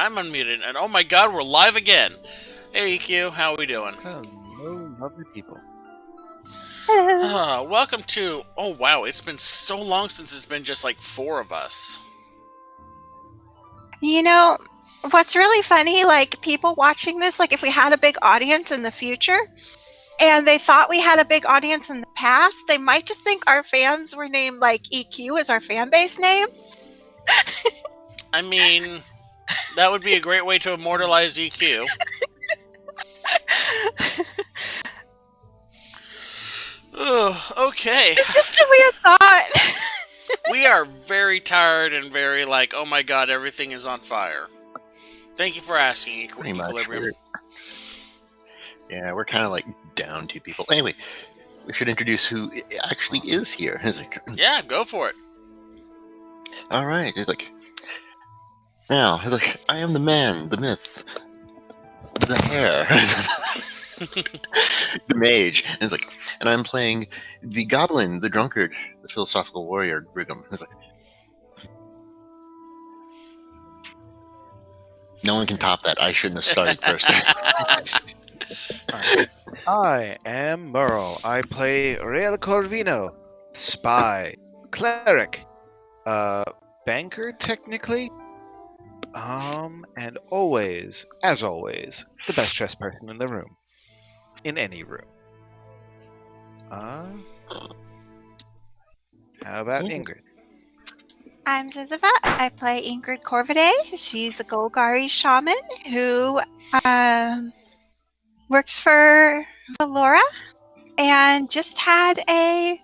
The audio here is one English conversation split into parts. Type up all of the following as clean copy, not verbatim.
I'm unmuted, and oh my god, we're live again. Hey EQ, how are we doing? Hello, lovely people. Welcome to... Oh wow, it's been so long since it's been just like 4 of us. You know, what's really funny, like people watching this, like if we had a big audience in the future and they thought we had a big audience in the past, they might just think our fans were named like EQ as our fan base name. I mean, that would be a great way to immortalize EQ. Okay. It's just a weird thought. We are very tired and very like, oh my god, everything is on fire. Thank you for asking, Pretty much. Equilibrium. We're kind of like down 2 people. Anyway, we should introduce who actually is here. Yeah, go for it. All right. Now, I am the man, the myth, the hair, the mage. And I'm playing the goblin, the drunkard, the philosophical warrior, Brigham. No one can top that. I shouldn't have started first. I am Merle. I play Real Corvino, spy, cleric, banker technically, and always, as always, the best dressed person in the room, in any room. How about Ingrid? I'm Ziziva. I play Ingrid Corvidae. She's a Golgari shaman who works for Valora and just had a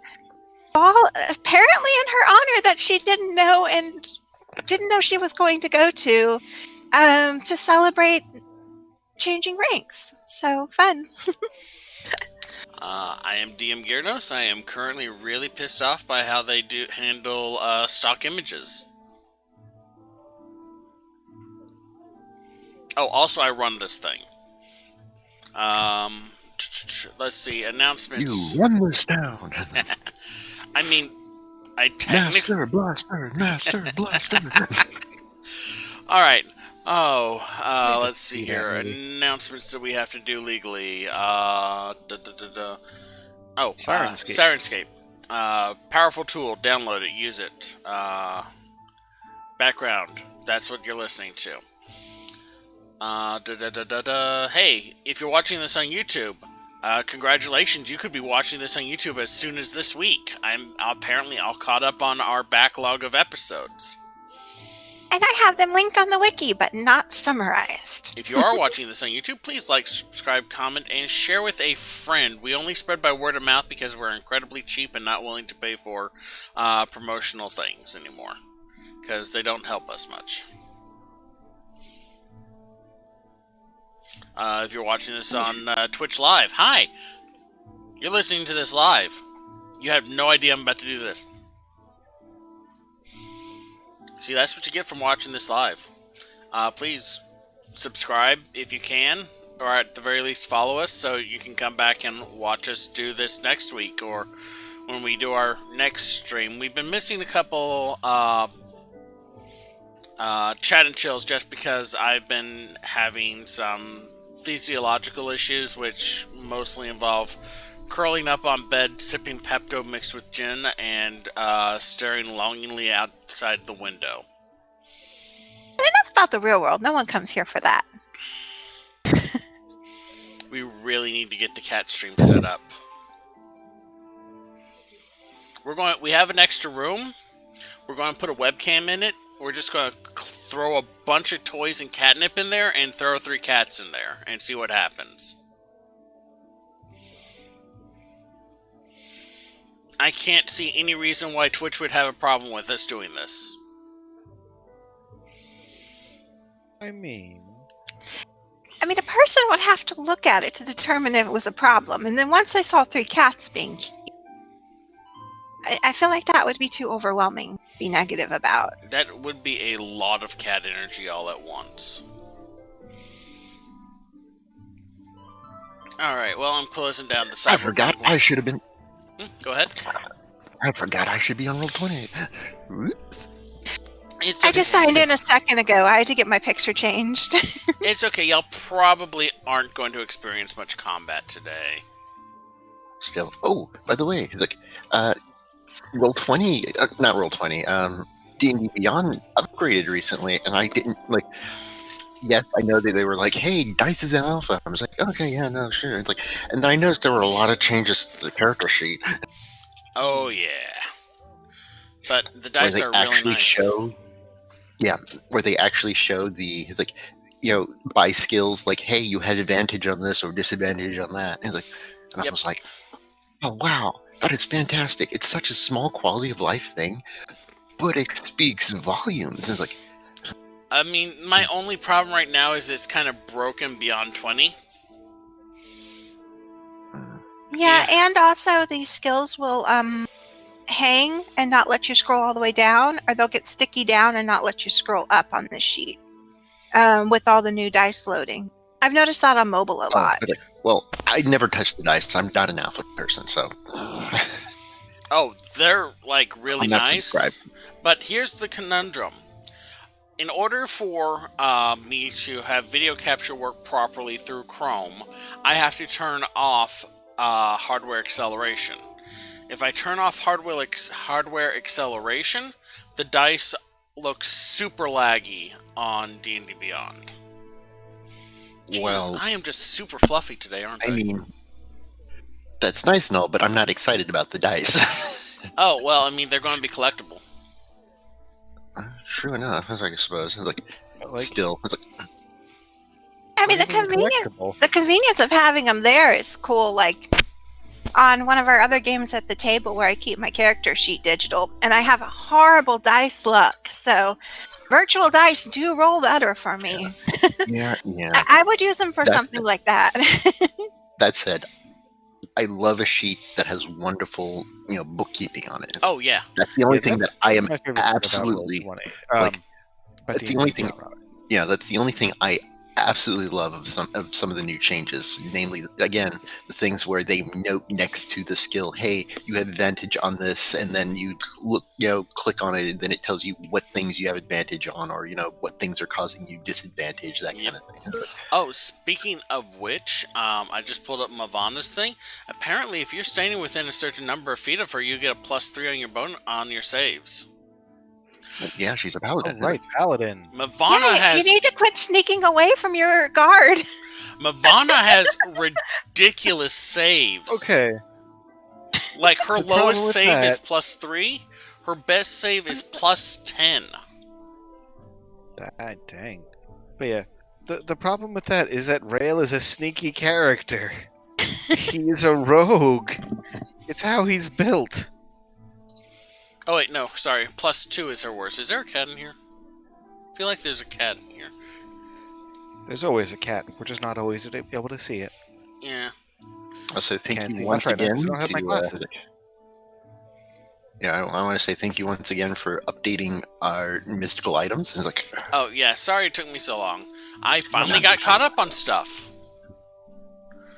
ball apparently in her honor that she didn't know she was going to go to celebrate changing ranks. So fun. I am DM Gyarados. I am currently really pissed off by how they handle stock images. Oh, also I run this thing. Let's see, announcements. You run this down. I mean, I technically... Master Blaster. Alright. Let's see here. Announcements that we have to do legally. Sirenscape. Sirenscape. Powerful tool. Download it. Use it. Background. That's what you're listening to. Hey, if you're watching this on YouTube, congratulations. You could be watching this on YouTube as soon as this week. I'm apparently all caught up on our backlog of episodes. And I have them linked on the wiki, but not summarized. If you are watching this on YouTube, please like, subscribe, comment, and share with a friend. We only spread by word of mouth because we're incredibly cheap and not willing to pay for promotional things anymore. Because they don't help us much. If you're watching this on Twitch Live, hi! You're listening to this live. You have no idea I'm about to do this. See, that's what you get from watching this live. Please subscribe if you can, or at the very least follow us so you can come back and watch us do this next week or when we do our next stream. We've been missing a couple chat and chills just because I've been having some physiological issues which mostly involve curling up on bed, sipping Pepto mixed with gin, and staring longingly outside the window. Enough about the real world. No one comes here for that. We really need to get the cat stream set up. We have an extra room. We're going to put a webcam in it. We're just going to throw a bunch of toys and catnip in there and throw 3 cats in there and see what happens. I can't see any reason why Twitch would have a problem with us doing this. I mean, a person would have to look at it to determine if it was a problem. And then once I saw 3 cats being killed, I feel like that would be too overwhelming to be negative about. That would be a lot of cat energy all at once. Alright, well, I'm closing down the cyber. I forgot I should have been... Go ahead. I forgot I should be on Roll20. Oops. It's I okay. just signed in a second ago. I had to get my picture changed. It's okay. Y'all probably aren't going to experience much combat today. Still. Oh, by the way, it's like, roll 20, not roll 20. D&D Beyond upgraded recently, and I didn't like. Yes, I know that they were like, "Hey, dice is in alpha." I was like, "Okay, yeah, no, sure." It's like, and then I noticed there were a lot of changes to the character sheet Oh yeah, but the where dice they are really actually nice. show, yeah, where they actually show the like, by skills, like, "Hey, you had advantage on this or disadvantage on that," and I Yep. was like, "Oh wow, that is fantastic! It's such a small quality of life thing, but it speaks volumes." It's like, I mean, my only problem right now is it's kind of broken beyond 20. Yeah, and also these skills will hang and not let you scroll all the way down, or they'll get sticky down and not let you scroll up on this sheet with all the new dice loading. I've noticed that on mobile a lot. okay. Well, I never touched the dice. I'm not an alpha person, so Oh, they're like really I'm not nice. subscribed. But here's the conundrum. In order for me to have video capture work properly through Chrome, I have to turn off hardware acceleration. If I turn off hardware acceleration, the dice look super laggy on D&D Beyond. Jesus, Well, I am just super fluffy today, aren't I? I mean, that's nice and all, but I'm not excited about the dice. Oh, well, I mean, they're going to be collectible. True enough, I suppose. Like, Like, still, it's like, I mean, not even collectible. the convenience of having them there is cool. Like on one of our other games at the table where I keep my character sheet digital, and I have a horrible dice luck, so virtual dice do roll better for me. yeah. I would use them for That's something like that. That said, I love a sheet that has wonderful, bookkeeping on it. Oh, yeah. That's the only Yeah, thing that I am My favorite thing about absolutely Roll20. like, but that's the only thing. D&D, Yeah, that's the only thing I absolutely love of some of the new changes. Namely, again, the things where they note next to the skill, "Hey, you have advantage on this," and then you look, click on it, and then it tells you what things you have advantage on, or what things are causing you disadvantage, that kind of thing. Oh, speaking of which, I just pulled up Mavana's thing. Apparently, if you're standing within a certain number of feet of her, you get a +3 on your saves. Yeah, she's a Oh, paladin. right, Paladin. Mavana Yeah, has you need to quit sneaking away from your guard. Mavana has ridiculous saves. Okay. Like her The problem lowest with save is that- +3. Her best save is +10. Dang. But yeah, the problem with that is that Rail is a sneaky character. He's a rogue. It's how he's built. Oh wait, no, sorry. +2 is her worst. Is there a cat in here? I feel like there's a cat in here. There's always a cat. We're just not always able to see it. Yeah. So thank Can't see you much once right now again 'cause I don't have my glasses. Yeah, I want to say thank you once again for updating our mystical items. It's like, Oh yeah, sorry it took me so long. I finally got caught up on stuff.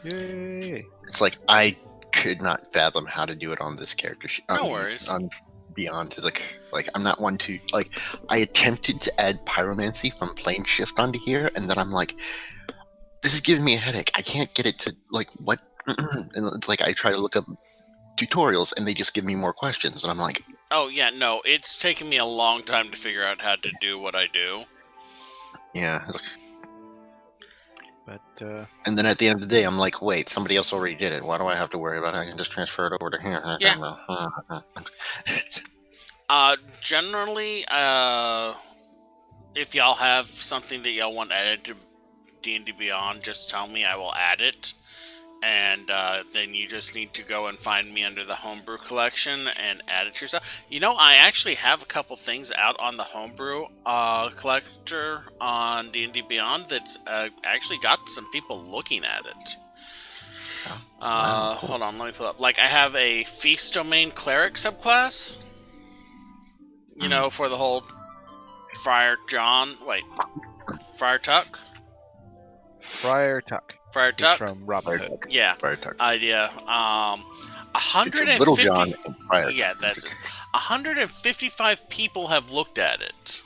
Yay! it's like I could not fathom how to do it on this character sheet. No worries. On Beyond, it's like I'm not one to like. I attempted to add pyromancy from plane shift onto here, and then I'm like, this is giving me a headache. I can't get it to like what. And it's like I try to look up tutorials, and they just give me more questions, and I'm like, Oh yeah, no, it's taken me a long time to figure out how to do what I do. yeah. But And then at the end of the day, I'm like, wait, somebody else already did it. Why do I have to worry about it? I can just transfer it over to here. Yeah. Generally, if y'all have something that y'all want added to D&D Beyond, just tell me, I will add it. And then you just need to go and find me under the Homebrew collection and add it to yourself. I actually have a couple things out on the Homebrew collector on D&D Beyond that's actually got some people looking at it. Hold on, let me pull up. Like, I have a Feast Domain Cleric subclass. For the whole Friar Tuck? Friar Tuck. Friar He's Tuck? from Robin Hood. Yeah. Fire Tuck. Idea. It's 150. Little John and Fire Yeah, Tuck. that's it. 155 people have looked at it.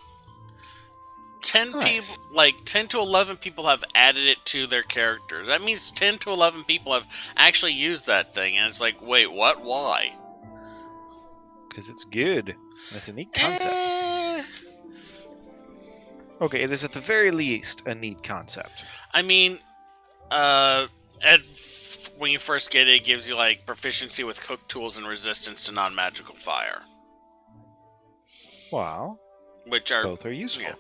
10 Nice. people, like 10 to 11 people have added it to their characters. That means 10 to 11 people have actually used that thing, and it's like, wait, what? Why? Because it's good. That's a neat concept. Okay, it is at the very least a neat concept. I mean, when you first get it, it gives you like proficiency with cook tools and resistance to non-magical fire, Wow. which are Both are useful. yeah.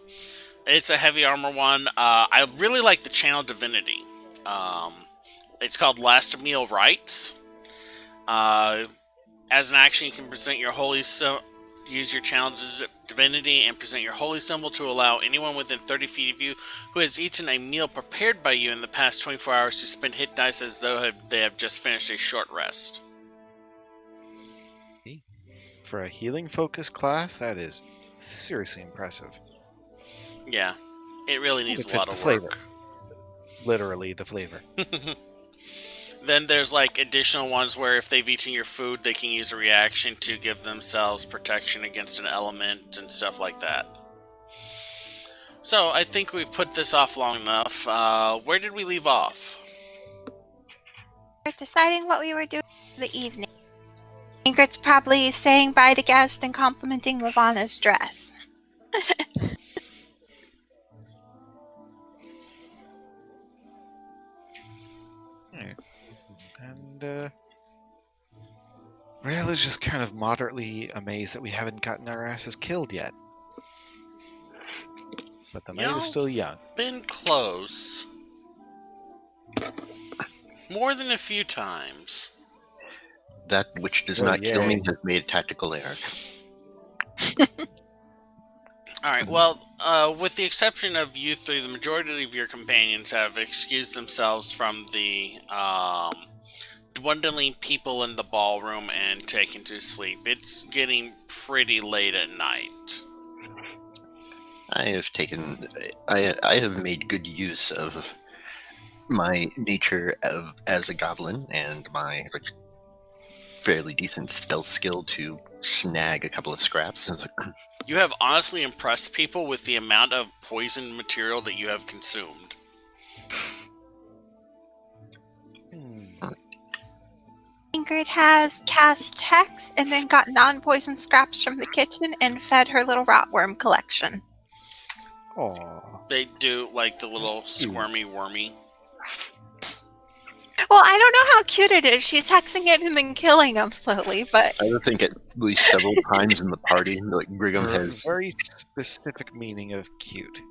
It's a heavy armor one. I really like the channel divinity. It's called Last Meal Rites. As an action, you can present your use your channel divinity and present your holy symbol to allow anyone within 30 feet of you who has eaten a meal prepared by you in the past 24 hours to spend hit dice as though they have just finished a short rest. For a healing focused class, that is seriously impressive. Yeah, it really needs It a lot fits of the work. flavor. Literally the flavor. Then there's like additional ones where if they've eaten your food, they can use a reaction to give themselves protection against an element and stuff like that. So I think we've put this off long enough. Where did we leave off? We're deciding what we were doing for the evening. Ingrid's probably saying bye to guests and complimenting Ravana's dress. And Rael is just kind of moderately amazed that we haven't gotten our asses killed yet. But the night Y'all is still young. been close. More than a few times. That which does Oh, not kill me yay. has made a tactical error. Alright, well, with the exception of you three, the majority of your companions have excused themselves from the dwindling people in the ballroom and taken to sleep. It's getting pretty late at night. I have made good use of my nature as a goblin and my fairly decent stealth skill to snag a couple of scraps. And it's like, You have honestly impressed people with the amount of poison material that you have consumed. Ingrid has cast Hex and then got non-poison scraps from the kitchen and fed her little rotworm collection. Aw. They do like the little squirmy wormy. Well, I don't know how cute it is. She's hexing it and then killing them slowly, but I would think at least several times in the party, like Brigham has. Very specific meaning of cute.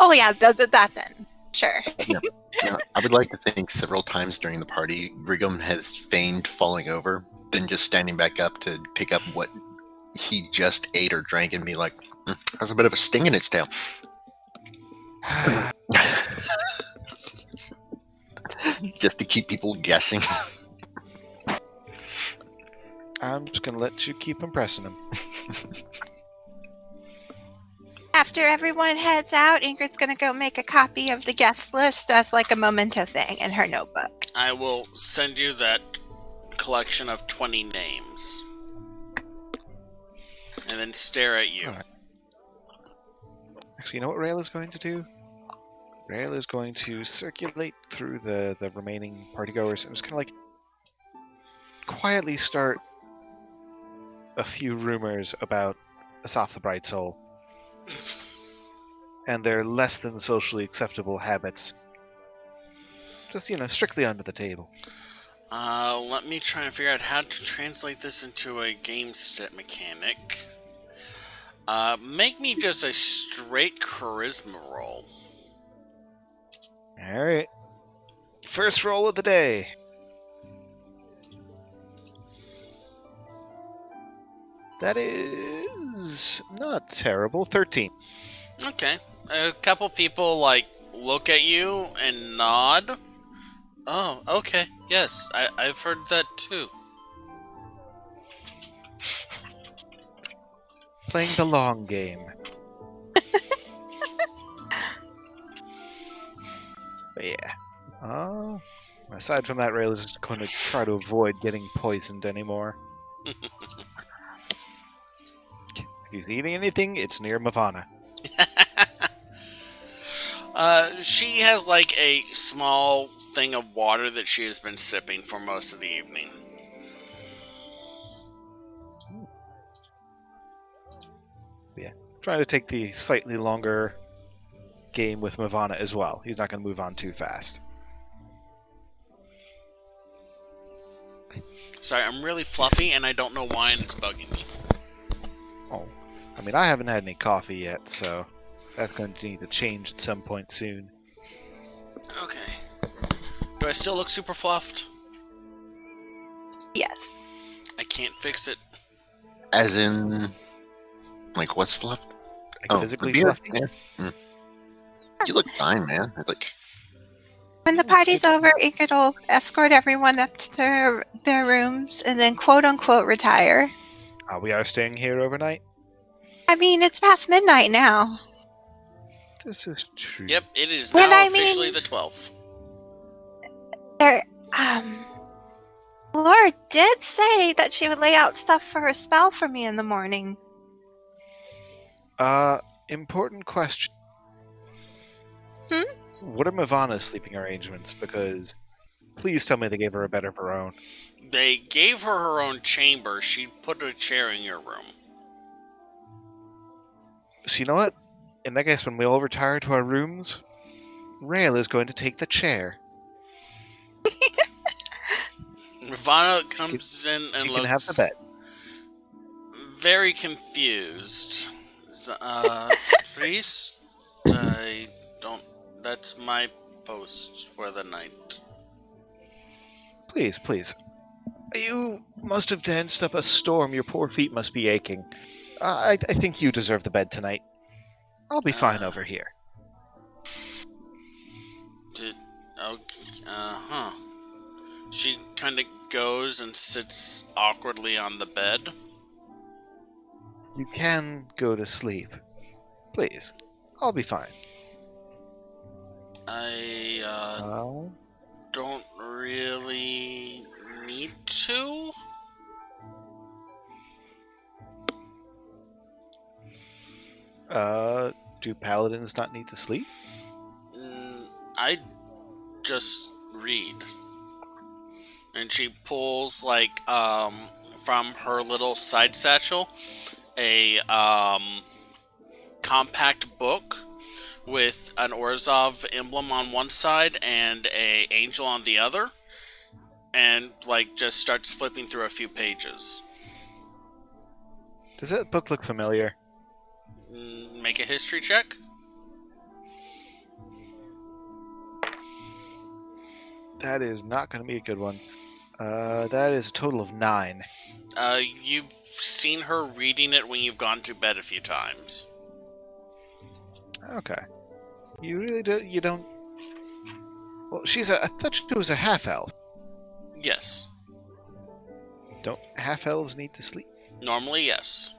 oh yeah, that then. Sure. I would like to think several times during the party, Brigham has feigned falling over, then just standing back up to pick up what he just ate or drank and be like, "There's a bit of a sting in its tail." Just to keep people guessing. I'm just gonna let you keep impressing him. After everyone heads out, Ingrid's going to go make a copy of the guest list as like a memento thing in her notebook. I will send you that collection of 20 names. And then stare at you. Alright. Actually, you know what Rael is going to do? Rael is going to circulate through the remaining partygoers and just kind of like quietly start a few rumors about Asaf the Bright Soul and their less than socially acceptable habits. Just, strictly under the table. Let me try and figure out how to translate this into a game step mechanic. Make me just a straight charisma roll. Alright. First roll of the day. That is not terrible. 13. Okay. A couple people, look at you and nod. Oh, okay. Yes, I've heard that too. Playing the long game. But yeah. Aside from that, Rail is just going to try to avoid getting poisoned anymore. If he's eating anything, it's near Mavana. She has like a small thing of water that she has been sipping for most of the evening. Trying to take the slightly longer game with Mavana as well. He's not going to move on too fast. Sorry, I'm really fluffy and I don't know why and it's bugging me. Oh, I mean, I haven't had any coffee yet, so that's going to need to change at some point soon. Okay. Do I still look super fluffed? Yes. I can't fix it. As in, like, what's fluffed? Like physically the beard. fluffy? Yeah. You look fine, man. It's like, When the party's over, Ingrid will escort everyone up to their rooms and then quote unquote retire. We are staying here overnight? I mean, it's past midnight now. This is true. Yep, it is When now I officially mean- the 12th. There, Laura did say that she would lay out stuff for her spell for me in the morning. Important question. Hmm? What are Mavana's sleeping arrangements? Because please tell me they gave her a bed of her own. They gave her her own chamber. She put a chair in your room. So you know what? In that case, when we all retire to our rooms, Rael is going to take the chair. Ravana comes in and She looks can have the bed. very confused. Priest, I don't. That's my post for the night. Please, please. You must have danced up a storm. Your poor feet must be aching. I think you deserve the bed tonight. I'll be fine over here. Huh. She kind of goes and sits awkwardly on the bed. You can go to sleep. Please. I'll be fine. I, Oh? don't really need to. Do paladins not need to sleep? I just read. And she pulls, like, from her little side satchel, a, compact book with an Orzhov emblem on one side and a angel on the other. And, like, just starts flipping through a few pages. Does that book look familiar? Make a history check. That is not going to be a good one. That is a total of 9. You've seen her reading it when you've gone to bed a few times. Okay. You really don't... Well, I thought she was a half-elf. Yes. Don't half-elves need to sleep? Normally, yes.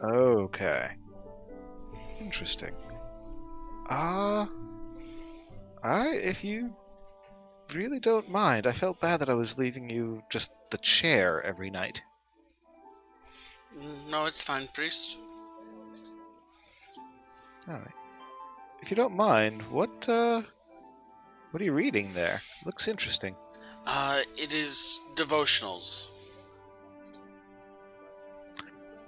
Okay. Interesting. Alright, if you really don't mind. I felt bad that I was leaving you just the chair every night. No, it's fine, priest. Alright. If you don't mind, what are you reading there? Looks interesting. It is devotionals.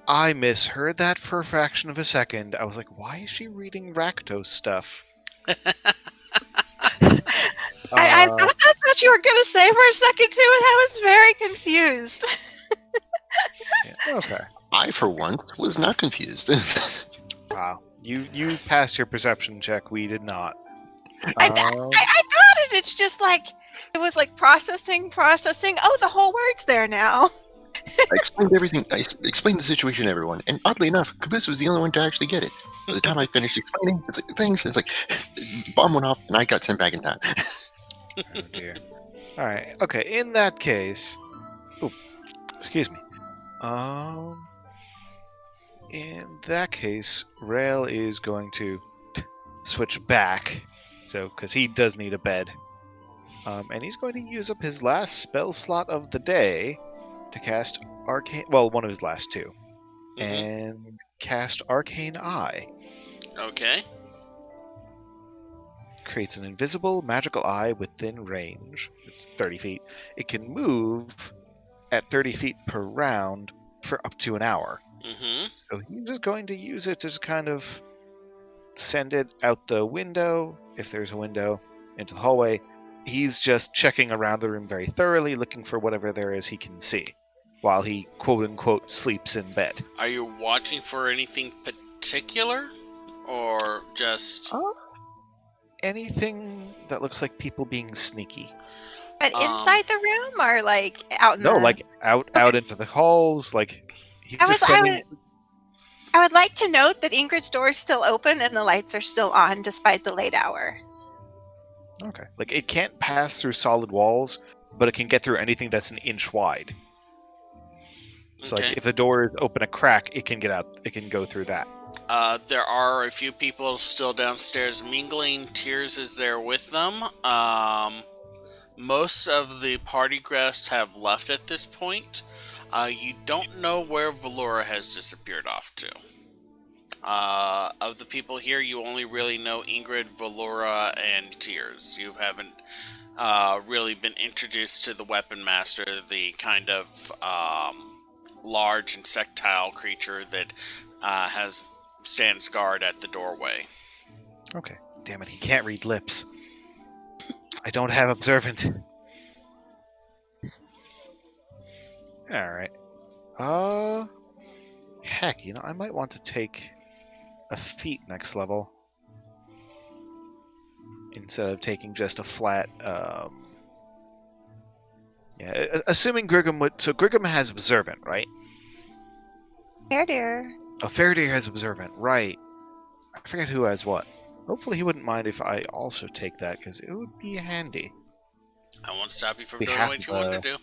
I misheard that for a fraction of a second. I was like, why is she reading Rakdos stuff? I thought that's what you were going to say for a second too, and I was very confused. Yeah, okay. I, for once, was not confused. Wow. You passed your perception check. We did not. I got it. It's just like, it was like processing. Oh, the whole word's there now. I explained everything. I explained the situation to everyone, and oddly enough, Caboose was the only one to actually get it. By the time I finished explaining things, it's like bomb went off, and I got sent back in time. Oh dear. Alright, okay, in that case... Ooh, excuse me. In that case, Rael is going to switch back, so, because he does need a bed. And he's going to use up his last spell slot of the day to cast Arcane... Well, one of his last two. Mhm. And cast Arcane Eye. Okay. creates an invisible magical eye within range. It's 30 feet. It can move at 30 feet per round for up to an hour. Mm-hmm. So he's just going to use it to just kind of send it out the window, if there's a window, into the hallway. He's just checking around the room very thoroughly, looking for whatever there is he can see, while he quote-unquote sleeps in bed. Are you watching for anything particular? Or just... Anything that looks like people being sneaky. But inside the room or like out in No, the... like out into the halls, like he's I just would- I sending... I would like to note that Ingrid's door is still open and the lights are still on despite the late hour. Okay. Like, it can't pass through solid walls, but it can get through anything that's an inch wide. So, Okay. like, if the door is open a crack, it can get out. It can go through that. There are a few people still downstairs mingling. Tears is there with them. Most of the party guests have left at this point. You don't know where Valora has disappeared off to. Of the people here, you only really know Ingrid, Valora, and Tears. You haven't really been introduced to the Weapon Master, the kind of large insectile creature that stands guard at the doorway. Okay. Damn it, he can't read lips. I don't have observant. Alright. Heck, I might want to take a feat next level. Instead of taking just a flat, yeah, assuming Grigum would... So Grigum has observant, right? Fair. Oh, Faraday has observant, right. I forget who has what. Hopefully he wouldn't mind if I also take that, because it would be handy. I won't stop you from We doing have what you want to do.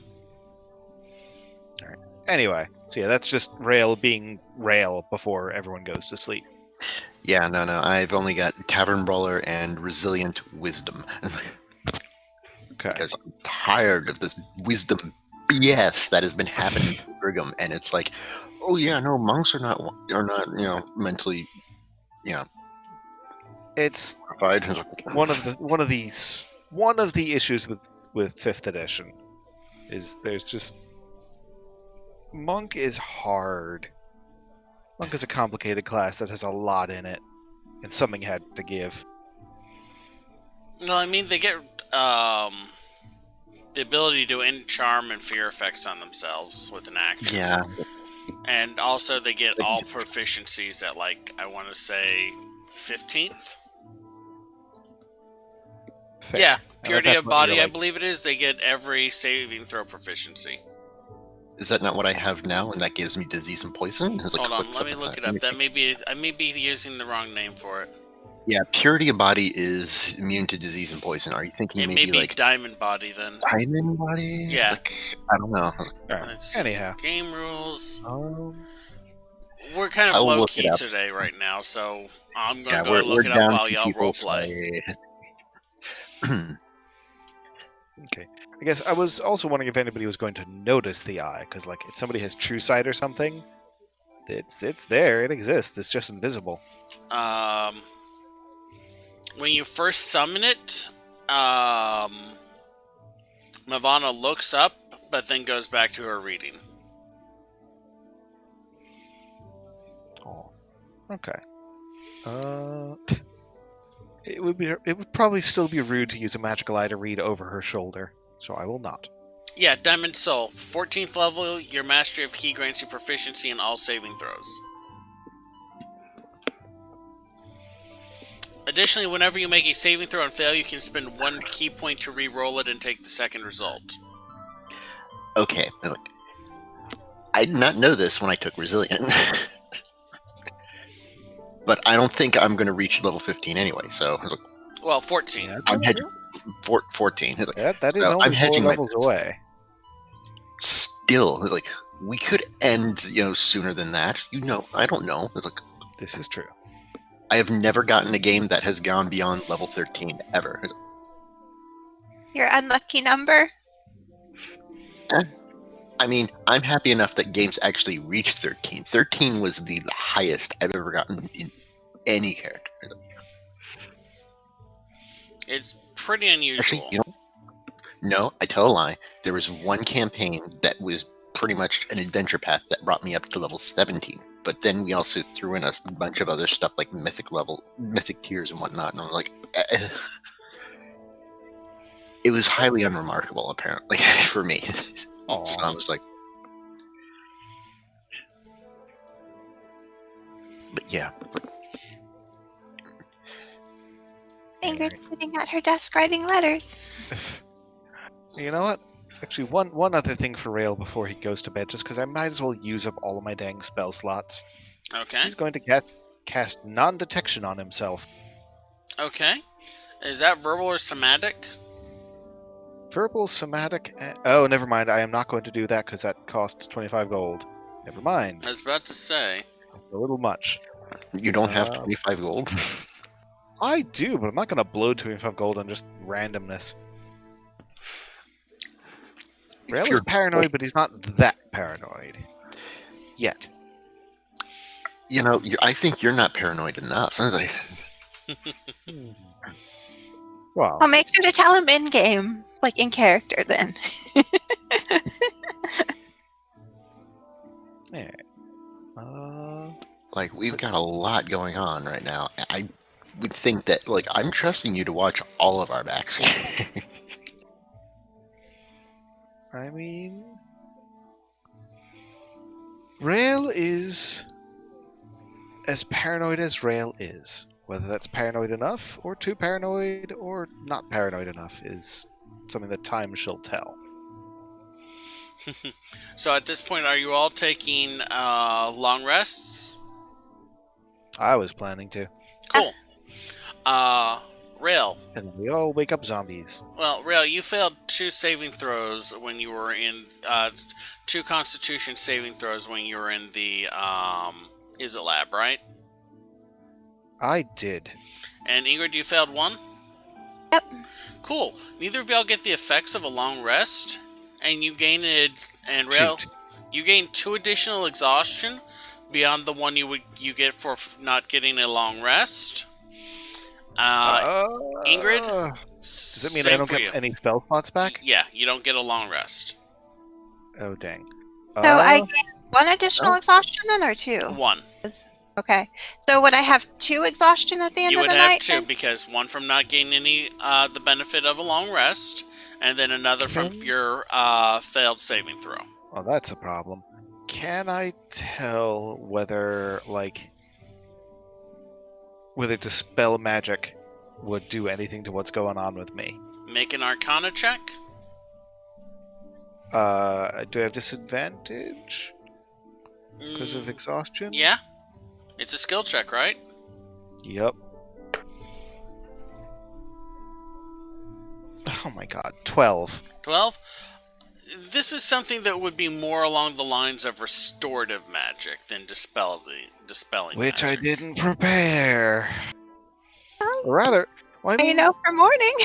Anyway, so yeah, that's just Rail being Rail before everyone goes to sleep. Yeah, no. I've only got Tavern Brawler and Resilient Wisdom. Okay. Because I'm tired of this wisdom BS that has been happening to Brigham, and it's like, oh yeah, no, monks are not mentally, It's provide. one of the issues with 5th edition is there's just Monk is hard. Monk is a complicated class that has a lot in it, and something had to give. No, I mean, they get the ability to end charm and fear effects on themselves with an action. Yeah. And also they get all proficiencies at, like, I want to say 15th? Fair. Yeah, Purity That's of what Body, you're I like. believe it is. They get every saving throw proficiency. Is that not what I have now, and that gives me disease and poison? It's like Hold on, clicks let me up look at it up. That may be, I may be using the wrong name for it. Yeah, Purity of Body is immune to disease and poison. Are you thinking It may maybe be like Diamond Body then. Diamond Body? Yeah. Like, I don't know. Alright, Let's see. anyhow. Game rules. Um, We're kind of I'll low look key it up. today right now, so I'm Yeah, gonna go we're look it up down while to y'all people, roleplay. okay. I guess I was also wondering if anybody was going to notice the eye, because like if somebody has true sight or something, it's there, it exists, it's just invisible. When you first summon it, Mavana looks up, but then goes back to her reading. Oh. Okay. It would probably still be rude to use a magical eye to read over her shoulder, so I will not. Yeah, Diamond Soul. 14th level, your Mastery of Key grants you proficiency in all saving throws. Additionally, whenever you make a saving throw and fail, you can spend 1 key point to re-roll it and take the second result. Okay, look. I did not know this when I took Resilient. But I don't think I'm going to reach level 15 anyway, so look, Well, 14. Yeah, I'm hedging 14. Look, that is So, I'm only 4 hedging my levels bets. away. Still, like, we could end, sooner than that. I don't know. Like, This is true. I have never gotten a game that has gone beyond level 13 ever. Your unlucky number? I mean, I'm happy enough that games actually reach 13. 13 was the highest I've ever gotten in any character. It's pretty unusual. Actually, you know, no, I tell a lie. There was one campaign that was pretty much an adventure path that brought me up to level 17. But then we also threw in a bunch of other stuff like mythic tiers and whatnot. And I was like, it was highly unremarkable, apparently, for me. Aw. So I was like, but yeah. Ingrid's sitting at her desk writing letters. You know what? Actually, one other thing for Rail before he goes to bed, just because I might as well use up all of my dang spell slots. Okay. He's going to cast non-detection on himself. Okay. Is that verbal or somatic? Verbal, somatic. Oh, never mind. I am not going to do that because that costs 25 gold. Never mind. I was about to say. It's a little much. You don't have 25 gold? I do, but I'm not going to blow 25 gold on just randomness. Rail is paranoid, but he's not that paranoid. Yet. You know, I think you're not paranoid enough. I was like, Well, I'll make sure to tell him in game, like in character. Then. yeah. like, we've got a lot going on right now. I would think that, like, I'm trusting you to watch all of our backs. I mean, Rail is as paranoid as Rail is. Whether that's paranoid enough, or too paranoid, or not paranoid enough is something that time shall tell. So at this point, are you all taking long rests? I was planning to. Cool. Rail. And we all wake up zombies. Well, Rail, you failed 2 saving throws when you were in 2 Constitution saving throws when you were in the Izzet lab, right? I did. And Ingrid, you failed 1? Yep. Cool. Neither of y'all get the effects of a long rest, and you gain it. And Rail, Shoot. you gain 2 additional exhaustion beyond the one you get for not getting a long rest. Ingrid, does it mean I don't get any spell slots back? Yeah, you don't get a long rest. Oh, dang. So I gain 1 additional exhaustion then, or 2? 1. Okay. So would I have 2 exhaustion at the end You of would the have night? 2 then? because 1 from not gaining any the benefit of a long rest, and then another from your failed saving throw. Oh, that's a problem. Can I tell whether dispel magic would do anything to what's going on with me? Make an Arcana check. Do I have disadvantage because of exhaustion? Yeah. It's a skill check, right? Yep. Oh my god, 12. 12? This is something that would be more along the lines of restorative magic than dispelling Which magic. I didn't prepare. Oh. Or rather, well, I mean, for morning.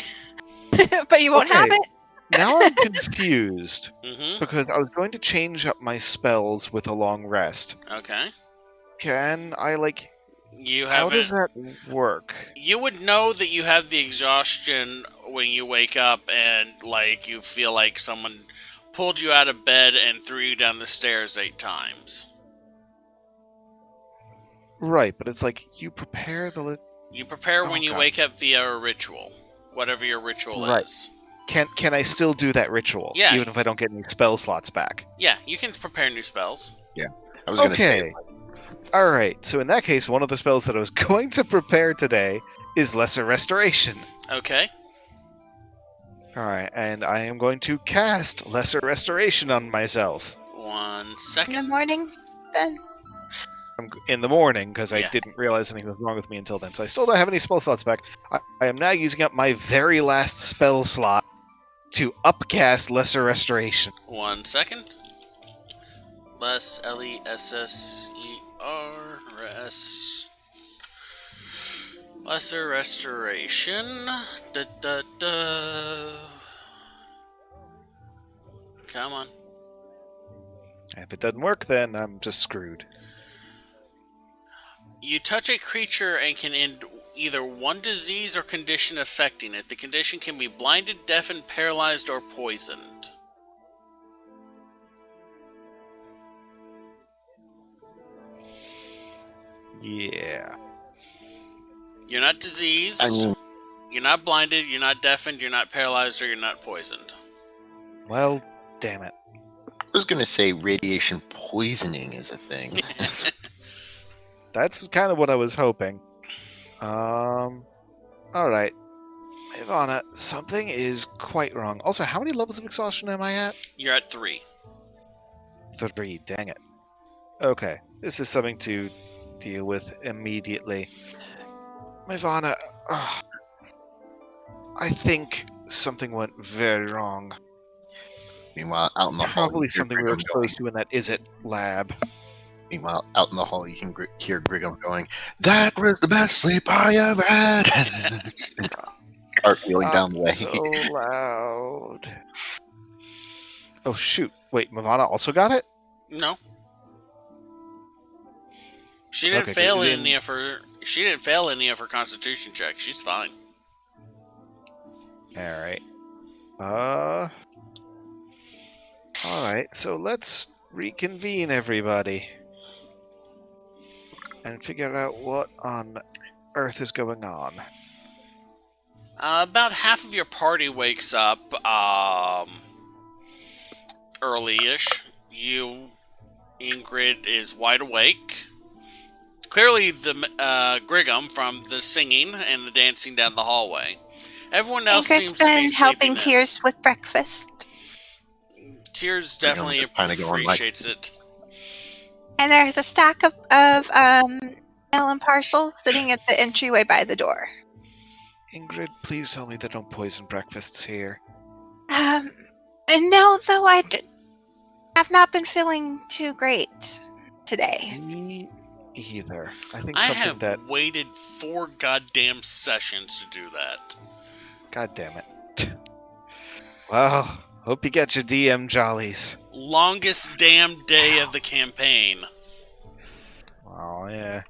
But you won't have Okay. it. now I'm confused Mm-hmm. because I was going to change up my spells with a long rest. Okay. Can I, You how have does that work? You would know that you have the exhaustion when you wake up and, you feel like someone pulled you out of bed and threw you down the stairs 8 times. Right, but it's you prepare the... You prepare when you God. wake up via a ritual. Whatever your ritual Right. is. Can I still do that ritual? Yeah. Even if I don't get any spell slots back? Yeah, you can prepare new spells. I was going to say, Okay. Alright, so in that case, one of the spells that I was going to prepare today is Lesser Restoration. Okay. Alright, and I am going to cast Lesser Restoration on myself 1 In the second. morning, then. in the morning, because I Yeah. didn't realize anything was wrong with me until then. So I still don't have any spell slots back. I am now using up my very last spell slot to upcast Lesser Restoration. 1 second. Lesser Lesser Restoration. Da, da, da. Come on. If it doesn't work, then I'm just screwed. You touch a creature and can either one disease or condition affecting it. The condition can be blinded, deafened, paralyzed, or poisoned. Yeah. You're not diseased, I mean, you're not blinded, you're not deafened, you're not paralyzed, or you're not poisoned. Well, damn it. I was going to say radiation poisoning is a thing. That's kind of what I was hoping. Alright. Ivana, something is quite wrong. Also, how many levels of exhaustion am I at? You're at 3. 3, dang it. Okay, this is something to deal with immediately. Ivana, I think something went very wrong. Meanwhile, out in the hall, Probably you hear something we were Brigham going. exposed to in that Is It lab. Meanwhile, out in the hall, you can hear Brigham going, "That was the best sleep I ever had." Cartwheeling down the way. So loud. Oh shoot! Wait, Mavana also got it? No. She didn't Okay, fail good. any of her. She didn't fail any of her Constitution checks. She's fine. All right. All right. So let's reconvene, everybody, and figure out what on earth is going on. About half of your party wakes up early-ish. Ingrid is wide awake. Clearly, the Brigham from the singing and the dancing down the hallway. Everyone else Ingrid's seems to be been helping sleeping in. Tears with breakfast. Tears definitely kinda going like- appreciates it. And there's a stack of melon parcels sitting at the entryway by the door. Ingrid, please tell me they don't poison breakfasts here. And no, though have not been feeling too great today. Me either. I think I something have that. waited 4 goddamn sessions to do that. God damn it. Well, hope you get your DM jollies. Longest damn day of the campaign. Oh yeah.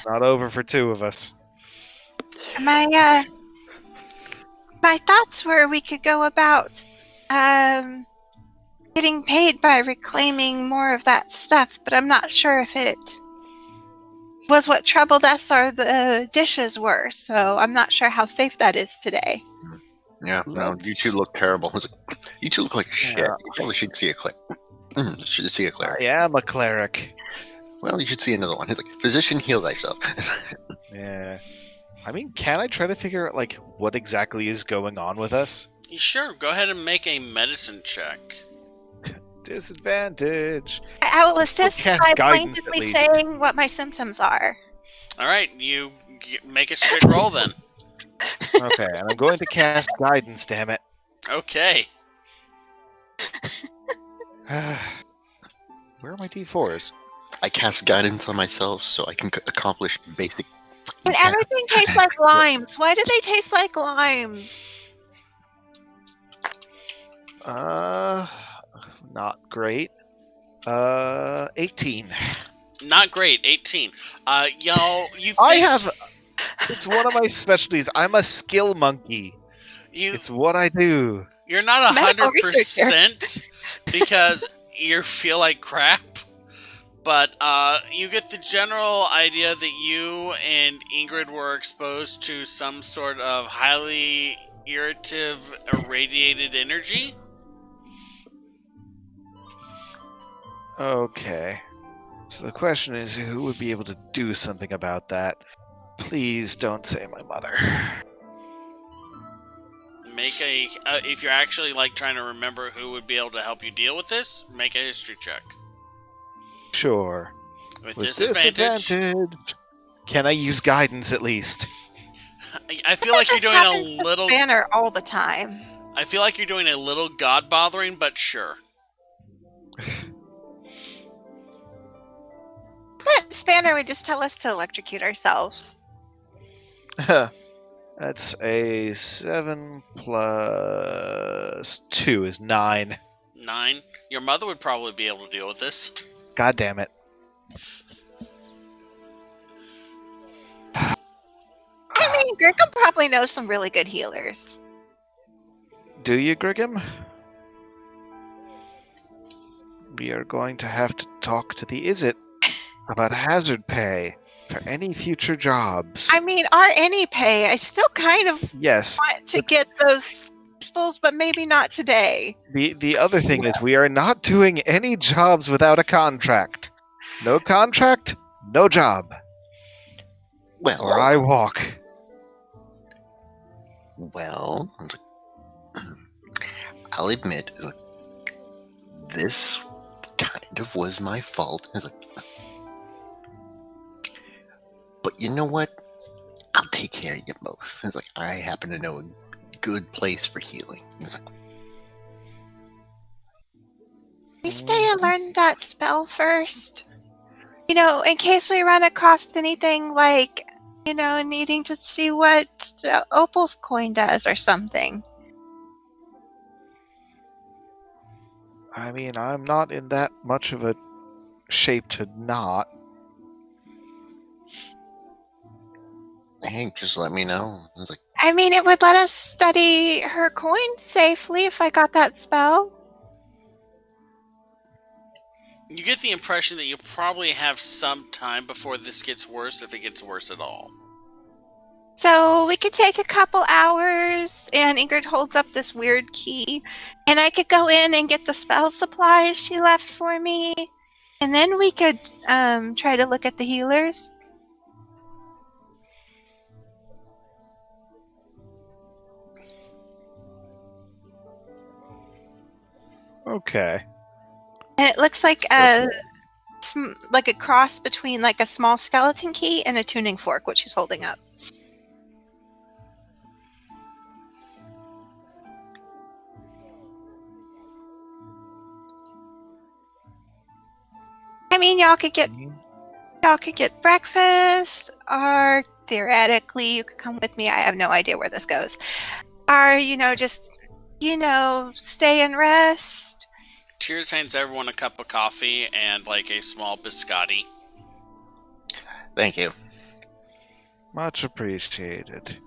Not over for 2 of us. My thoughts were we could go about getting paid by reclaiming more of that stuff, but I'm not sure if it was what troubled us or the dishes were, so I'm not sure how safe that is today. Yeah, no, you two look terrible. You two look like shit. You probably should see a clip. Should see a cleric. I am a cleric. Well, you should see another one. He's like, "Physician, heal thyself." Yeah. I mean, can I try to figure out, like, what exactly is going on with us? Sure, go ahead and make a medicine check. Disadvantage. I will assist cast by guidance, at pointedly least. saying what my symptoms are. Alright, you make a straight roll then. Okay, and I'm going to cast guidance, damn it. Okay. Where are my D4s? I cast guidance on myself so I can accomplish basic. And everything tastes like limes. Why do they taste like limes? Not great. 18. Not great, 18. Y'all, you think I have. It's one of my specialties. I'm a skill monkey. It's what I do. You're not Medical 100% because you feel like crap, but you get the general idea that you and Ingrid were exposed to some sort of highly irritative, irradiated energy. Okay. So the question is, who would be able to do something about that? Please don't say my mother. Make a if you're actually like trying to remember who would be able to help you deal with this, make a history check. Sure. With With disadvantage. disadvantage. Can I use guidance at least? I feel like you're This doing happens a with little. Banner all the time. I feel like you're doing a little god bothering, but sure. But Spanner would just tell us to electrocute ourselves. That's a 7 plus 2 is 9. 9. Your mother would probably be able to deal with this. God damn it. Griggum probably knows some really good healers. Do you, Griggum? We are going to have to talk to the Izzet about hazard pay for any future jobs. I mean, our any pay, I still kind of Yes. want to get those crystals, but maybe not today. The other thing is we are not doing any jobs without a contract. No contract, no job. Well, Or I walk. well, I'll admit, this kind of was my fault. But you know what? I'll take care of you both. It's like, I happen to know a good place for healing. It's like, We stay and learn that spell first. You know, in case we run across anything like, you know, needing to see what Opal's coin does or something. I mean, I'm not in that much of a shape to not. hey, just let me know. It's like, I mean, it would let us study her coin safely if I got that spell. You get the impression that you'll probably have some time before this gets worse, if it gets worse at all. So we could take a couple hours, and Ingrid holds up this weird key, and I could go in and get the spell supplies she left for me, and then we could try to look at the healers. Okay. And it looks like a cross between like a small skeleton key and a tuning fork, which she's holding up. I mean, y'all could get breakfast, or theoretically, you could come with me. I have no idea where this goes. Or, you know, just, you know, stay and rest. Tears hands everyone a cup of coffee and like a small biscotti. thank you. Much appreciated.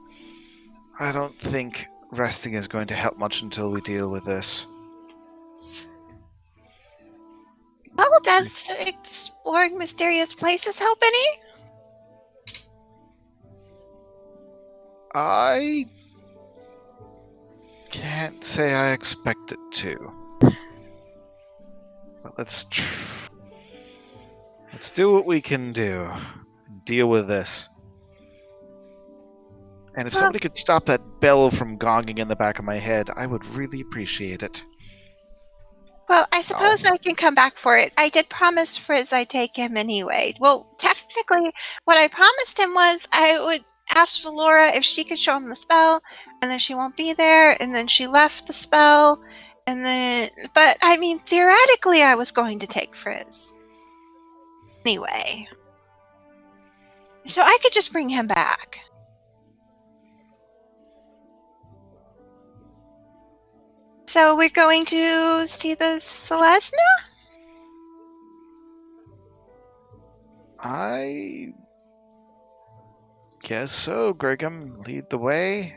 I don't think resting is going to help much until we deal with this. Well, does exploring mysterious places help any? I can't say I expect it to. But let's do what we can do. Deal with this. And if somebody could stop that bell from gonging in the back of my head, I would really appreciate it. Well, I suppose I can come back for it. I did promise Frizz I'd take him anyway. Well, technically, what I promised him was I would ask Valora if she could show him the spell, and then she won't be there, and then she left the spell, and then... But, I mean, theoretically, I was going to take Frizz. Anyway. So I could just bring him back. So we're going to see the Selesnya? I guess so, Griggum. Lead the way.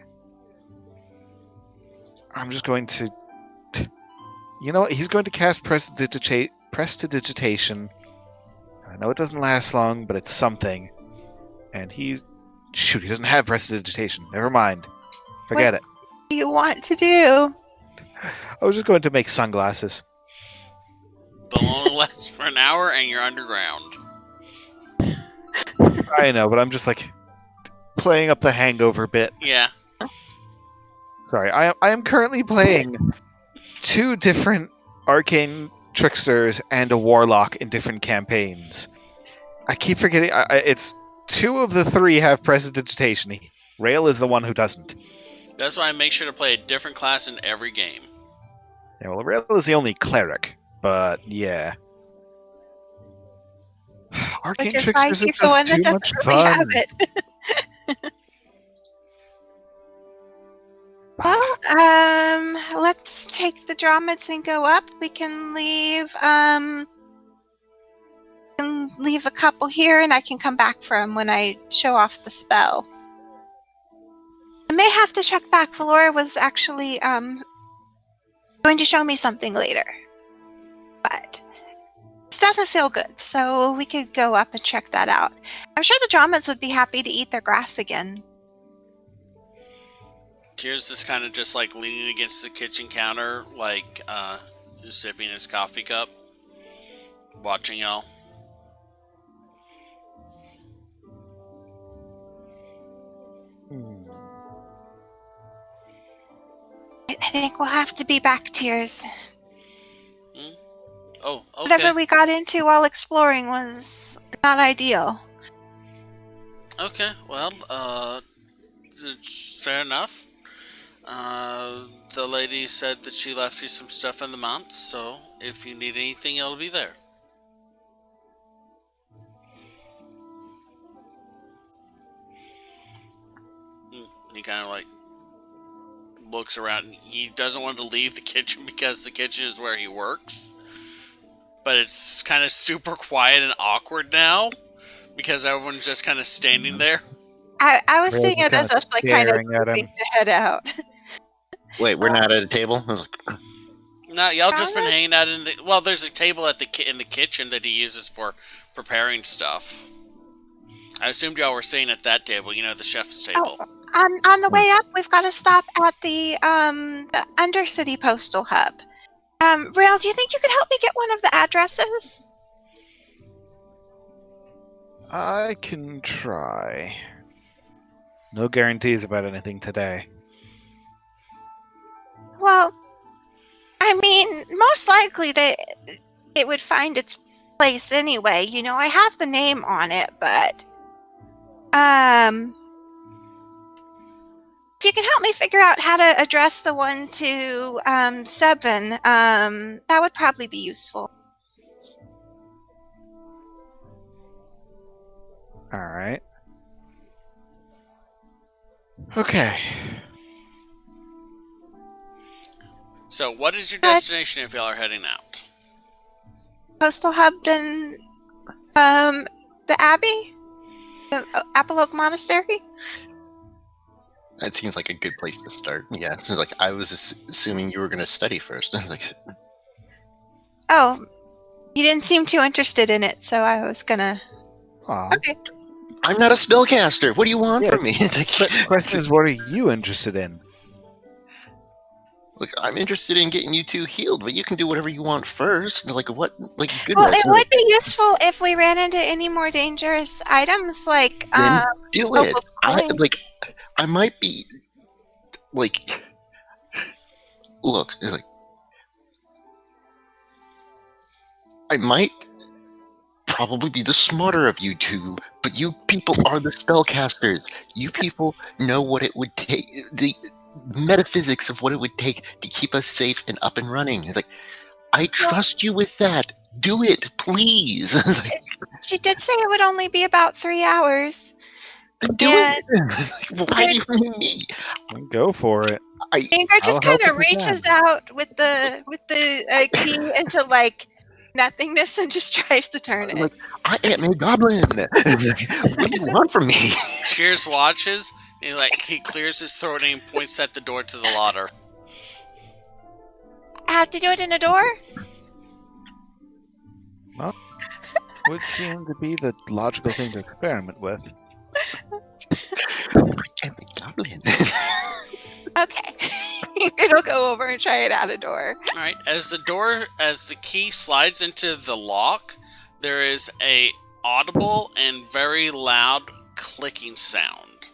I'm just going to... You know what? He's going to cast Prestidigitation. I know it doesn't last long, but it's something. And he's... Shoot, he doesn't have Prestidigitation. Never mind. Forget it. What do you want to do? I was just going to make sunglasses. They'll only last for an hour and you're underground. I know, but I'm just like playing up the hangover bit. Yeah. Sorry, I am currently playing 2 different arcane tricksters and a warlock in different campaigns. I keep forgetting. It's 2 of the 3 have prestidigitation. Rail is the one who doesn't. That's why I make sure to play a different class in every game. Yeah, well, Rail is the only cleric, but yeah. Arcane Which is why tricksters he's are the one just that too much doesn't really have fun. it. Well, let's take the Dromids and go up. We can leave a couple here, and I can come back for them when I show off the spell. may have to check back. Valora was actually going to show me something later. But this doesn't feel good, so we could go up and check that out. I'm sure the Dramans would be happy to eat their grass again. Tears is kind of just like leaning against the kitchen counter, like sipping his coffee cup, watching y'all. I think we'll have to be back, Tears. Oh, okay. Whatever we got into while exploring was not ideal. Okay, well, fair enough. The lady said that she left you some stuff in the mount, so if you need anything, it'll be there. He kind of like looks around. He doesn't want to leave the kitchen because the kitchen is where he works. But it's kind of super quiet and awkward now because everyone's just kind of standing there. I was Really seeing it as us like kind of staring at moving him. to head out. Wait, we're not at a table? I was like, No, y'all just been Donuts? hanging out in the. Well, there's a table at in the kitchen that he uses for preparing stuff. I assumed y'all were sitting at that table. You know, the chef's table. On the way up, we've got to stop at the Undercity Postal Hub. Rail, do you think you could help me get one of the addresses? I can try. No guarantees about anything today. Well, I mean, most likely it would find its place anyway. You know, I have the name on it, but if you can help me figure out how to address the one to Seven, that would probably be useful. Alright. Okay. So, what is your destination if y'all are heading out? Postal Hub, then the Abbey, the Apple Oak Monastery. that seems like a good place to start. Yeah, it's like I was assuming you were going to study first. I was like, Oh, you didn't seem too interested in it, so I was gonna. Aw. Okay. I'm not a spellcaster. What do you want from me? It's like, But the question is, what are you interested in? look, I'm interested in getting you two healed, but you can do whatever you want first. Like what? Like goodness. Well, it would be useful if we ran into any more dangerous items, like Then do it. local schooling. I might be like. Look, it's like I might probably be the smarter of you two, but you people are the spellcasters. You people know what it would take, the metaphysics of what it would take to keep us safe and up and running. It's like, I trust you with that. Do it, please. Like, She did say it would only be about 3 hours. then do it. Why do you need me? Go for it. Ingrid just I'll help kind of if we reaches out with the key into like nothingness and just tries to turn it. Like, I am a goblin. What do you want from me? Cheers watches, and he clears his throat and he points at the door to the larder. I have to do it in a door? Would seem to be the logical thing to experiment with. I am a goblin. Okay. It'll go over and try it out a door. All right. As the key slides into the lock, there is a audible and very loud clicking sound.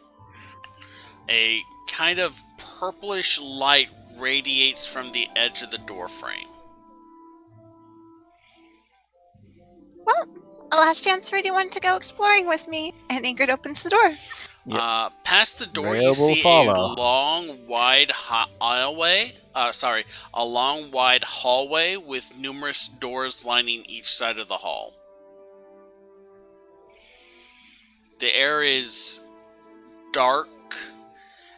A kind of purplish light radiates from the edge of the door frame. Well, a last chance for anyone to go exploring with me. And Ingrid opens the door. Yep. Past the door, Rail you will see follow. a long, wide hallway. A long, wide hallway with numerous doors lining each side of the hall. The air is dark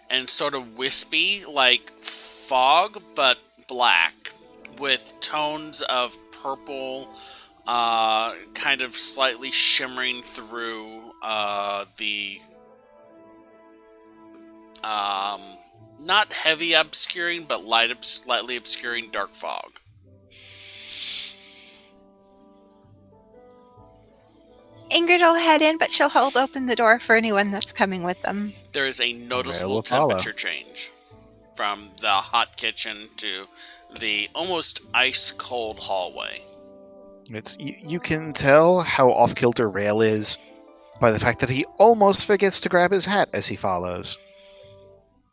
and sort of wispy, like fog, but black, with tones of purple, kind of slightly shimmering through the not heavy obscuring, but lightly obscuring dark fog. Ingrid will head in, but she'll hold open the door for anyone that's coming with them. There is a noticeable will follow. temperature change from the hot kitchen to the almost ice-cold hallway. You can tell how off-kilter Rail is by the fact that he almost forgets to grab his hat as he follows.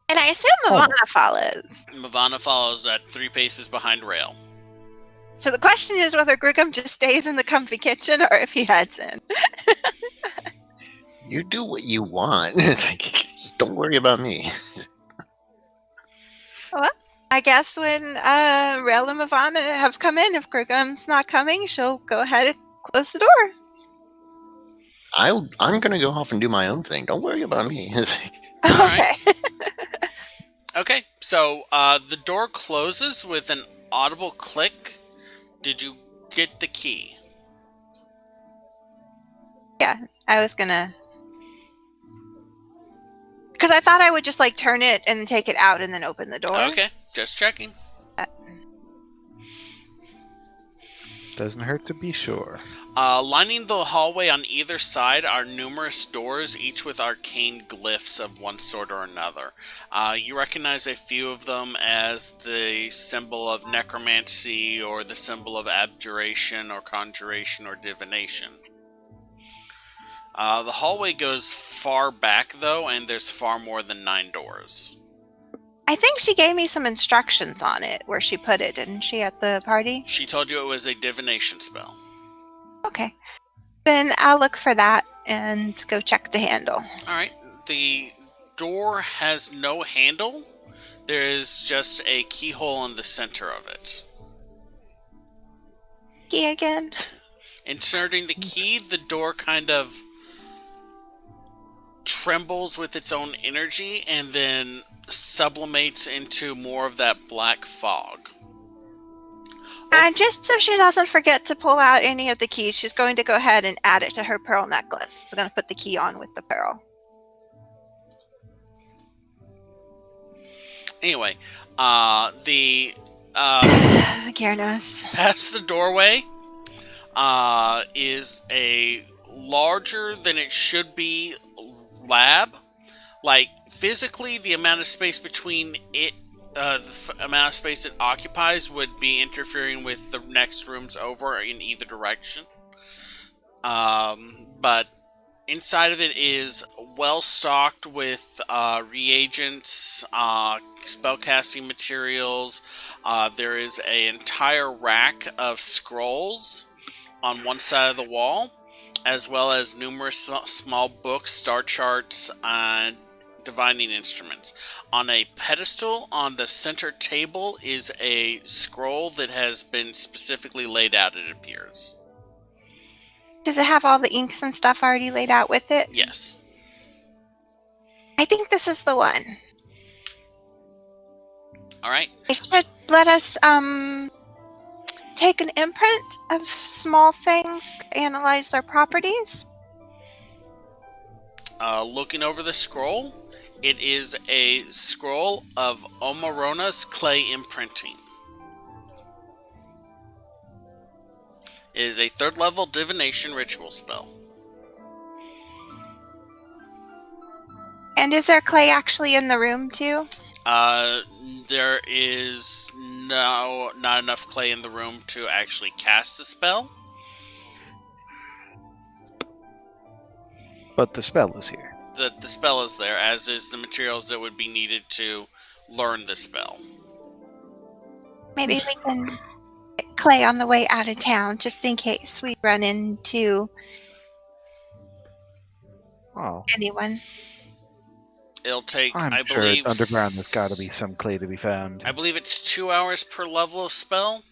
And I assume Ivana follows. Mavana follows at 3 paces behind Rail. So the question is whether Grigum just stays in the comfy kitchen or if he heads in. You do what you want. It's like, just don't worry about me. I guess when Rail and Ivana have come in, if Grigum's not coming, she'll go ahead and close the door. I'm gonna go off and do my own thing. Don't worry about me. It's like, Okay. Okay, so the door closes with an audible click. Did you get the key? Yeah, I was gonna... Because I thought I would just, like, turn it and take it out and then open the door. Okay, just checking. Doesn't hurt to be sure. Lining the hallway on either side are numerous doors, each with arcane glyphs of one sort or another. You recognize a few of them as the symbol of necromancy, or the symbol of abjuration, or conjuration, or divination. The hallway goes far back, though, and there's far more than 9 doors. I think she gave me some instructions on it, where she put it, didn't she, at the party? She told you it was a divination spell. Okay. Then I'll look for that and go check the handle. Alright, the door has no handle. There is just a keyhole in the center of it. Key again? Inserting the key, the door kind of trembles with its own energy and then sublimates into more of that black fog. And just so she doesn't forget to pull out any of the keys, she's going to go ahead and add it to her pearl necklace. She's going to put the key on with the pearl. Anyway, Gyarados. past the doorway is a larger than it should be lab. Like, physically, the amount of space between it, amount of space it occupies would be interfering with the next rooms over in either direction. But inside of it is well stocked with reagents, spellcasting materials. There is an entire rack of scrolls on one side of the wall, as well as numerous small books, star charts, and divining instruments. On a pedestal on the center table is a scroll that has been specifically laid out, it appears. Does it have all the inks and stuff already laid out with it? Yes. I think this is the one. Alright. It should let us take an imprint of small things, analyze their properties. Looking over the scroll, it is a scroll of Omarona's clay imprinting. It is a 3rd level divination ritual spell. And is there clay actually in the room too? There is not enough clay in the room to actually cast the spell. But the spell is here. The spell is there, as is the materials that would be needed to learn the spell. Maybe we can get clay on the way out of town, just in case we run into anyone. It'll take, I'm I sure believe, underground there's got to be some clay to be found. I believe it's 2 hours per level of spell.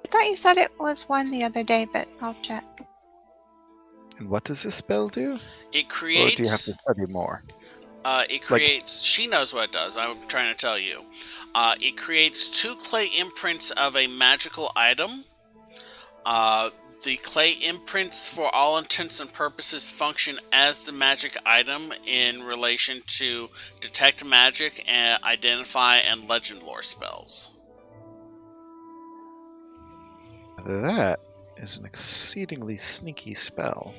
I thought you said it was one the other day, but I'll check. And what does this spell do? It Or creates... do you have to study more? It creates... she knows what it does. I'm trying to tell you. It creates 2 clay imprints of a magical item. The clay imprints, for all intents and purposes, function as the magic item in relation to detect magic and identify and legend lore spells. That is an exceedingly sneaky spell.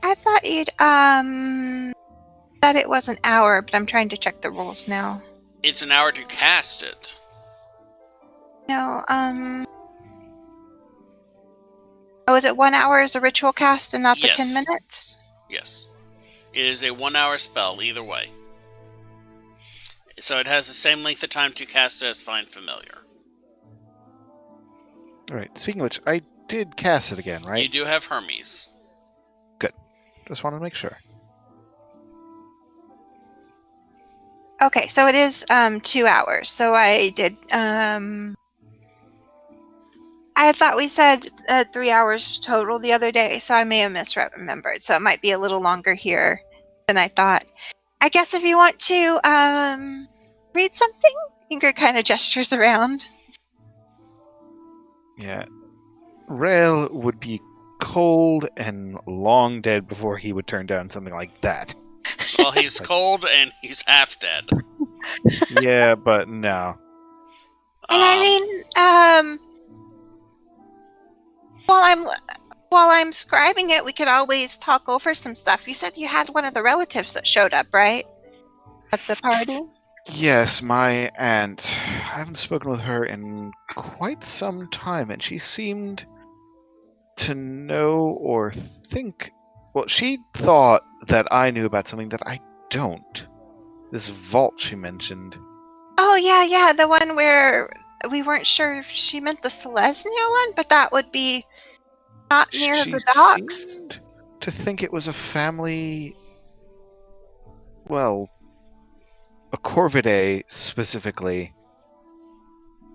I thought you'd that it was an hour, but I'm trying to check the rules now. It's an hour to cast it. No, oh, is it 1 hour as a ritual cast and not the 10 Yes. minutes? Yes. It is a 1 hour spell either way. So it has the same length of time to cast it as Find Familiar. Alright, speaking of which, I did cast it again, right? You do have Hermes. Just wanted to make sure. Okay, so it is 2 hours. So I did I thought we said 3 hours total the other day, so I may have misremembered. So it might be a little longer here than I thought. I guess if you want to read something, Ingrid kind of gestures around. Yeah. Rail would be cold and long dead before he would turn down something like that. Well, he's cold and he's half dead. Yeah, but no. And I mean, while I'm scribing it, we could always talk over some stuff. You said you had one of the relatives that showed up, right? At the party? Yes, my aunt. I haven't spoken with her in quite some time, and she seemed to know or think. Well, she thought that I knew about something that I don't. This vault she mentioned. Oh, yeah, the one where we weren't sure if she meant the Selesnya one, but that would be not near She the docks. seemed to think it was a family. Well, a Corvidae specifically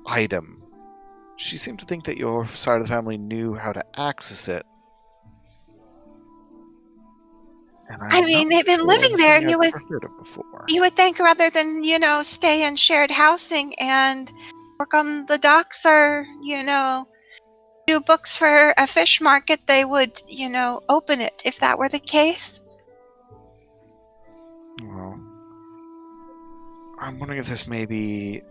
item. She seemed to think that your side of the family knew how to access it. And I mean, they've been living there. I've never heard of before. You would think rather than, stay in shared housing and work on the docks or, do books for a fish market, they would, open it if that were the case. Well, I'm wondering if this may be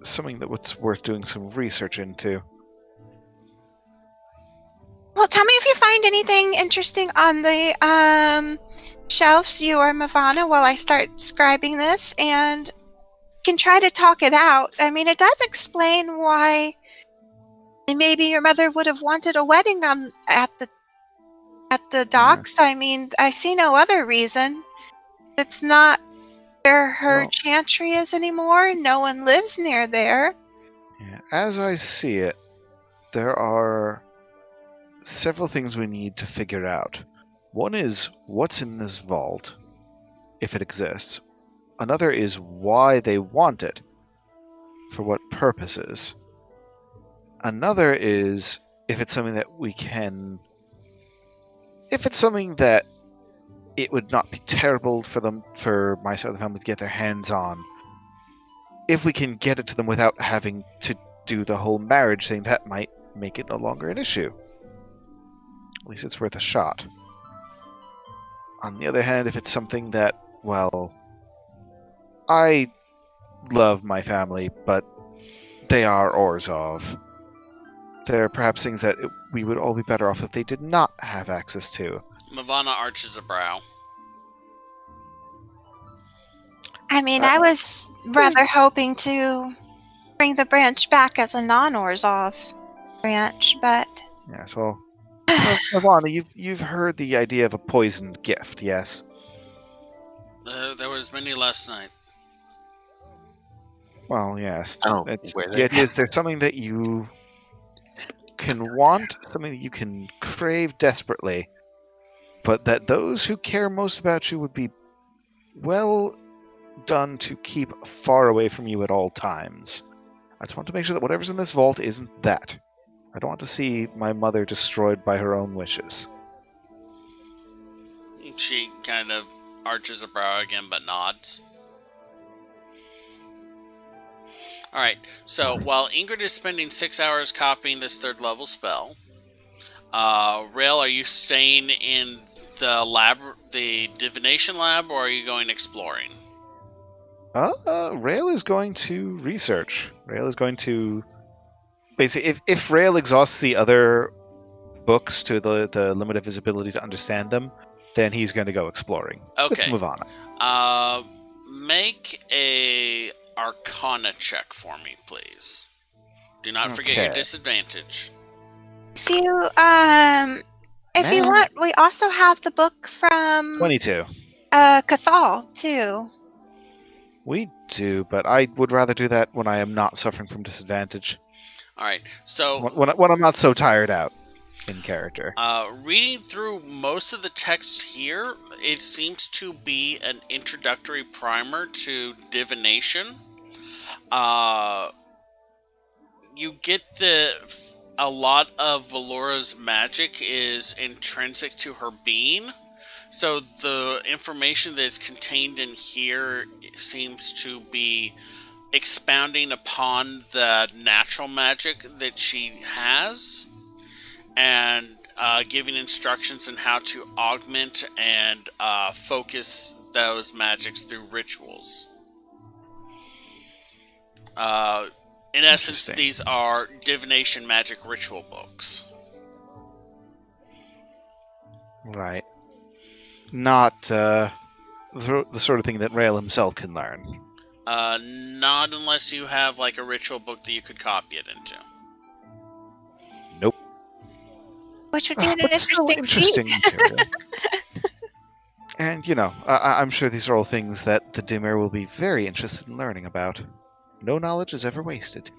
something that's worth doing some research into. Well, tell me if you find anything interesting on the shelves, you or Mavana, while I start scribing this, and can try to talk it out. I mean, it does explain why maybe your mother would have wanted a wedding at the docks. I mean, I see no other reason. It's not where her chantry is anymore. No one lives near there. Yeah, as I see it, there are several things we need to figure out. One is what's in this vault, if it exists. Another is why they want it, for what purposes. Another is if it's something that we can. If it's something that it would not be terrible for my side of the family to get their hands on. If we can get it to them without having to do the whole marriage thing, that might make it no longer an issue. At least it's worth a shot. On the other hand, if it's something that, well, I love my family, but they are Orzhov. There are perhaps things that we would all be better off if they did not have access to. Mavana arches a brow. I mean, I was rather hoping to bring the branch back as a non-Orzhov branch, but... Yes, well, Mavana, you've heard the idea of a poisoned gift, yes? There was many last night. Well, yes. Oh, The idea is there's something that you can want, something that you can crave desperately, but that those who care most about you would be well done to keep far away from you at all times. I just want to make sure that whatever's in this vault isn't that. I don't want to see my mother destroyed by her own wishes. She kind of arches a brow again, but nods. Alright, so while Ingrid is spending 6 hours copying this 3rd level spell, Rail, are you staying in the lab, the divination lab, or are you going exploring? Rail is going to research. Rail is going to basically, if Rail exhausts the other books to the limit of his ability to understand them, then he's going to go exploring. Let's Okay. move on. Make a Arcana check for me, please. Do not forget your Okay. disadvantage. If you Man. want, we also have the book from 22. Cathal too. We do, but I would rather do that when I am not suffering from disadvantage. All right. So, When I'm not so tired out in character. reading through most of the text here, it seems to be an introductory primer to divination. You get a lot of Valora's magic is intrinsic to her being. So the information that is contained in here seems to be expounding upon the natural magic that she has and giving instructions on how to augment and focus those magics through rituals. In essence, these are divination magic ritual books. Right. Not the sort of thing that Rail himself can learn. Not unless you have like a ritual book that you could copy it into. Nope. Which would be an But still interesting interesting material. And, I'm sure these are all things that the Dimmer will be very interested in learning about. No knowledge is ever wasted.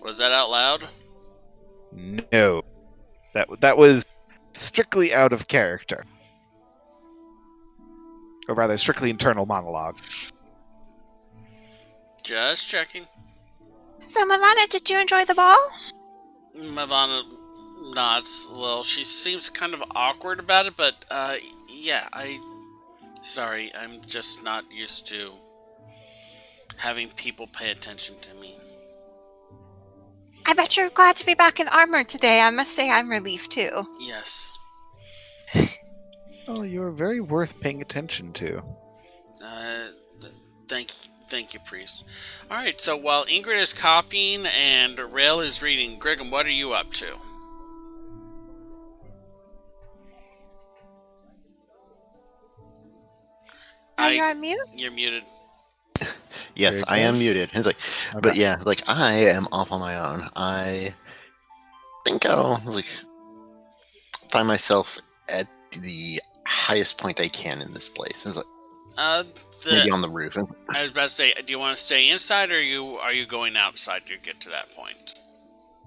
Was that out loud? No. That was strictly out of character. Or rather, strictly internal monologue. Just checking. So, Mavana, did you enjoy the ball? Mavana nods a little. She seems kind of awkward about it, but yeah, sorry, I'm just not used to having people pay attention to me. I bet you're glad to be back in armor today. I must say I'm relieved too. Yes. Oh, you're very worth paying attention to. Thank you, priest. All right. So while Ingrid is copying and Rail is reading, Griggum, what are you up to? You're on mute? You're muted. Yes, I am muted. It's like, okay. But yeah, like I am off on my own. I think I'll find myself at the highest point I can in this place. It's like, maybe on the roof. I was about to say, do you want to stay inside, or are you going outside to get to that point?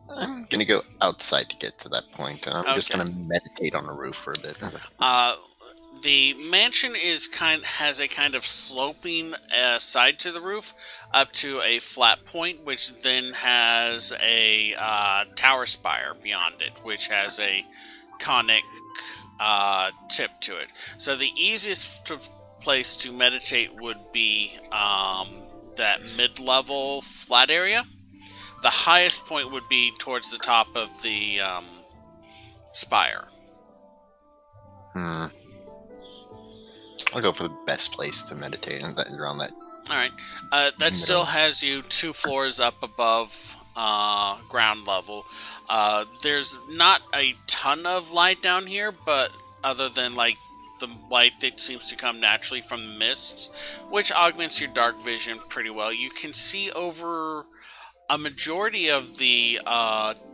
I'm gonna go outside to get to that point, and I'm just gonna meditate on the roof for a bit. The mansion has a kind of sloping side to the roof up to a flat point, which then has a tower spire beyond it, which has a conic tip to it. So the easiest place to meditate would be that mid-level flat area. The highest point would be towards the top of the spire. I'll go for the best place to meditate, and that's around that. All right. That still has you 2 floors up above ground level. There's not a ton of light down here, but other than like the light that seems to come naturally from the mists, which augments your dark vision pretty well, you can see over a majority of the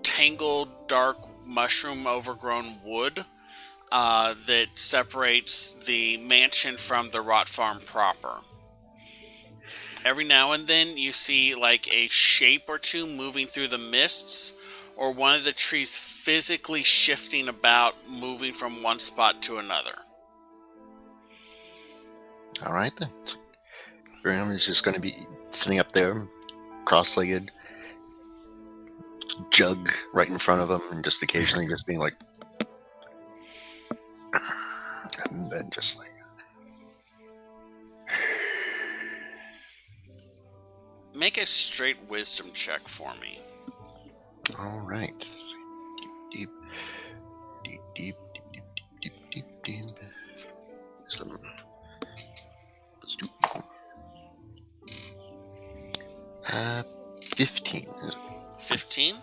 tangled, dark, mushroom overgrown wood that separates the mansion from the rot farm proper. Every now and then you see like a shape or two moving through the mists, or one of the trees physically shifting about, moving from one spot to another. Alright then. Graham is just going to be sitting up there, cross-legged, jug right in front of him, and just occasionally just being like... And then just like... Make a straight wisdom check for me. Alright. Deep 15. 15.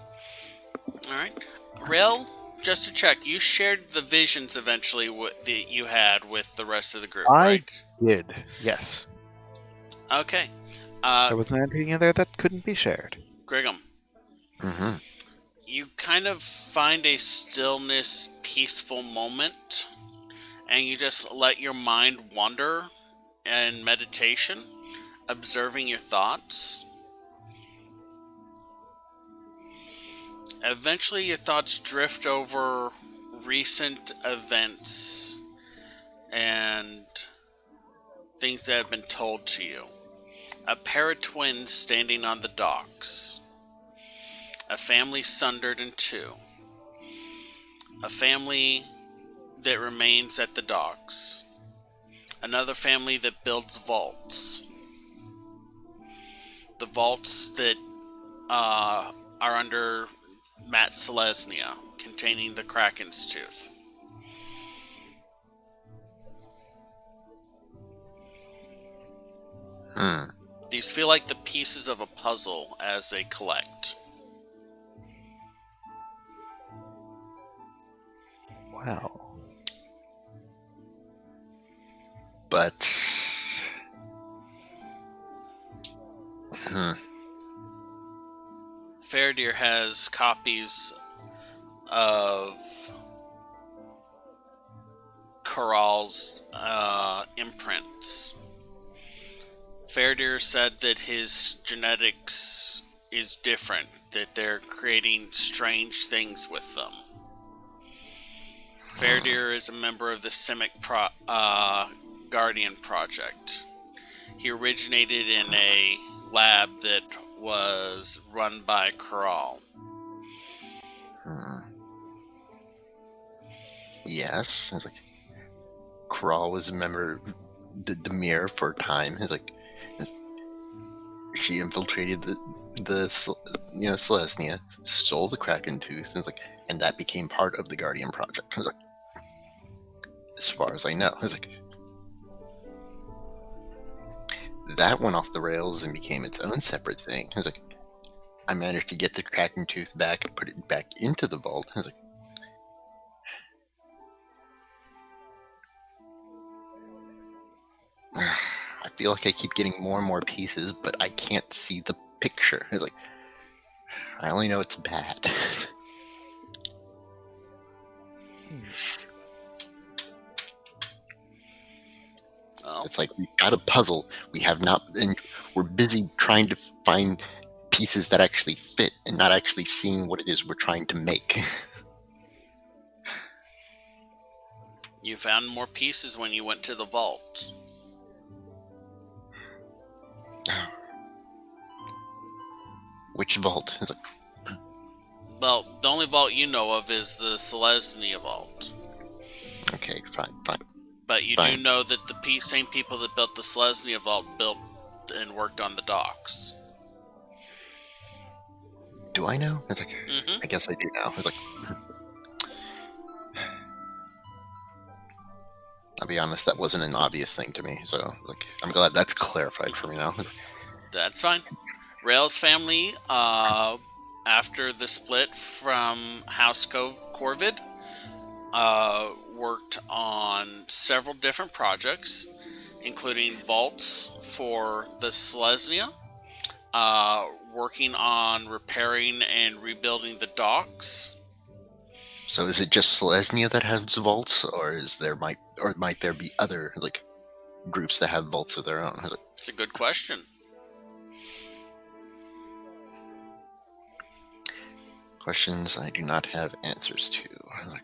All right. Rail, just to check, you shared the visions eventually that you had with the rest of the group, I right? did, yes. Okay. There wasn't anything in there that couldn't be shared. Griggum, Mm-hmm. you kind of find a stillness, peaceful moment, and you just let your mind wander in meditation, observing your thoughts. Eventually, your thoughts drift over recent events and things that have been told to you. A pair of twins standing on the docks. A family sundered in two. A family that remains at the docks. Another family that builds vaults. The vaults that are under Matt Selesnya, containing the Kraken's tooth. Hmm. These feel like the pieces of a puzzle as they collect. Wow. But Faradir has copies of Corral's imprints. Faradir said that his genetics is different, that they're creating strange things with them. Faradir is a member of the Simic Guardian Project. He originated in a lab that was run by Corral. Yes, it's like Kral was a member of the Mirror for a time. It's like she infiltrated the Selesnya, stole the Kraken tooth, and it's like, and that became part of the Guardian Project. It's like, as far as I know, it's like that went off the rails and became its own separate thing. It's like I managed to get the Kraken tooth back and put it back into the vault. It's like I feel like I keep getting more and more pieces, but I can't see the picture. It's like I only know it's bad. Well, It's like we've got a puzzle. We have not, and we're busy trying to find pieces that actually fit, and not actually seeing what it is we're trying to make. you found more pieces when you went to the vault. Which vault? It's like, Well, the only vault you know of is the Selesnya vault. okay, fine. But you Fine. do know that the same people that built the Selesnya vault built and worked on the docks. Do I know? It's like, Mm-hmm. I guess I do now. It's like, I'll be honest, that wasn't an obvious thing to me. So, like, I'm glad that's clarified for me now. That's fine. Rail's family, after the split from House Corvid, worked on several different projects, including vaults for the Selesnya, working on repairing and rebuilding the docks. So, is it just Selesnya that has vaults, or might there be other like groups that have vaults of their own? It's like, It's a good question. questions I do not have answers to. Like,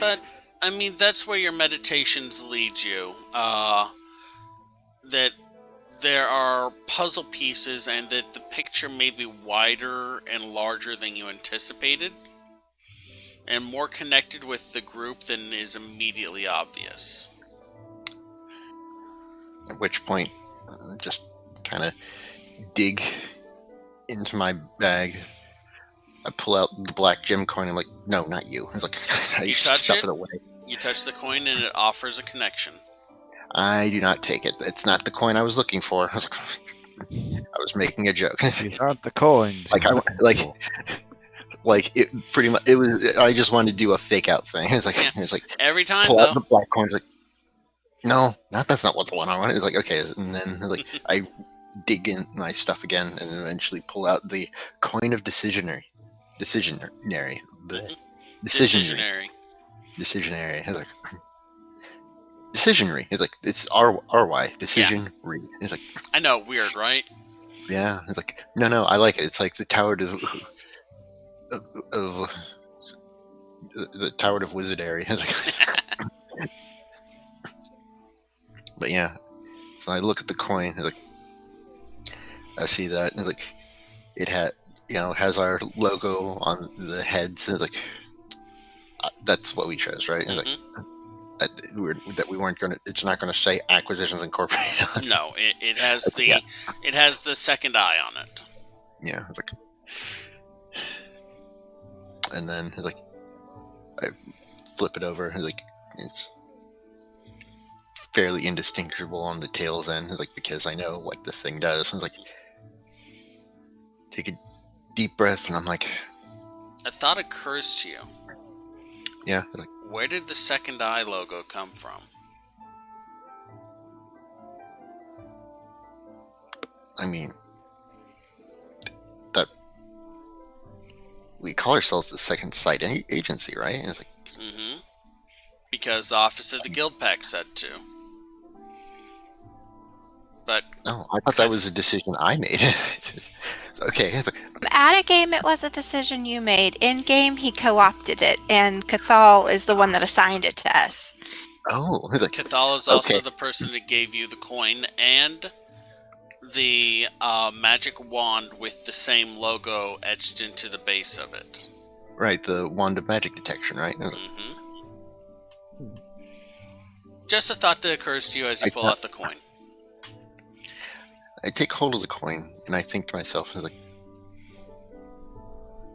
But, I mean, that's where your meditations lead you. That there are puzzle pieces and that the picture may be wider and larger than you anticipated, and more connected with the group than is immediately obvious. at which point, just kind of dig into my bag. I pull out the black gem coin. I'm like, no, not you. It's like I You just touch stuff it? it away. You touch the coin and it offers a connection. I do not take it. It's not the coin I was looking for. I was making a joke. These aren't the coins. Like, you're I- looking like- for. Like it pretty much. It was. I just wanted to do a fake out thing. It's like Yeah. it's like Every time, pull out though. the black coins. Like, no, that's not what the one I wanted. It's like, okay, and then like I dig in my stuff again, and eventually pull out the coin of decisionary. Bleh. Decisionary. Decisionary. It's like decisionary. It's like it's RY decisionary. It's like, I know, weird, right? yeah. It's like, no, I like it. It's like the Tower of the Tower of Wizardary. It's like, but yeah, so I look at the coin. It's like, I see that. It's like it has our logo on the heads. It's like that's what we chose, right? It's like that we weren't gonna. It's not gonna say Acquisitions Incorporated. No, it has the Yeah. it has the second eye on it. Yeah, it's like, and then it's like I flip it over. It's like it's fairly indistinguishable on the tail's end, like because I know what this thing does. It's like take a deep breath, and I'm like, A thought occurs to you. yeah, it's like Where did the second eye logo come from? I mean that we call ourselves the Second Sight Agency, right? And it's like, Mm-hmm. Because the office of the Guild Pack said to. But oh, I thought that was a decision I made. Okay, it's like, At a game, it was a decision you made. In game, he co-opted it, and Cathal is the one that assigned it to us. oh, it's like, Cathal is also Okay. the person that gave you the coin and the magic wand with the same logo etched into the base of it. right, the wand of magic detection, right? It's like, Mm-hmm. Just a thought that occurs to you as you I pull thought- out the coin. I take hold of the coin and I think to myself, I was like,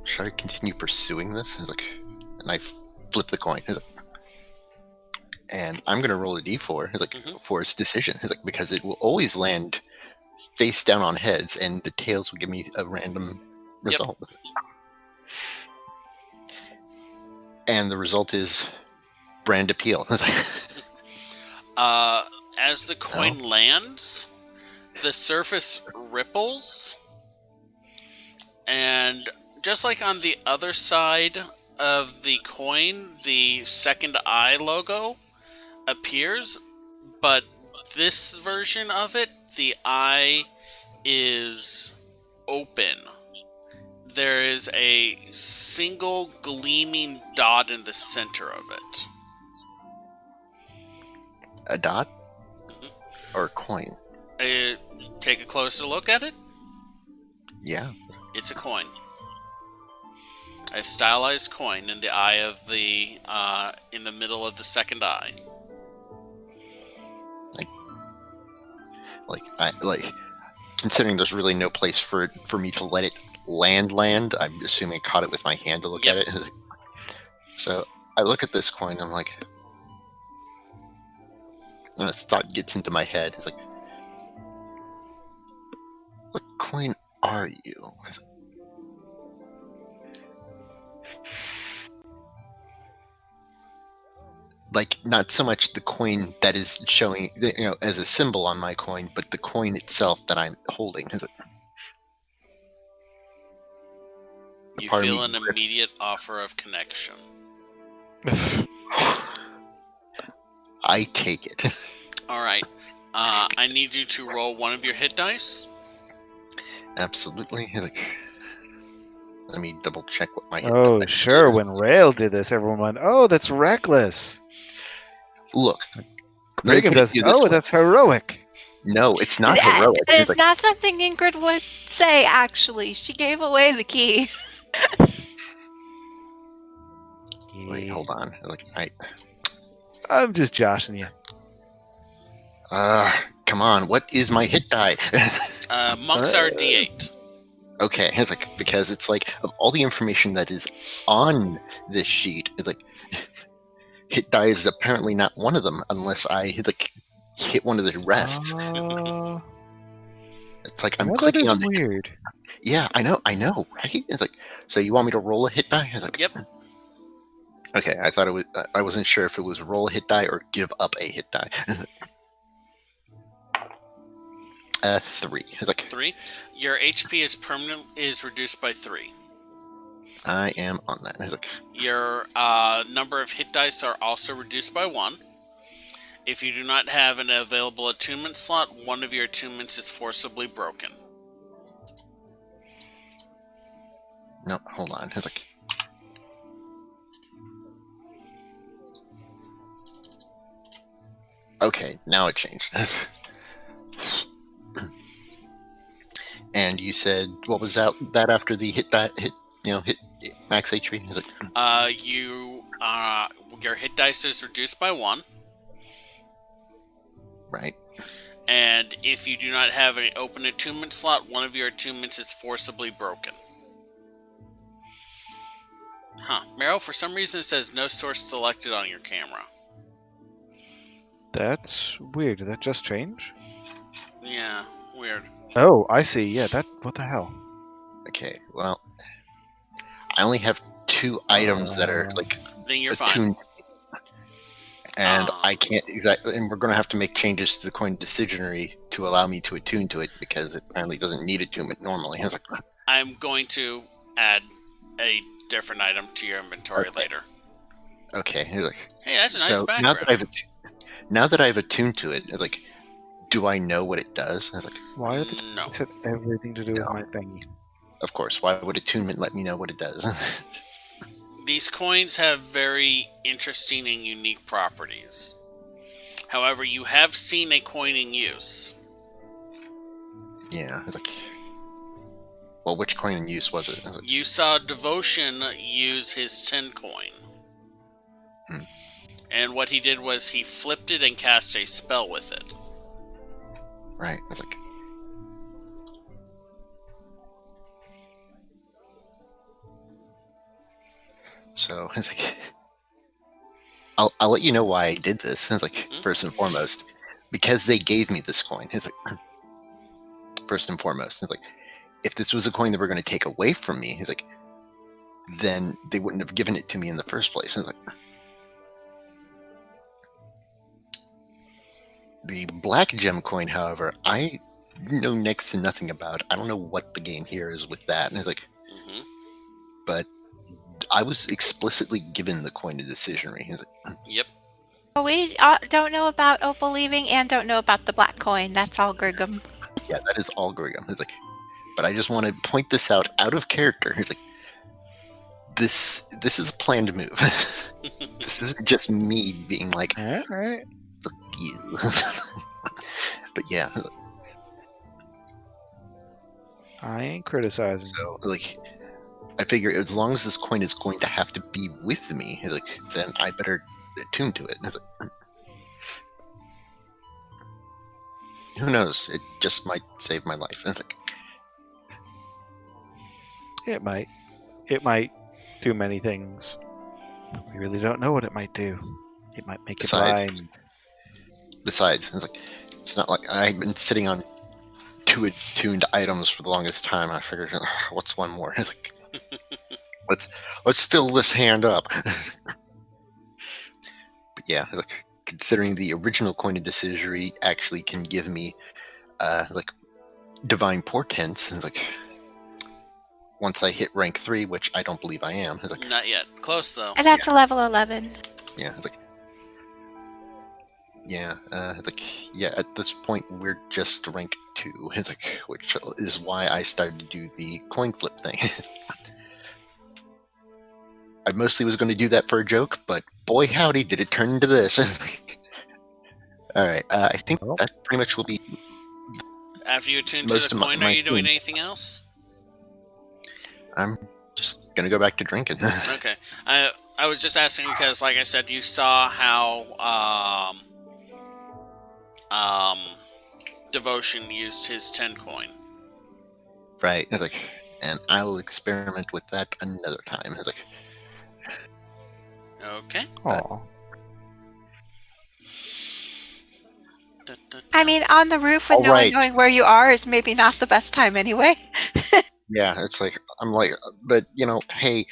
should I continue pursuing this? It's like, and I flip the coin. It's like, and I'm gonna roll a d4. It's like Mhm. for its decision. It's like because it will always land face down on heads, and the tails will give me a random Yep. result. And the result is brand appeal. It's like, As the coin lands, the surface ripples, and just like on the other side of the coin, the second eye logo appears, but this version of it, the eye is open. There is a single gleaming dot in the center of it. a dot Mhm. or a coin. Take a closer look at it. Yeah. It's a coin. A stylized coin in the eye of the in the middle of the second eye. Like considering there's really no place for me to let it land. I'm assuming I caught it with my hand to look Yep. at it. So I look at this coin. I'm like, and a thought gets into my head. It's like, what coin are you? It's like not so much the coin that is showing, as a symbol on my coin, but the coin itself that I'm holding. It's like, You Pardon feel me. an immediate offer of connection. I take it. All right. I need you to roll one of your hit dice. Absolutely. Like, let me double check what my. Oh, sure. When Rail did this, everyone went, "Oh, that's reckless." Look, let me Reagan put it does. to you this Oh, way. that's heroic. No, it's not That- heroic. That It's is like, not something Ingrid would say, actually. She gave away the key. wait, hold on. Like, I'm just joshing you. come on. What is my hit die? Monks are D8. Okay, it's like because it's like of all the information that is on this sheet, it's like hit die is apparently not one of them unless I like hit one of the rests. It's like I'm that clicking is on the. weird. Yeah, I know, right? It's like, so you want me to roll a hit die? It's like, Yep. Okay, I thought it was. I wasn't sure if it was roll a hit die or give up a hit die. 3. It's like 3. Your HP is reduced by 3. I am on that. It's like, Your number of hit dice are also reduced by 1. If you do not have an available attunement slot, one of your attunements is forcibly broken. no, hold on. It's like, okay, now it changed. And you said what was that after the hit max HP? It's like, Your hit dice is reduced by 1. right. And if you do not have an open attunement slot, one of your attunements is forcibly broken. Huh. Meryl, for some reason it says no source selected on your camera. That's weird. Did that just change? Yeah, weird. Oh, I see. Yeah, what the hell? Okay, well, I only have 2 items that are like Then you're fine. attuned, and I can't exactly. And we're going to have to make changes to the coin decisionary to allow me to attune to it because it apparently doesn't need attunement normally. I was like, I'm going to add a different item to your inventory later. okay, he's like, Hey, that's a nice so background. now that I've attuned to it, it's like, do I know what it does? I was like, Why are the No. it had everything to do with No. my thingy? of course. Why would attunement let me know what it does? These coins have very interesting and unique properties. However, you have seen a coin in use. Yeah, it's like, well, which coin in use was it? I was like, You saw Devotion use his 10 coin. Hmm. And what he did was he flipped it and cast a spell with it. right. I was like, so it's like, I'll let you know why I did this. It's like, first and foremost, because they gave me this coin. It's like, first and foremost, it's like, if this was a coin that were going to take away from me, it's like, then they wouldn't have given it to me in the first place. It's like, the black gem coin, however, I know next to nothing about. I don't know what the game here is with that. And it's like, Mm-hmm. but I was explicitly given the coin of decisionary. It's like, Yep. We don't know about Opal leaving and don't know about the black coin. That's all Grigum. yeah, that is all Grigum. It's like, but I just want to point this out of character. It's like, this is a planned move. This isn't just me being like, All right. fuck you. But yeah, I ain't criticizing. so like, I figure as long as this coin is going to have to be with me, it's like, then I better attune to it. It's like, who knows? It just might save my life. It's like, It might. It might do many things. We really don't know what it might do. It might make it Besides- blind. besides, it's like, it's not like I've been sitting on 2 attuned items for the longest time. I figured, what's one more? It's like, let's fill this hand up. But yeah, like, considering the original coin of decisionary actually can give me like divine portents, it's like, once I hit rank 3, which I don't believe I am, it's like, Not yet. Close, though. And that's a level 11. yeah, it's like, yeah, like, yeah, at this point we're just rank 2, it's like, which is why I started to do the coin flip thing. I mostly was going to do that for a joke, but boy howdy did it turn into this. All right, I think Well. that pretty much will be. After you attune to Most the of my- coin, my are you doing team. anything else? I'm just gonna go back to drinking. Okay. I was just asking because, like I said, you saw how Devotion used his 10 coin. Right, it's like, and I will experiment with that another time. It's like, Okay. Aw. Da, I mean, on the roof with All no one right. knowing where you are is maybe not the best time anyway. Yeah, it's like I'm like, but hey,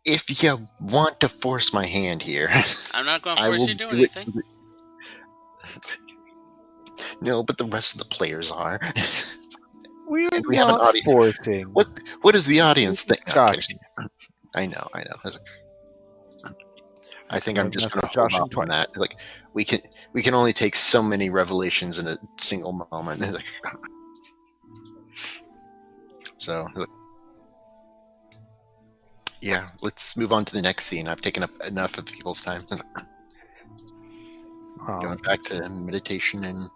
if you want to force my hand here, I'm not going to I force will you to do do it. anything. No, but the rest of the players are. We're And we have an not audience. forcing. What does the audience think? No, I'm Joshing. kidding. I know. I think No, I'm just that's going to hold joshing off on twice. that. Like we can only take so many revelations in a single moment. So yeah, let's move on to the next scene. I've taken up enough of people's time. Going back to meditation and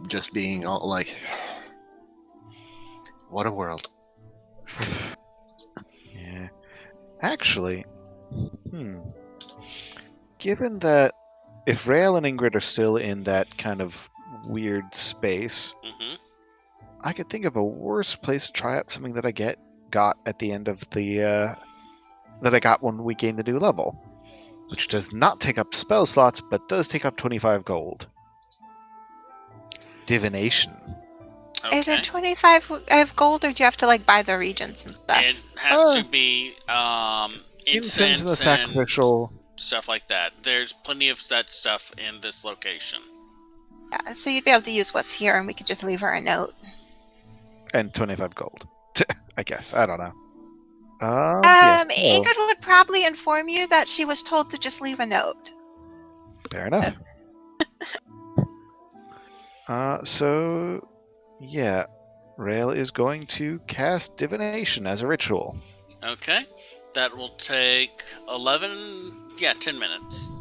just being all like, what a world. Yeah. Actually, given that if Rael and Ingrid are still in that kind of weird space, Mm-hmm. I could think of a worse place to try out something that I got at the end of the that I got when we gained the new level, which does not take up spell slots but does take up 25 gold. Divination. Okay. Is it 25 of gold, or do you have to like buy the regents and stuff? It has to be Incense and the incense and sacrificial. stuff like that. There's plenty of that stuff in this location. Yeah, so you'd be able to use what's here, and we could just leave her a note. And 25 gold. I guess. I don't know. Yes, so, Ingrid would probably inform you that she was told to just leave a note. fair enough. So, yeah. Rael is going to cast Divination as a ritual. Okay. That will take 10 minutes.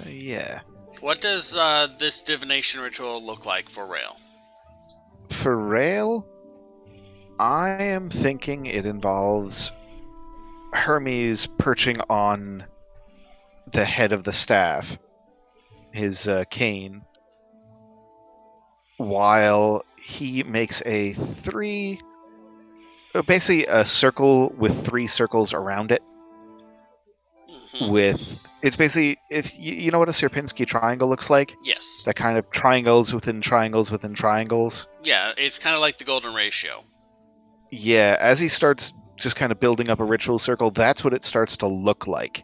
Yeah. What does this divination ritual look like for Rael? For Rael, I am thinking it involves Hermes perching on the head of the staff, his cane, while he makes basically a circle with 3 circles around it. Mm-hmm. It's basically, if you know what a Sierpinski triangle looks like? Yes. That kind of triangles within triangles within triangles. Yeah, it's kind of like the golden ratio. Yeah, as he starts just kind of building up a ritual circle, that's what it starts to look like.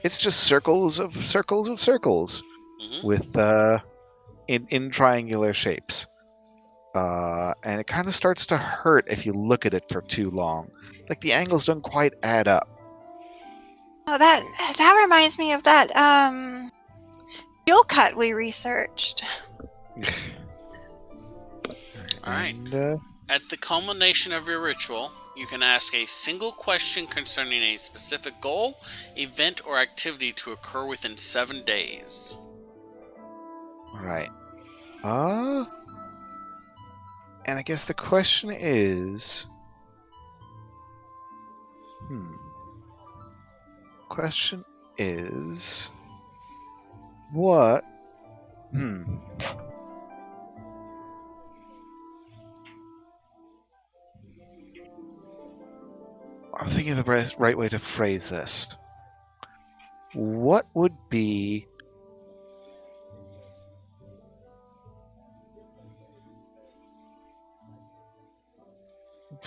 It's just circles of circles of circles Mm-hmm. with in triangular shapes. And it kind of starts to hurt if you look at it for too long. Like the angles don't quite add up. Oh, that reminds me of that fuel cut we researched. All right. And, At the culmination of your ritual, you can ask a single question concerning a specific goal, event, or activity to occur within 7 days. right. And I guess the question is... Question is... What... I'm thinking of the right way to phrase this. What would be...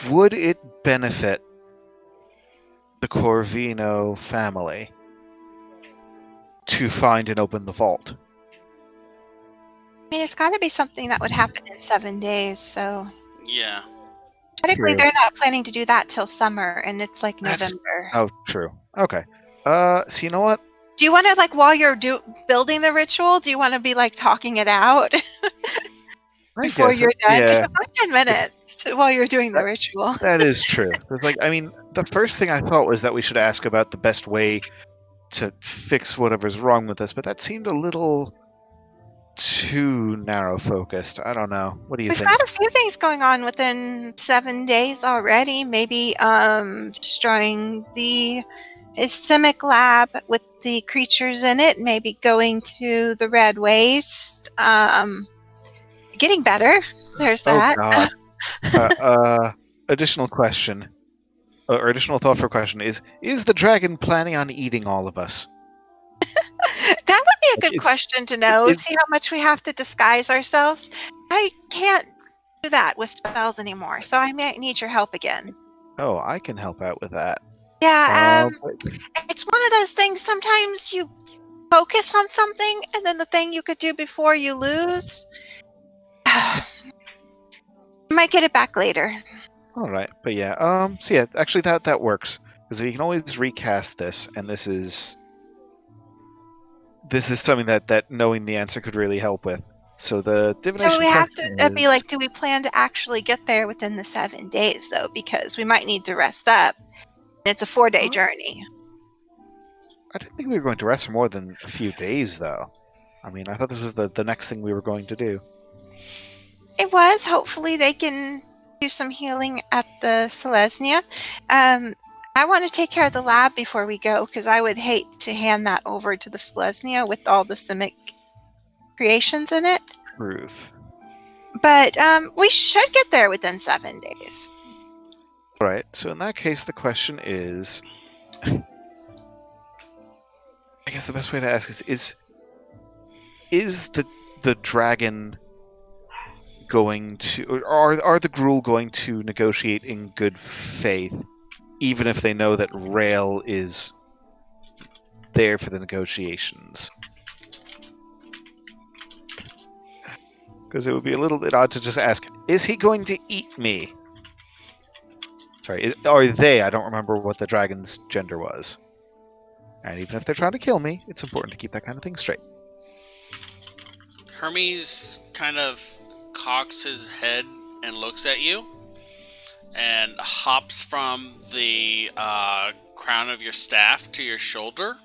Would it benefit the Corvino family to find and open the vault? I mean, it's got to be something that would happen in 7 days, so... Yeah. Technically, True. they're not planning to do that till summer, and it's like November. Oh, true. Okay. So you know what? Do you want to, like, while you're building the ritual, do you want to be, like, talking it out before guess you're done? Because yeah. you've got 10 minutes while you're doing the ritual. That is true. It's like, I mean, the first thing I thought was that we should ask about the best way to fix whatever's wrong with us, but that seemed a little too narrow focused. I don't know. What do you We've think? got a few things going on within 7 days already. Maybe destroying the Simic lab with the creatures in it. Maybe going to the Red Waste. Getting better. There's that. Oh God. Additional question, or additional thought for question is the dragon planning on eating all of us? That would be a good question to know. See how much we have to disguise ourselves. I can't do that with spells anymore, so I might need your help again. Oh, I can help out with that. Yeah, But it's one of those things. Sometimes you focus on something, and then the thing you could do before you lose. You might get it back later. all right, but yeah, so yeah, actually that works because we can always recast this, and this is something that knowing the answer could really help with. So the divination. So we have to be is- like, do we plan to actually get there within the 7 days, though? Because we might need to rest up. It's a 4-day journey. I didn't think we were going to rest for more than a few days, though. I mean, I thought this was the next thing we were going to do. It was. Hopefully they can do some healing at the Selesnya. I want to take care of the lab before we go, because I would hate to hand that over to the Selesnya with all the Simic creations in it. Truth. But we should get there within 7 days. Right, so in that case, the question is... I guess the best way to ask is the dragon going to... Or are the Gruul going to negotiate in good faith, even if they know that Rael is there for the negotiations? Because it would be a little bit odd to just ask, is he going to eat me? Sorry, are they? I don't remember what the dragon's gender was. And even if they're trying to kill me, it's important to keep that kind of thing straight. Hermes kind of cocks his head and looks at you and hops from the crown of your staff to your shoulder.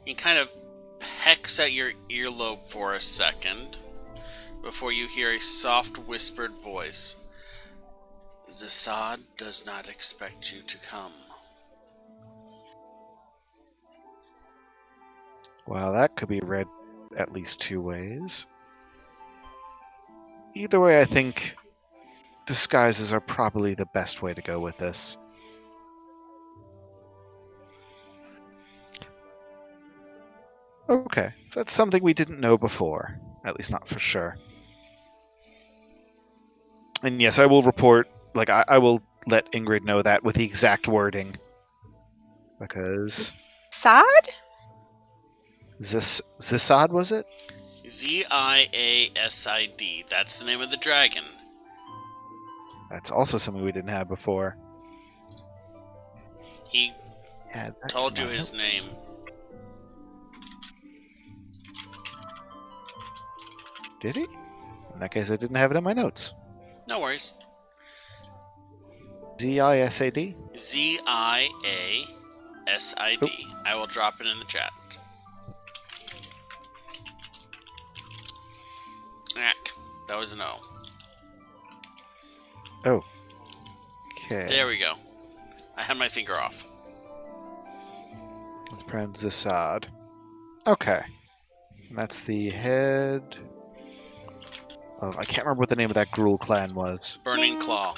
He kind of pecks at your earlobe for a second before you hear a soft whispered voice. Zasad does not expect you to come. Well, that could be read at least two ways. Either way, I think disguises are probably the best way to go with this. Okay, so that's something we didn't know before. At least not for sure. And yes, I will report, like, I will let Ingrid know that with the exact wording. Because... Sod? Zisad, was it? Ziasid. That's the name of the dragon. That's also something we didn't have before. He Add that told to you my his notes. name. Did he? In that case, I didn't have it in my notes. No worries. Z-I-S-A-D? Ziasid. I will drop it in the chat. That was an O. Oh. Okay. There we go. I had my finger off. Let's pronounce Zisad. Okay. And that's the head of... I can't remember what the name of that Gruul clan was. Burning Claw.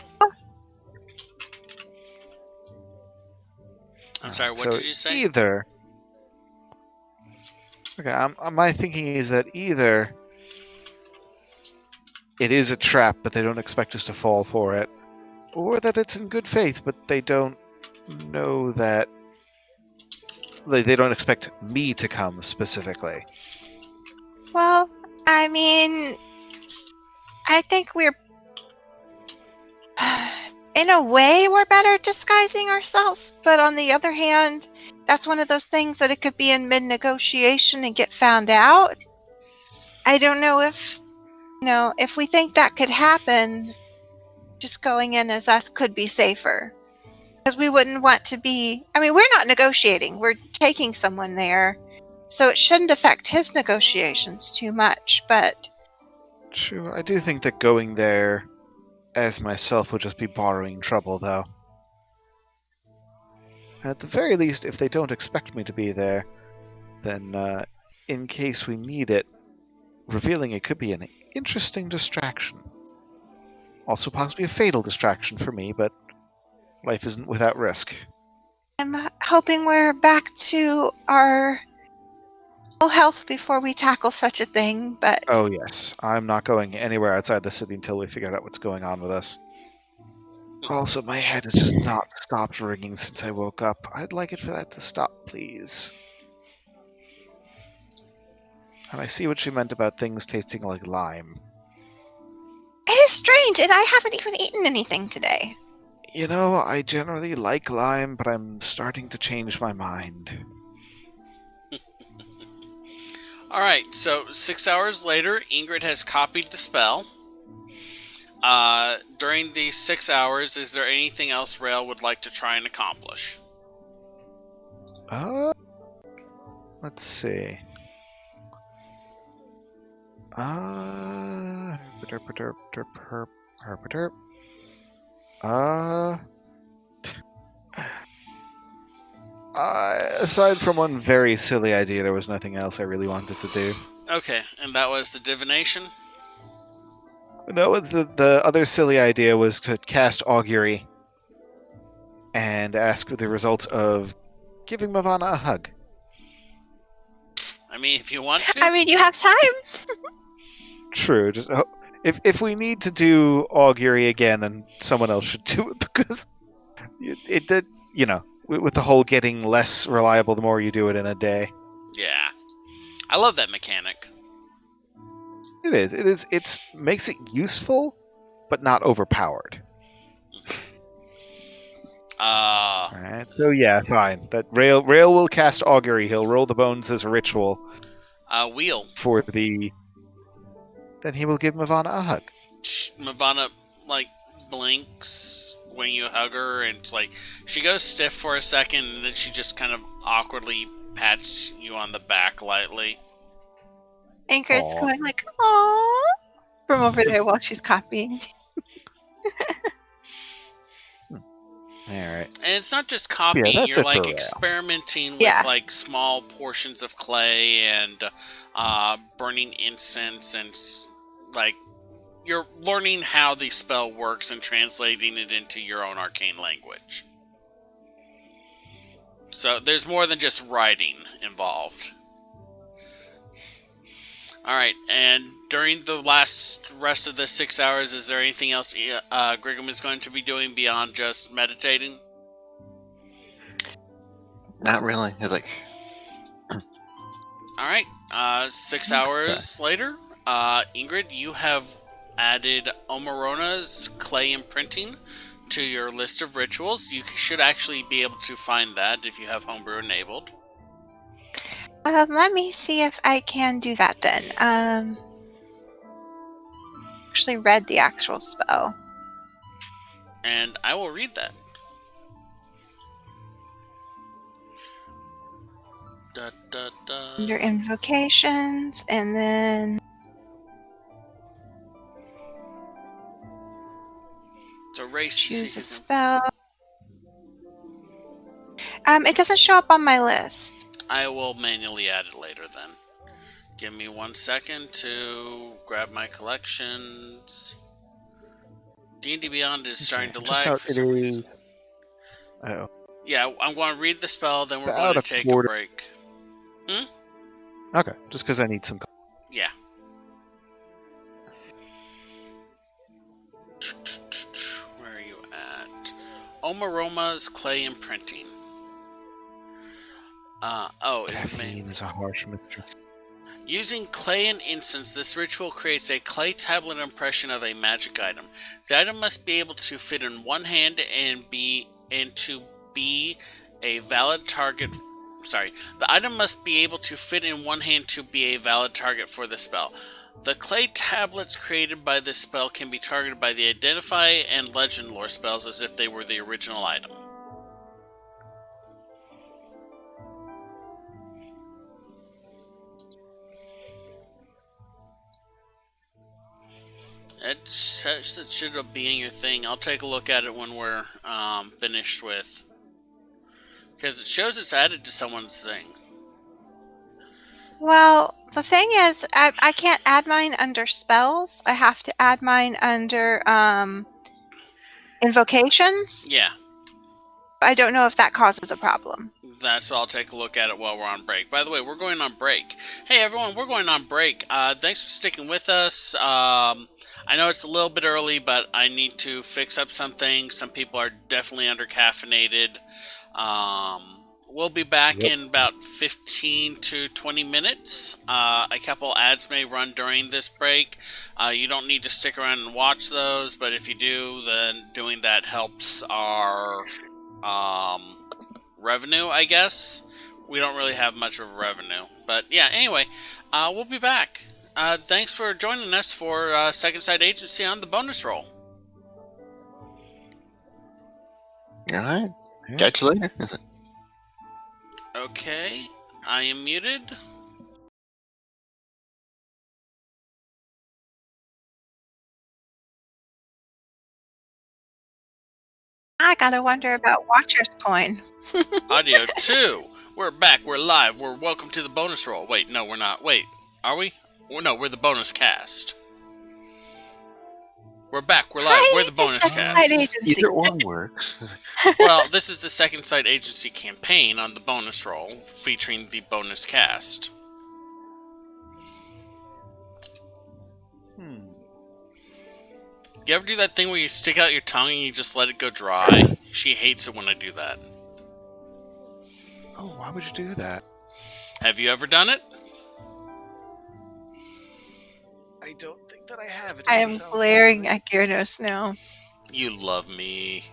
I'm sorry, what So did you say? Either... Okay, my thinking is that either it is a trap, but they don't expect us to fall for it, or that it's in good faith, but they don't know that... They don't expect me to come specifically. Well, I mean, I think we're... In a way, we're better at disguising ourselves, but on the other hand, that's one of those things that it could be in mid-negotiation and get found out. I don't know if, if we think that could happen, just going in as us could be safer. Because we wouldn't want to be... I mean, we're not negotiating. We're taking someone there. So it shouldn't affect his negotiations too much, but... True, I do think that going there as myself would just be borrowing trouble, though. At the very least, if they don't expect me to be there, then in case we need it, revealing it could be an interesting distraction. Also possibly a fatal distraction for me, but life isn't without risk. I'm hoping we're back to our health before we tackle such a thing, but Oh yes, I'm not going anywhere outside the city until we figure out what's going on with us. Also, my head has just not stopped ringing since I woke up. I'd like it for that to stop, please. And I see what she meant about things tasting like lime. it is strange, and I haven't even eaten anything today. You know, I generally like lime, but I'm starting to change my mind. Alright, so 6 hours later, Ingrid has copied the spell. During these 6 hours, is there anything else Rail would like to try and accomplish? Let's see. Aside from one very silly idea, there was nothing else I really wanted to do. Okay, and that was the divination? No, the other silly idea was to cast augury and ask the results of giving Mavana a hug. I mean, if you want to. I mean, you have time. True. Just if we need to do augury again, then someone else should do it because it did. You know, with the whole getting less reliable the more you do it in a day. Yeah. I love that mechanic. It is. It makes it useful, but not overpowered. Alright, so yeah, fine. That Rail will cast augury. He'll roll the bones as a ritual. Wheel. For the. Then he will give Mavana a hug. Mavana, blinks when you hug her, and it's she goes stiff for a second, and then she just kind of awkwardly pats you on the back lightly. Ingrid's going "Aww," from over there while she's copying. Alright. And it's not just copying, Yeah, you're experimenting with small portions of clay and burning incense, and you're learning how the spell works and translating it into your own arcane language. So there's more than just writing involved. Alright, and during the rest of the 6 hours, is there anything else Grigum is going to be doing beyond just meditating? Not really. Alright, 6 hours later, Ingrid, you have added Omarona's clay imprinting to your list of rituals. You should actually be able to find that if you have homebrew enabled. Let me see if I can do that then. Actually read the actual spell. And I will read that. Under invocations, and then So race choose a spell. It doesn't show up on my list. I will manually add it later then. Give me 1 second to grab my collections. D&D Beyond is starting to lag for some reason. Oh. Yeah, I'm going to read the spell, then we're going to take a break. Okay, just because I need some. Yeah. Where are you at? Omaroma's clay imprinting. Caffeine is a harsh mistress. Using clay and incense, this ritual creates a clay tablet impression of a magic item. The item must be able to fit in one hand and to be a valid target. Sorry, the item must be able to fit in one hand to be a valid target for the spell. The clay tablets created by this spell can be targeted by the Identify and Legend lore spells as if they were the original item. It says it should be in your thing. I'll take a look at it when we're finished with. Because it shows it's added to someone's thing. Well, the thing is, I can't add mine under spells. I have to add mine under invocations. Yeah. I don't know if that causes a problem. That's I'll take a look at it while we're on break. By the way, we're going on break. Hey everyone, we're going on break. Thanks for sticking with us. I know it's a little bit early, but I need to fix up some things. Some people are definitely under caffeinated. We'll be back in about 15 to 20 minutes. A couple ads may run during this break. You don't need to stick around and watch those, but if you do, then doing that helps our revenue, I guess. We don't really have much of a revenue. But yeah, anyway, we'll be back. Thanks for joining us for Second Sight Agency on the bonus roll. Alright. Catch you later. Okay, I am muted. I gotta wonder about Watcher's Coin. Audio 2. We're back. We're live. We're welcome to the bonus roll. Wait, no, we're not. Wait, are we? No, we're the bonus cast. We're back. We're live. Hi, we're the bonus it's Second cast. Sight Agency. Either one works. Well, this is the Second Sight Agency campaign on the bonus roll, featuring the bonus cast. You ever do that thing where you stick out your tongue and you just let it go dry? She hates it when I do that. Oh, why would you do that? Have you ever done it? I don't think that I have. It I am doesn't sound glaring fun. at Gyarados now. You love me.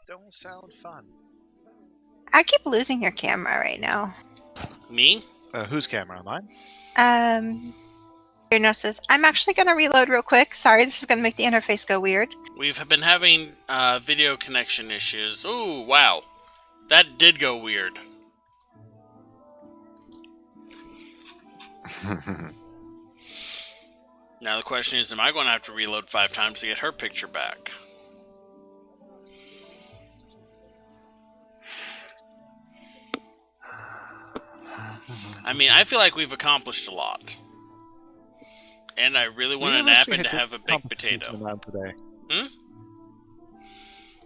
Don't sound fun. I keep losing your camera right now. Me? Whose camera? Mine? Gyarados says, I'm actually gonna reload real quick. Sorry, this is gonna make the interface go weird. We've been having video connection issues. Ooh, wow. That did go weird. Now the question is, am I going to have to reload 5 times to get her picture back? I mean, I feel like we've accomplished a lot. And I really want to nap and to have a baked potato. Today. Hmm?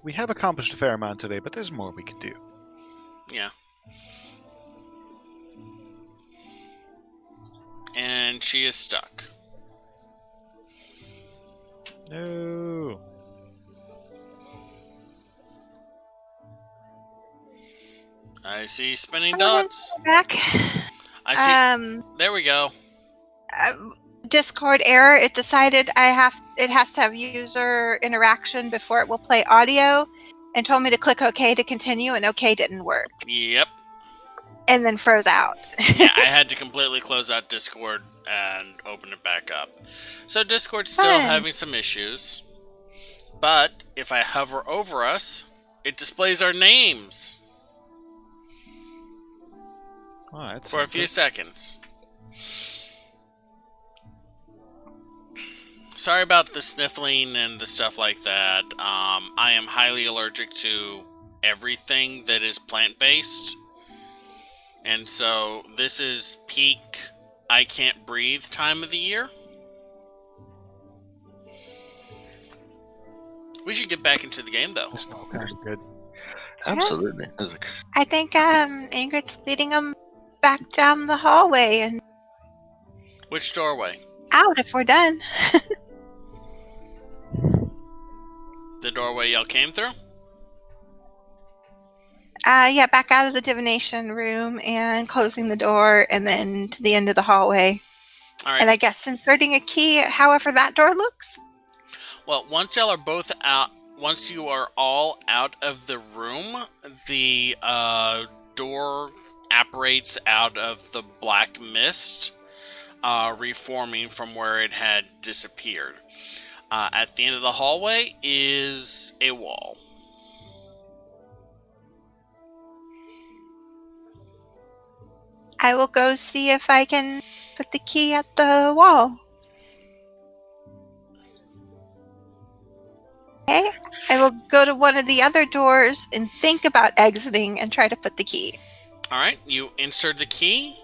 We have accomplished a fair amount today, but there's more we could do. Yeah. And she is stuck. No. I see spinning I'm gonna dots. go back. I see. There we go. Discord error. It decided it has to have user interaction before it will play audio, and told me to click OK to continue, and OK didn't work, Yep. and then froze out. Yeah, I had to completely close out Discord and open it back up. So Discord's still Fun. having some issues. But if I hover over us, it displays our names Oh, that's for a few seconds. Sorry about the sniffling and the stuff like that. I am highly allergic to everything that is plant-based. And so this is peak I can't breathe time of the year. We should get back into the game though. It's not kind of good. Absolutely. I think Ingrid's leading them back down the hallway and Which doorway? out if we're done. The doorway y'all came through? Yeah, back out of the divination room and closing the door, and then to the end of the hallway. Alright. And I guess inserting a key, however that door looks. Well, once y'all are both out, once you are all out of the room, the door apparates out of the black mist, reforming from where it had disappeared. At the end of the hallway is a wall. I will go see if I can put the key at the wall. Okay, I will go to one of the other doors and think about exiting and try to put the key. Alright, you insert the key,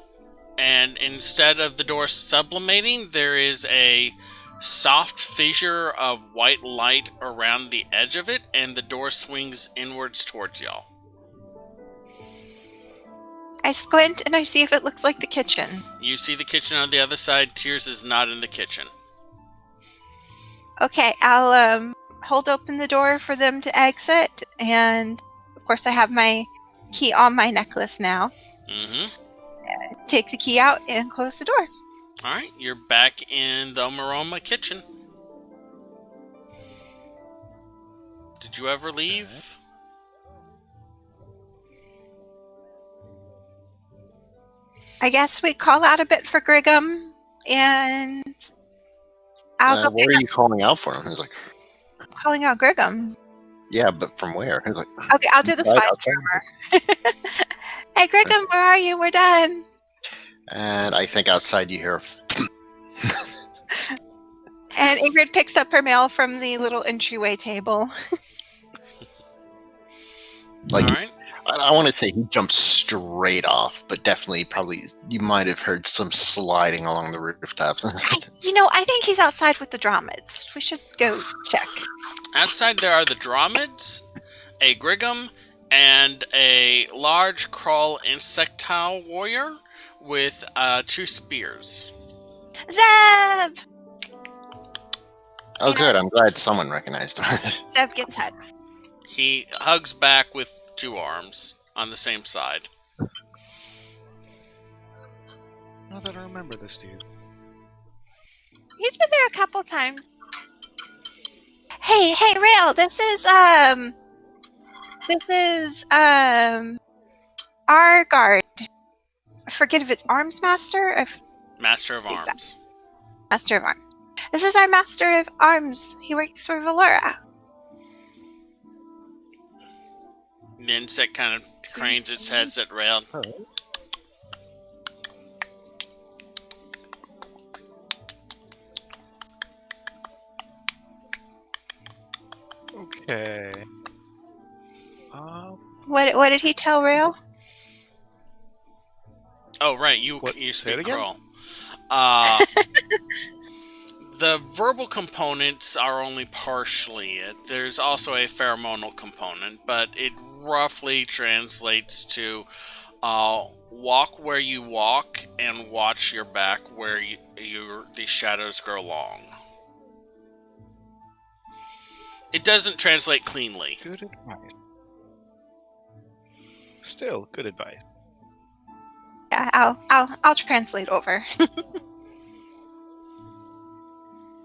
and instead of the door sublimating, there is a soft fissure of white light around the edge of it, and the door swings inwards towards y'all. I squint and I see if it looks like the kitchen. You see the kitchen on the other side. Tears is not in the kitchen. Okay, I'll hold open the door for them to exit, and of course I have my key on my necklace now. Mm-hmm. Take the key out and close the door. Alright, you're back in the Maroma kitchen. Did you ever leave? I guess we call out a bit for Griggum, and I'll go What are you calling out for him? He's like, calling out Griggum. yeah, but from where? He's like, Okay, I'll do the Right spy outside. jammer. Hey, Griggum, where are you? We're done. and I think outside you hear, And Ingrid picks up her mail from the little entryway table. like, Alright. I want to say he jumped straight off, but definitely, probably, you might have heard some sliding along the rooftops. I think he's outside with the Dromids. We should go check. Outside there are the Dromids, a Griggum, and a large crawl insectile warrior with 2 spears. Zeb! Oh, good. I'm glad someone recognized him. Zeb gets hugs. He hugs back with 2 arms on the same side. Now that I remember this dude. He's been there a couple times. Hey, Rail, this is our guard. I forget if it's Arms Master or if Master of Exactly. Arms. Master of Arms. This is our Master of Arms. He works for Valora. The insect kind of cranes its heads at Rail. Okay. What did he tell Rail? Oh, right. You What? Say speak it again? Crawl. The verbal components are only partially it. There's also a pheromonal component, but it roughly translates to walk where you walk and watch your back where the shadows grow long. It doesn't translate cleanly. Good advice. Still, good advice. Yeah, I'll translate over.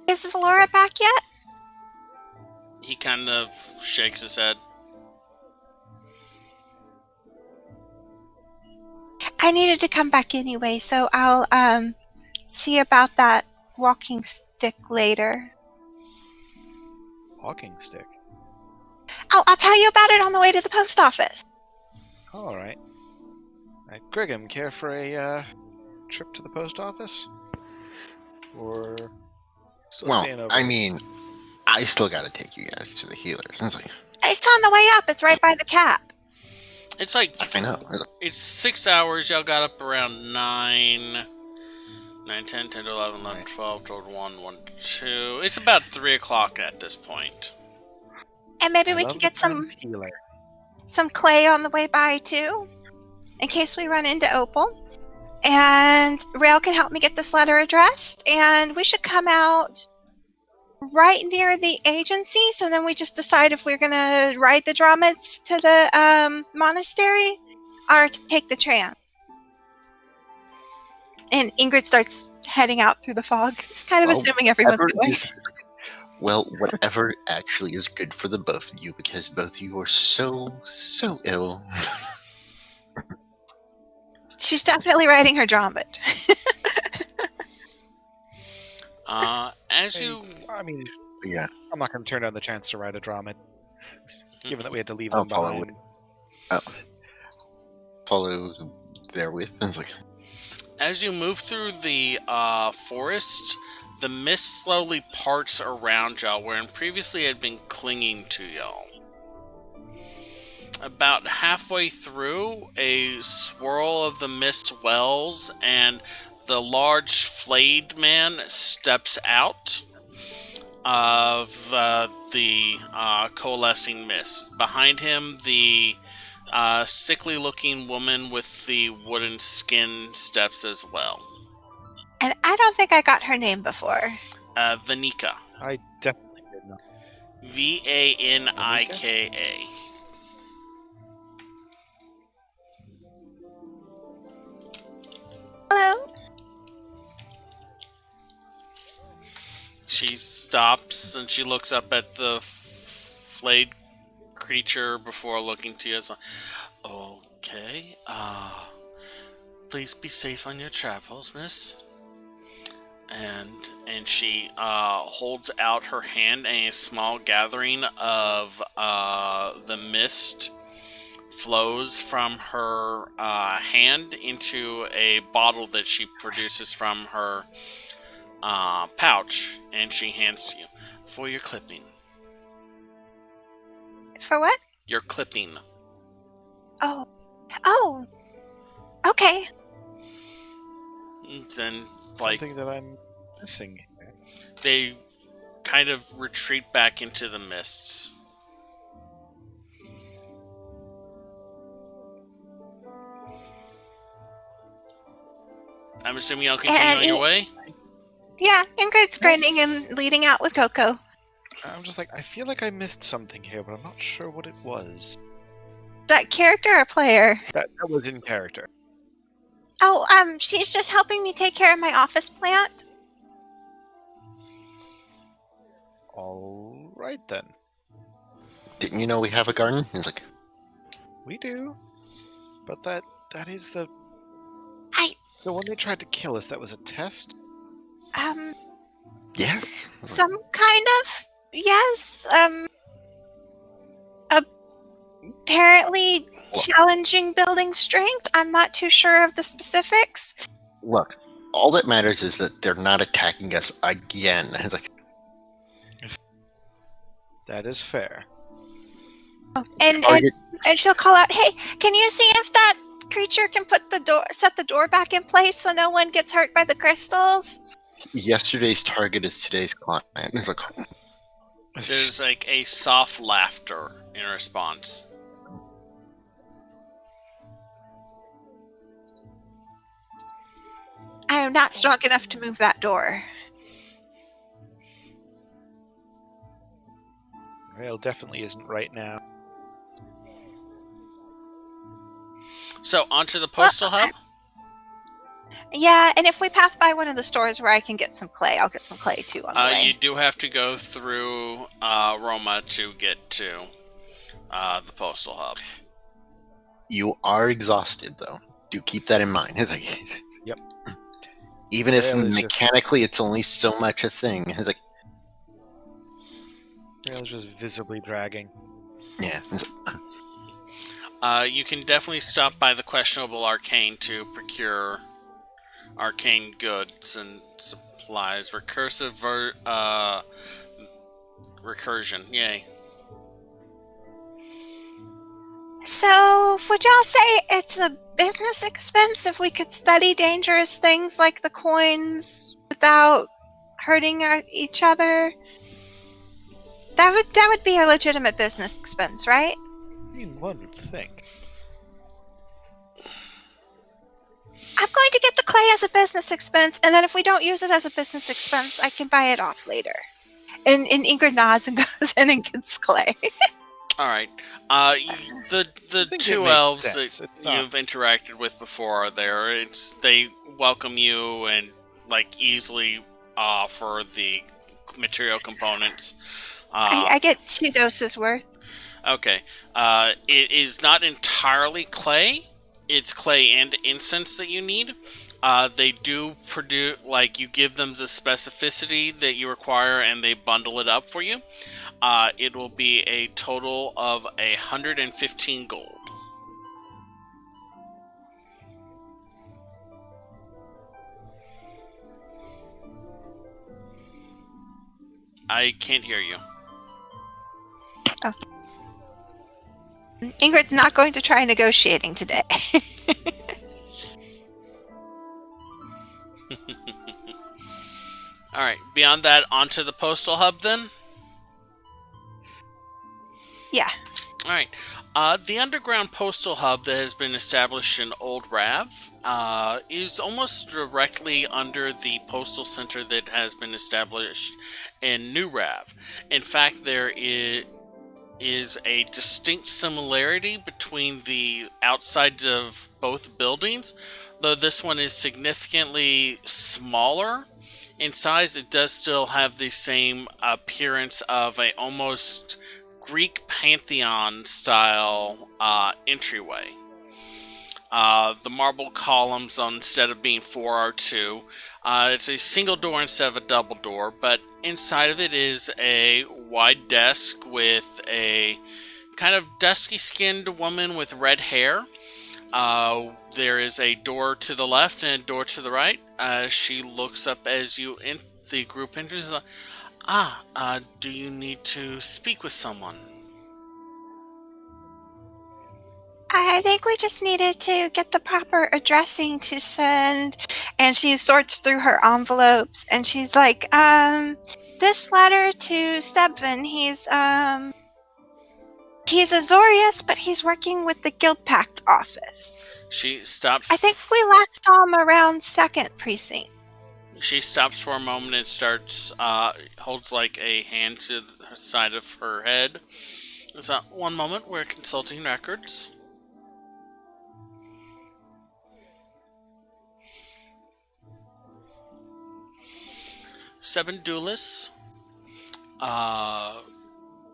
Is Valora back yet? He kind of shakes his head. I needed to come back anyway, so I'll see about that walking stick later. Walking stick. I'll tell you about it on the way to the post office. All right. Griggum, care for a trip to the post office? Or still Well, staying over? I mean, I still got to take you guys to the healers. It's like, It's on the way up. It's right by the cap. It's like I know. it's 6 hours. Y'all got up around 9, 10, 10 to 11, 11, 12, 12 to 1, 1 to 2. It's about 3 o'clock at this point. And maybe I we love can the get term healer. some clay on the way by too, in case we run into Opal. And Rail can help me get this letter addressed, and we should come out right near the agency, so then we just decide if we're going to ride the Dromids to the monastery or to take the tram. And Ingrid starts heading out through the fog, just kind of Well, assuming everyone's whatever going. is- Well, whatever actually is good for the both of you, because both of you are so ill. She's definitely riding her Dromid. As Hey, you I mean, Yeah, I'm not going to turn down the chance to ride a Dromid, given that we had to leave I'll them follow behind. follow therewith. It's like, as you move through the forest, the mist slowly parts around y'all, where previously had been clinging to y'all. About halfway through, a swirl of the mist swells, and the large flayed man steps out of the coalescing mist. Behind him, the sickly-looking woman with the wooden skin steps as well. And I don't think I got her name before. Vanika. I definitely did not. Vanika. Hello? She stops and she looks up at the flayed creature before looking to you. It's like, okay, please be safe on your travels, miss. And she holds out her hand, and a small gathering of the mist flows from her hand into a bottle that she produces from her pouch, and she hands to you for your clipping. For what? Your clipping. Oh. Oh. Okay. Then, like, Something that I'm missing here. they kind of retreat back into the mists. I'm assuming y'all continue And on your way? Yeah, Ingrid's grinning and leading out with Coco. I'm just like, I feel like I missed something here, but I'm not sure what it was. Is that character or player? That was in character. Oh, she's just helping me take care of my office plant. All right then. Didn't you know we have a garden? He's like, We do. But that is the... I- So when they tried to kill us, that was a test? yes. Some kind of, yes, apparently challenging building strength. I'm not too sure of the specifics. Look, all that matters is that they're not attacking us again. It's like, That is fair. And target. and she'll call out, "Hey, can you see if that creature can set the door back in place so no one gets hurt by the crystals?" Yesterday's target is today's client. It's like, There's like a soft laughter in response. I am not strong enough to move that door. Rail definitely isn't right now. So, onto the postal hub? Yeah, and if we pass by one of the stores where I can get some clay, I'll get some clay too on the way. You do have to go through Roma to get to the postal hub. you are exhausted, though. Do keep that in mind. It's like, Yep. Even if Rail is just- mechanically it's only so much a thing. It's like, Rail's just visibly dragging. yeah. You can definitely stop by the questionable arcane to procure arcane goods and supplies. Recursion, yay. So, would y'all say it's a business expense if we could study dangerous things like the coins without hurting each other? That would be a legitimate business expense, right? I mean, one would think. I'm going to get the clay as a business expense, and then if we don't use it as a business expense, I can buy it off later. And Ingrid nods and goes in and gets clay. All right. The think two it makes elves sense. that It's not- you've interacted with before are there. They welcome you and like easily offer the material components. I get 2 doses worth. Okay. It is not entirely clay. It's clay and incense that you need. They do produce, like, you give them the specificity that you require and they bundle it up for you. It will be a total of 115 gold. I can't hear you. Ingrid's not going to try negotiating today. All right. Beyond that, onto the postal hub then. Yeah. All right. The underground postal hub that has been established in Old Rav is almost directly under the postal center that has been established in New Rav. In fact, there is a distinct similarity between the outsides of both buildings, though this one is significantly smaller in size. It does still have the same appearance of a almost Greek pantheon style entryway. The marble columns, instead of being four, are two. It's a single door instead of a double door, but inside of it is a wide desk with a kind of dusky skinned woman with red hair. There is a door to the left and a door to the right. She looks up as the group enters. Do you need to speak with someone? I think we just needed to get the proper addressing to send. And she sorts through her envelopes and she's like, this letter to Sebvin, he's Azorius, but he's working with the Guild Pact office. She stops. I think we last saw him around 2nd Precinct. She stops for a moment and starts, holds like a hand to the side of her head. So, one moment, we're consulting records. Sebin Duelis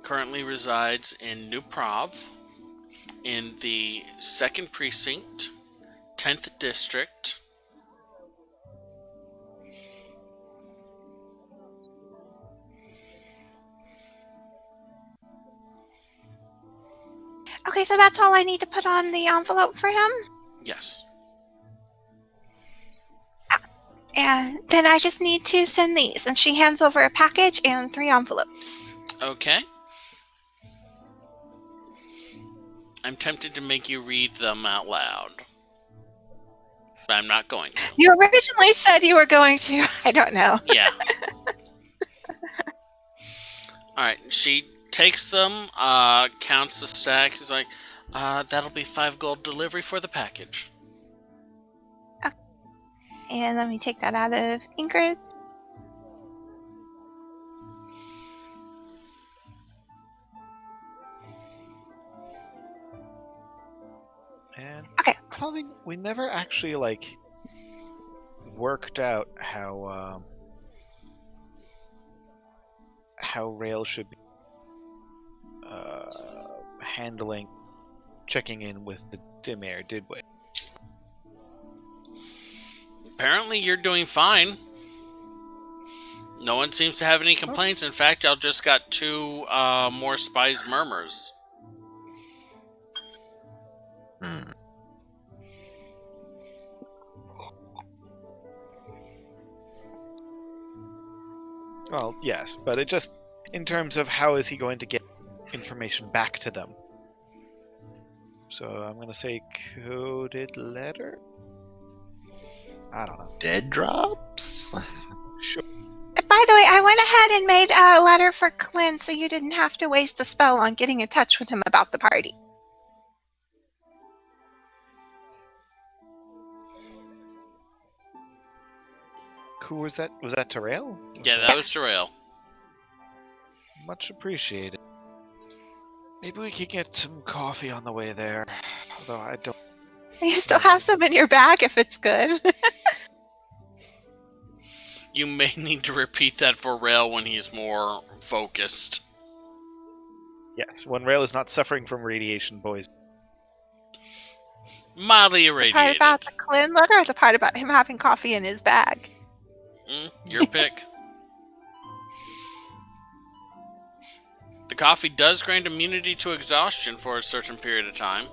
currently resides in New Prov in the 2nd Precinct, 10th District. Okay, so that's all I need to put on the envelope for him? Yes. And then I just need to send these. And she hands over a package and 3 envelopes. Okay. I'm tempted to make you read them out loud. But I'm not going to. You originally said you were going to. I don't know. Yeah. Alright, she takes them, counts the stack. She's like, that'll be 5 gold delivery for the package. And let me take that out of Ingrid. And Okay. I don't think we never actually worked out how Rail should be handling checking in with the Dimir, did we? Apparently you're doing fine. No one seems to have any complaints. In fact, y'all just got 2 more spies murmurs. Well, yes, but it just, in terms of how is he going to get information back to them. So I'm going to say coded letter? I don't know. Dead drops? Sure. By the way, I went ahead and made a letter for Clint so you didn't have to waste a spell on getting in touch with him about the party. Who was that? Was that Terrell? Yeah, that was surreal. Much appreciated. Maybe we could get some coffee on the way there. Although I don't... You still have some in your bag if it's good. You may need to repeat that for Rail when he's more focused. Yes, when Rail is not suffering from radiation, boys. Mildly The irradiated. part about the Clint letter or the part about him having coffee in his bag? Your pick. The coffee does grant immunity to exhaustion for a certain period of time.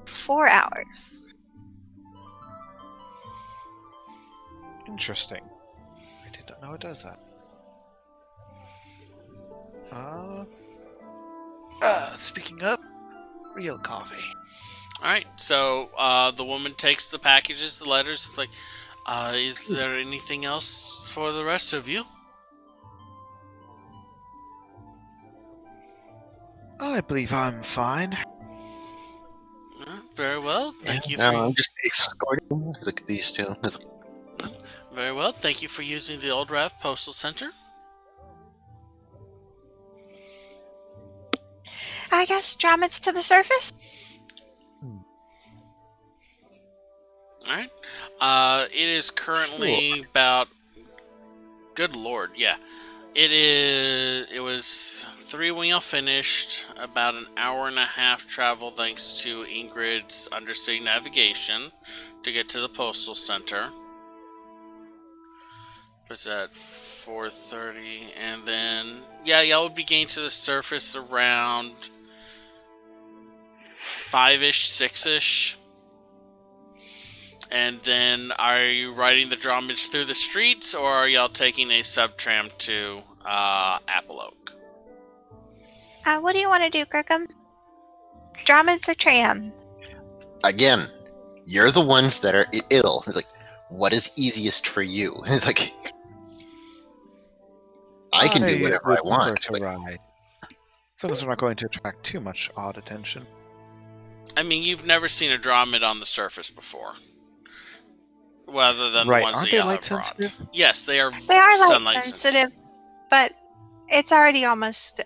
4 hours. Interesting. I did not know it does that. Speaking of, real coffee. Alright, so the woman takes the packages, the letters. It's like, Is there anything else for the rest of you? I believe I'm fine. Very well. Thank you No, for I'm just escorting. Look at these two. very well. Thank you for using the Old Raft Postal Center. I guess Drummond's to the surface. All right. It is currently about. Good lord, yeah. It is. It was 3 when y'all finished. About an hour and a half travel, thanks to Ingrid's undersea navigation, to get to the postal center. Was at 4:30, and then y'all would be getting to the surface around 5-ish, 6-ish. And then, are you riding the drawbridge through the streets, or are y'all taking a sub-tram to Apple Oak? What do you want to do, Kirkham? Drummond's or tram? Again, you're the ones that are ill. It's like, what is easiest for you? It's like, I can do whatever I would prefer want. to but- ride. As long as we're not going to attract too much odd attention. I mean, you've never seen a Dromid on the surface before. Rather than Right, the ones aren't that they y'all light have brought. sensitive? Yes, they are. They are light sunlight sensitive, but it's already almost.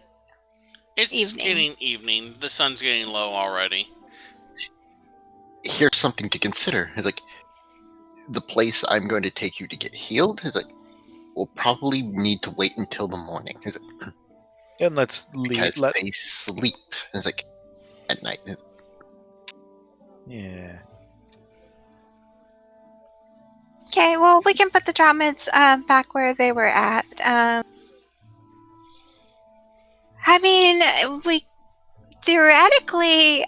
It's Evening. getting evening. The sun's getting low already. Here's something to consider. It's like, the place I'm going to take you to get healed is like, we'll probably need to wait until the morning. It's like, And let's because leave. they sleep. It's like, at night. It's- Yeah. Okay, well, we can put the Drummond's back where they were at. I mean, we theoretically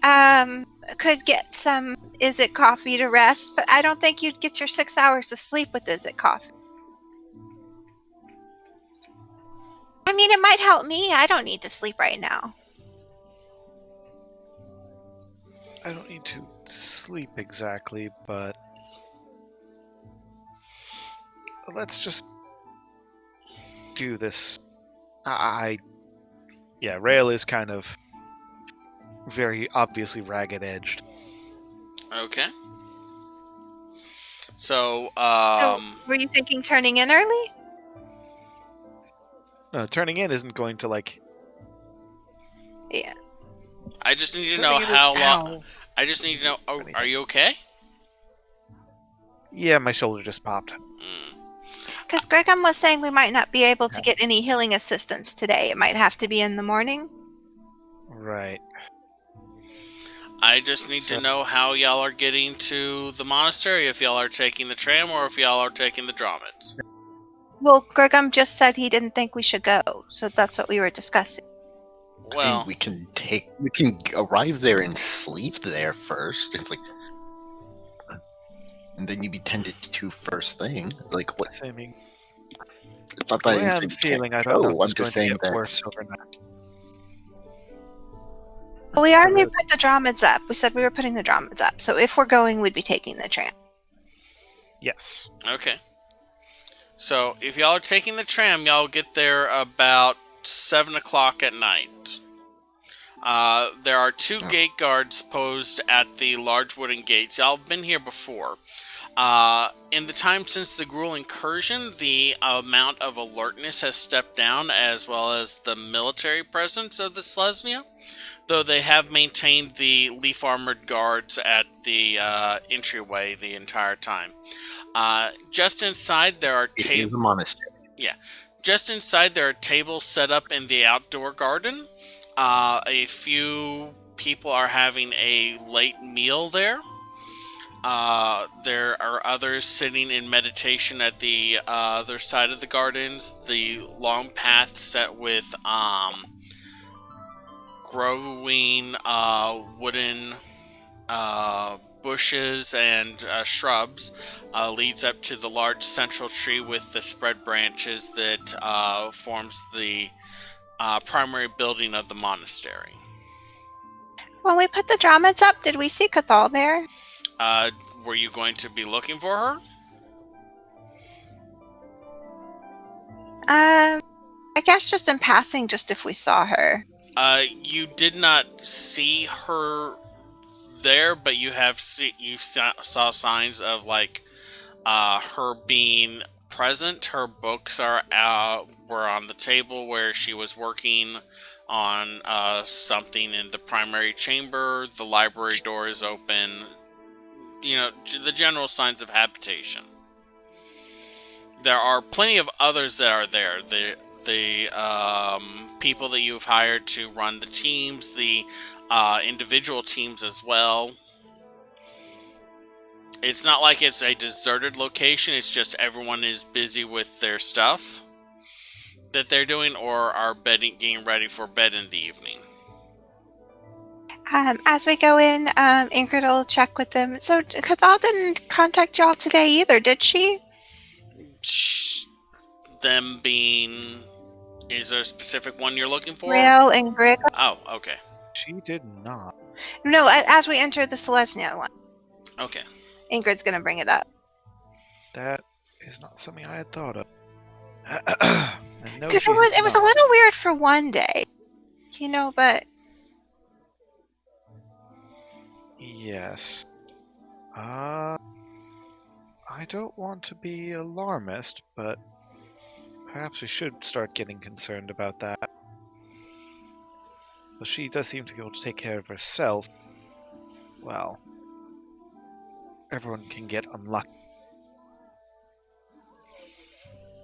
could get some Is It coffee to rest, but I don't think you'd get your 6 hours of sleep with Is It coffee. I mean, it might help me. I don't need to sleep right now. I don't need to sleep exactly, but let's just do this. Yeah, Rail is kind of very obviously ragged edged. Okay. So, So, were you thinking turning in early? No, turning in isn't going to like. Yeah. I just need to turning know in is- how long. Ow. I just need to know. Oh, are you okay? Yeah, my shoulder just popped. Mm. Because Gregum was saying we might not be able to get any healing assistance today. It might have to be in the morning. Right. I just need to So- know how y'all are getting to the monastery. If y'all are taking the tram or if y'all are taking the Dromids. Well, Gregum just said he didn't think we should go, so that's what we were discussing. I Well, mean, we can arrive there and sleep there first. It's like, and then you be tended to first thing. Like, what? I mean, It's not the that way I I'm didn't say feeling, I can't don't know go, if it's I'm going just to saying get that worse overnight. Well, we already really- put the Dromids up. We said we were putting the Dromids up, so if we're going, we'd be taking the tram. Yes. okay. So, if y'all are taking the tram, y'all get there about 7 o'clock at night. There are 2 gate guards posed at the large wooden gates. Y'all have been here before. In the time since the Gruul incursion, the amount of alertness has stepped down, as well as the military presence of the Selesnya, though they have maintained the leaf-armored guards at the entryway the entire time. Just inside, there are it is a monastery. Just inside, there are tables set up in the outdoor garden. A few people are having a late meal there. There are others sitting in meditation at the other side of the gardens. The long path set with growing wooden bushes and shrubs leads up to the large central tree with the spread branches that forms the primary building of the monastery. When we put the Dromids up, did we see Cathal there? Were you going to be looking for her? I guess just in passing, just if we saw her. You did not see her there, but you saw signs of like her being present. Her books were on the table where she was working on something in the primary chamber. The library door is open. You know, the general signs of habitation. There are plenty of others that are there. The people that you've hired to run the teams, the individual teams as well. It's not like it's a deserted location. It's just everyone is busy with their stuff that they're doing or are getting ready for bed in the evening. As we go in, Ingrid will check with them. So Cathal didn't contact y'all today either, did she? Them being... Is there a specific one you're looking for? Rail and Grig. Oh, okay. She did not. No, as we enter the Selesnya one. Okay. Ingrid's going to bring it up. That is not something I had thought of. Because it was a little weird for one day, you know, but... Yes. I don't want to be alarmist, but perhaps we should start getting concerned about that. But she does seem to be able to take care of herself. Well, everyone can get unlucky.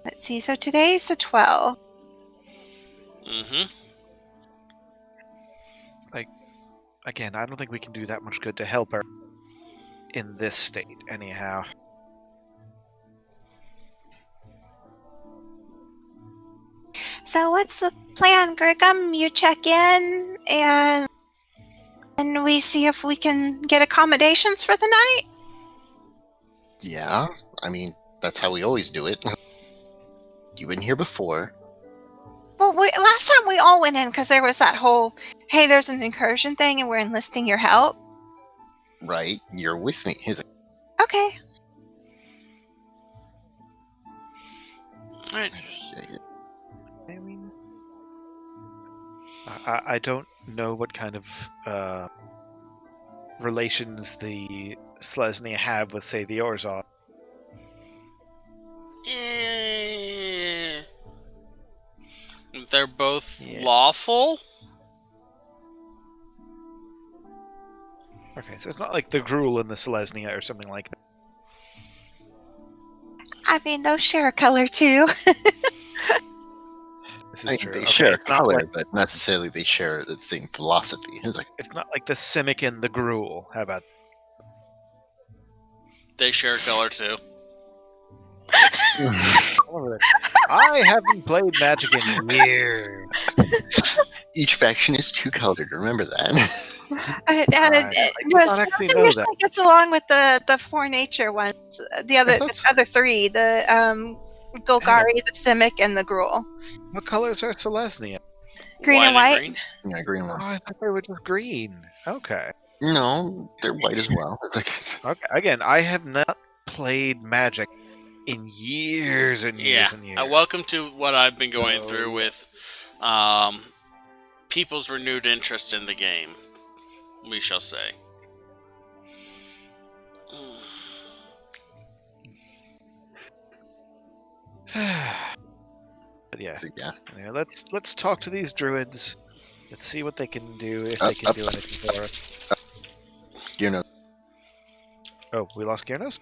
Let's see, so today's the 12th. Mm-hmm. Again, I don't think we can do that much good to help her in this state, anyhow. So what's the plan, Grigum? You check in and we see if we can get accommodations for the night? Yeah, I mean, that's how we always do it. You've been here before. Well, last time we all went in because there was that whole, hey, there's an incursion thing and we're enlisting your help. Right, you're with me. Okay. Alright. I mean, I don't know what kind of relations the Selesnya have with, say, the Orzhov. They're both lawful? Okay, so it's not like the Gruul and the Selesnya or something like that. I mean, those share a color too. This is true. They Okay, share a it's not color, like, but not necessarily they share the same philosophy. it's not like the Simic and the Gruul. How about They share a color too. I haven't played Magic in years. Each faction is two-colored, remember that. I did not actually know that. Usually gets along with the four nature ones. The other three, the Golgari, the Simic, and the Gruul. What colors are Selesnya? Green and white. green? Yeah, green Oh, one. I thought they were just green. Okay. No, they're white as well. It's like, Okay. Again, I have not played Magic in years and years and years. Welcome to what I've been going through with people's renewed interest in the game, we shall say. But yeah. yeah. Yeah, let's talk to these druids. Let's see what they can do, if they can do anything for us. You know. Oh, we lost Gyarnos?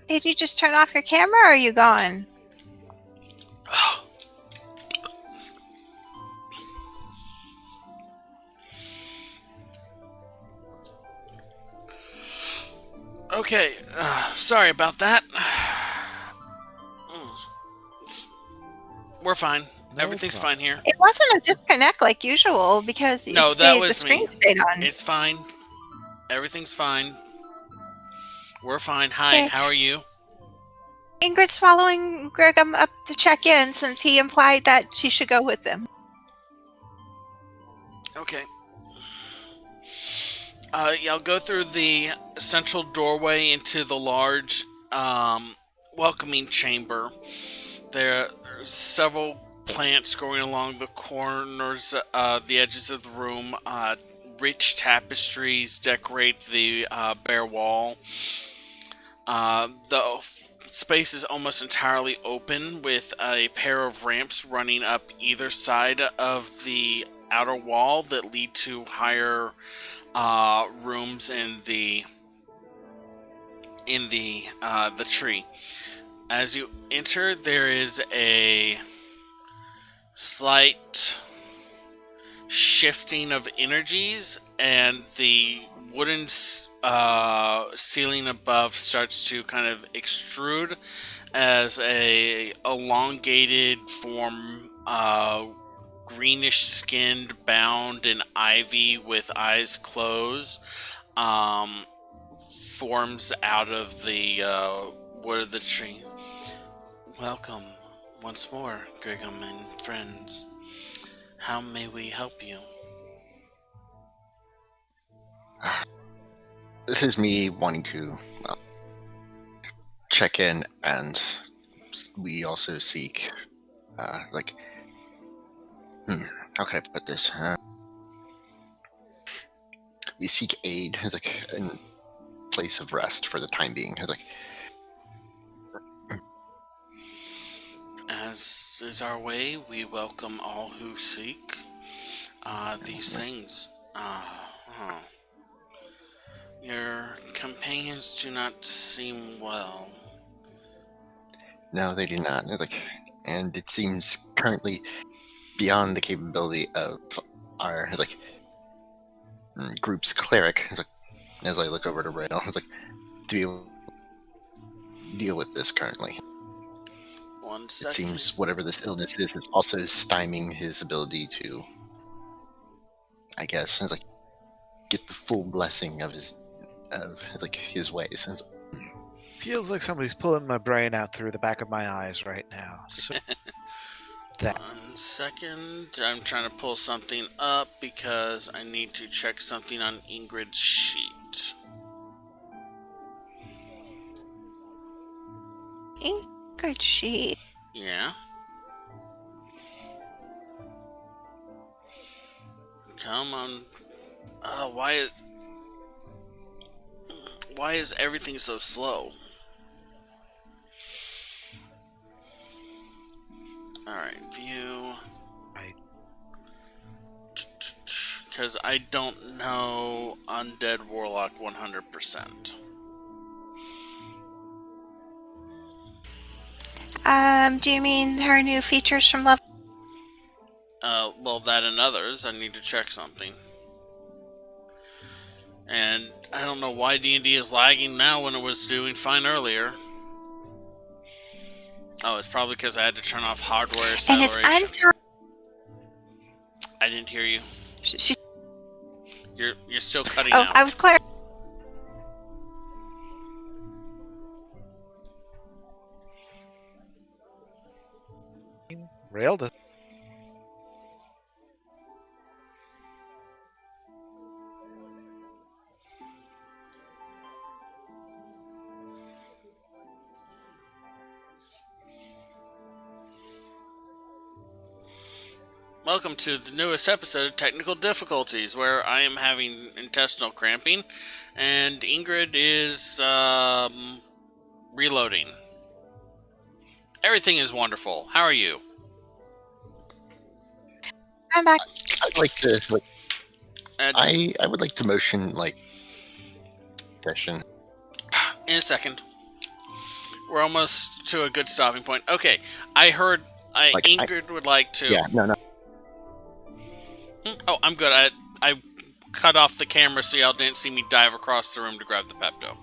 Did you just turn off your camera or are you gone? Okay, sorry about that. We're fine. No Everything's problem. fine here. It wasn't a disconnect like usual because No, that was the screen me. stayed on. It's fine. Everything's fine. We're fine. Hi, Okay. how are you? Ingrid's following Gregum up to check in since he implied that she should go with them. Okay. I'll go through the central doorway into the large welcoming chamber. There are several plants growing along the corners, the edges of the room. Rich tapestries decorate the bare wall. The space is almost entirely open, with a pair of ramps running up either side of the outer wall that lead to higher rooms in the tree. As you enter, there is a slight shifting of energies, and the wooden ceiling above starts to kind of extrude as a elongated form, greenish skinned, bound in ivy with eyes closed, forms out of the wood of the tree. Welcome once more, Grigum and friends. How may we help you? This is me wanting to check in, and we also seek, how can I put this? We seek aid, in place of rest for the time being. As is our way, we welcome all who seek these things. Your companions do not seem well. No, they do not. And it seems currently beyond the capability of our group's cleric. As I look over to Rail, to be able to deal with this currently. 1 second. It seems whatever this illness is also stymieing his ability to, I guess, get the full blessing of his ways. Feels like somebody's pulling my brain out through the back of my eyes right now. So that 1 second. I'm trying to pull something up because I need to check something on Ingrid's sheet. Good sheet. Yeah. Come on. Why is everything so slow? Alright, view. Right. Because I don't know Undead Warlock 100%. Do you mean her new features from level? Well, that and others. I need to check something. And I don't know why D&D is lagging now when it was doing fine earlier. Oh, it's probably because I had to turn off hardware And it's acceleration. I didn't hear you. She's. You're still cutting Oh, out. I was clear. Rail does. Welcome to the newest episode of Technical Difficulties, where I am having intestinal cramping, and Ingrid is reloading. Everything is wonderful. How are you? I'm back. I'd like to. And I would like to motion session. in a second. We're almost to a good stopping point. Okay, I heard Ingrid would like to. Yeah, no. Oh, I'm good. I cut off the camera so y'all didn't see me dive across the room to grab the Pepto.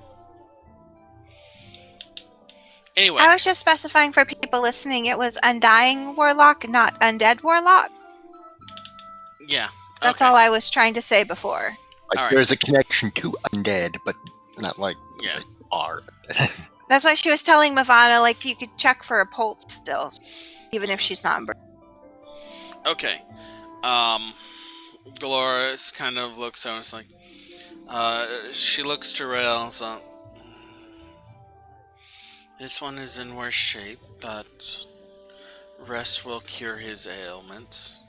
Anyway. I was just specifying for people listening, it was Undying Warlock, not Undead Warlock. Yeah. That's okay. all I was trying to say before. All right. There's a connection to undead, but not yeah. are. That's why she was telling Mavana, you could check for a pulse still, even if she's not. Okay. Dolores kind of looks over and it's like, she looks to Rail, so this one is in worse shape, but Rest will cure his ailments.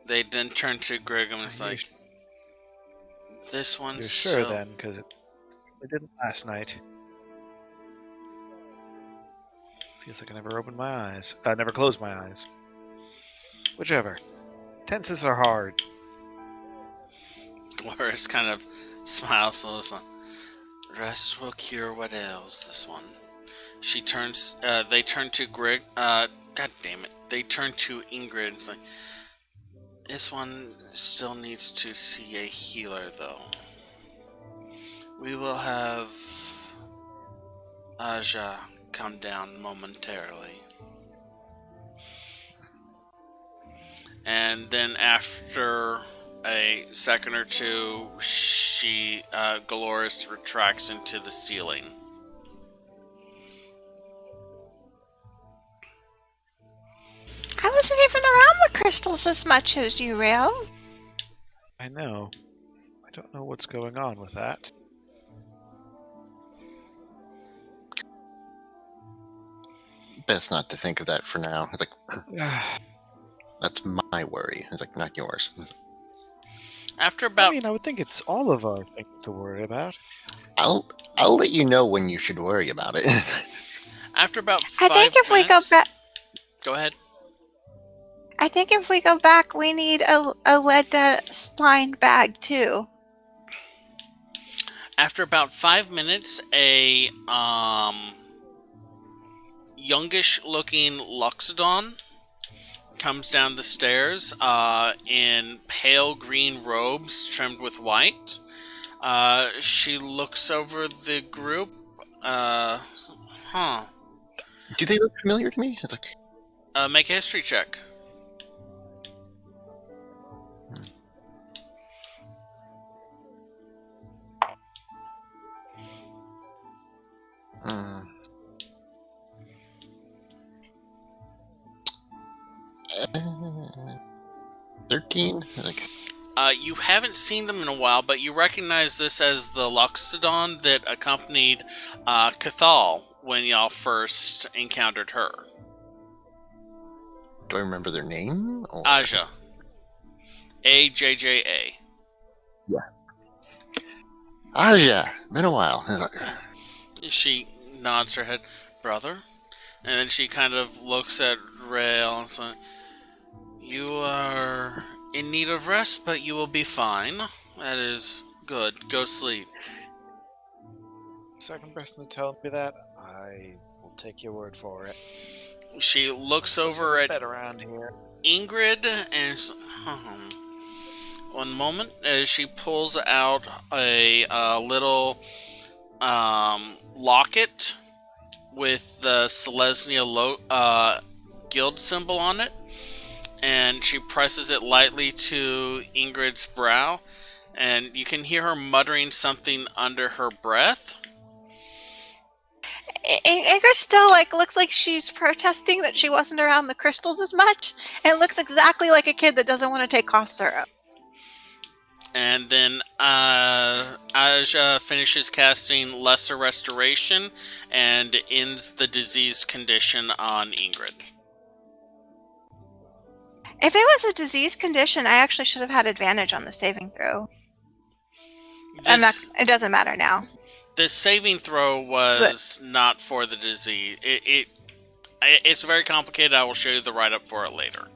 They then turn to Greg and was like, this one's You're sure still... then, because it didn't last night. Feels like I never opened my eyes. I never closed my eyes. Whichever. Tenses are hard. Glorious kind of smiles a little. Rest will cure what ails this one. She turns. They turn to Greg. God damn it! They turn to Ingrid and say, "This one still needs to see a healer, though. We will have Aja come down momentarily." And then after a second or two, Galoris retracts into the ceiling. I wasn't even around with crystals as much as you, Rail. I know. I don't know what's going on with that. Best not to think of that for now. It's like, that's my worry. It's like, not yours. After about... I would think it's all of our things to worry about. I'll let you know when you should worry about it. After about 5 I think if we go minutes... back, Go ahead. I think if we go back, we need a lead lined bag too. After about 5 minutes, a youngish-looking Loxodon comes down the stairs in pale green robes trimmed with white. She looks over the group. Do they look familiar to me? It's like, Make a history check. hmm. 13? Like, You haven't seen them in a while, but you recognize this as the Loxodon that accompanied Cathal when y'all first encountered her. do I remember their name? Or... Aja. A-J-J-A. Yeah. Aja, been a while. She nods her head, brother, and then she kind of looks at Rael and says, "You are in need of rest, but you will be fine. That is good. Go sleep." Second person to tell me that, I will take your word for it. She looks over at Bed around here. Ingrid and one moment as she pulls out a little locket with the Selesnya guild symbol on it, and she presses it lightly to Ingrid's brow, and you can hear her muttering something under her breath. Ingrid still looks like she's protesting that she wasn't around the crystals as much, and looks exactly like a kid that doesn't want to take cough syrup. And then Aja finishes casting Lesser Restoration and ends the disease condition on Ingrid. If it was a disease condition, I actually should have had advantage on the saving throw. It doesn't matter now. This saving throw was not for the disease. It's very complicated. I will show you the write-up for it later.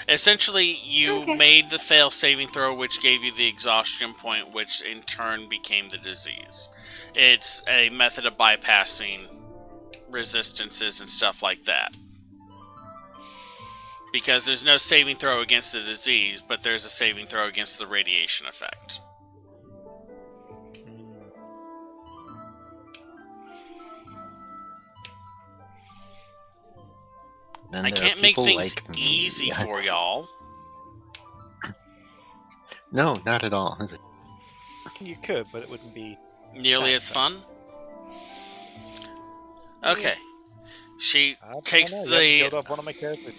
Essentially, you made the fail saving throw, which gave you the exhaustion point, which in turn became the disease. It's a method of bypassing resistances and stuff like that. Because there's no saving throw against the disease, but there's a saving throw against the radiation effect. I can't make things easy for y'all. No, not at all. You could, but it wouldn't be nearly as fun. Okay. She takes the... killed off one of my characters.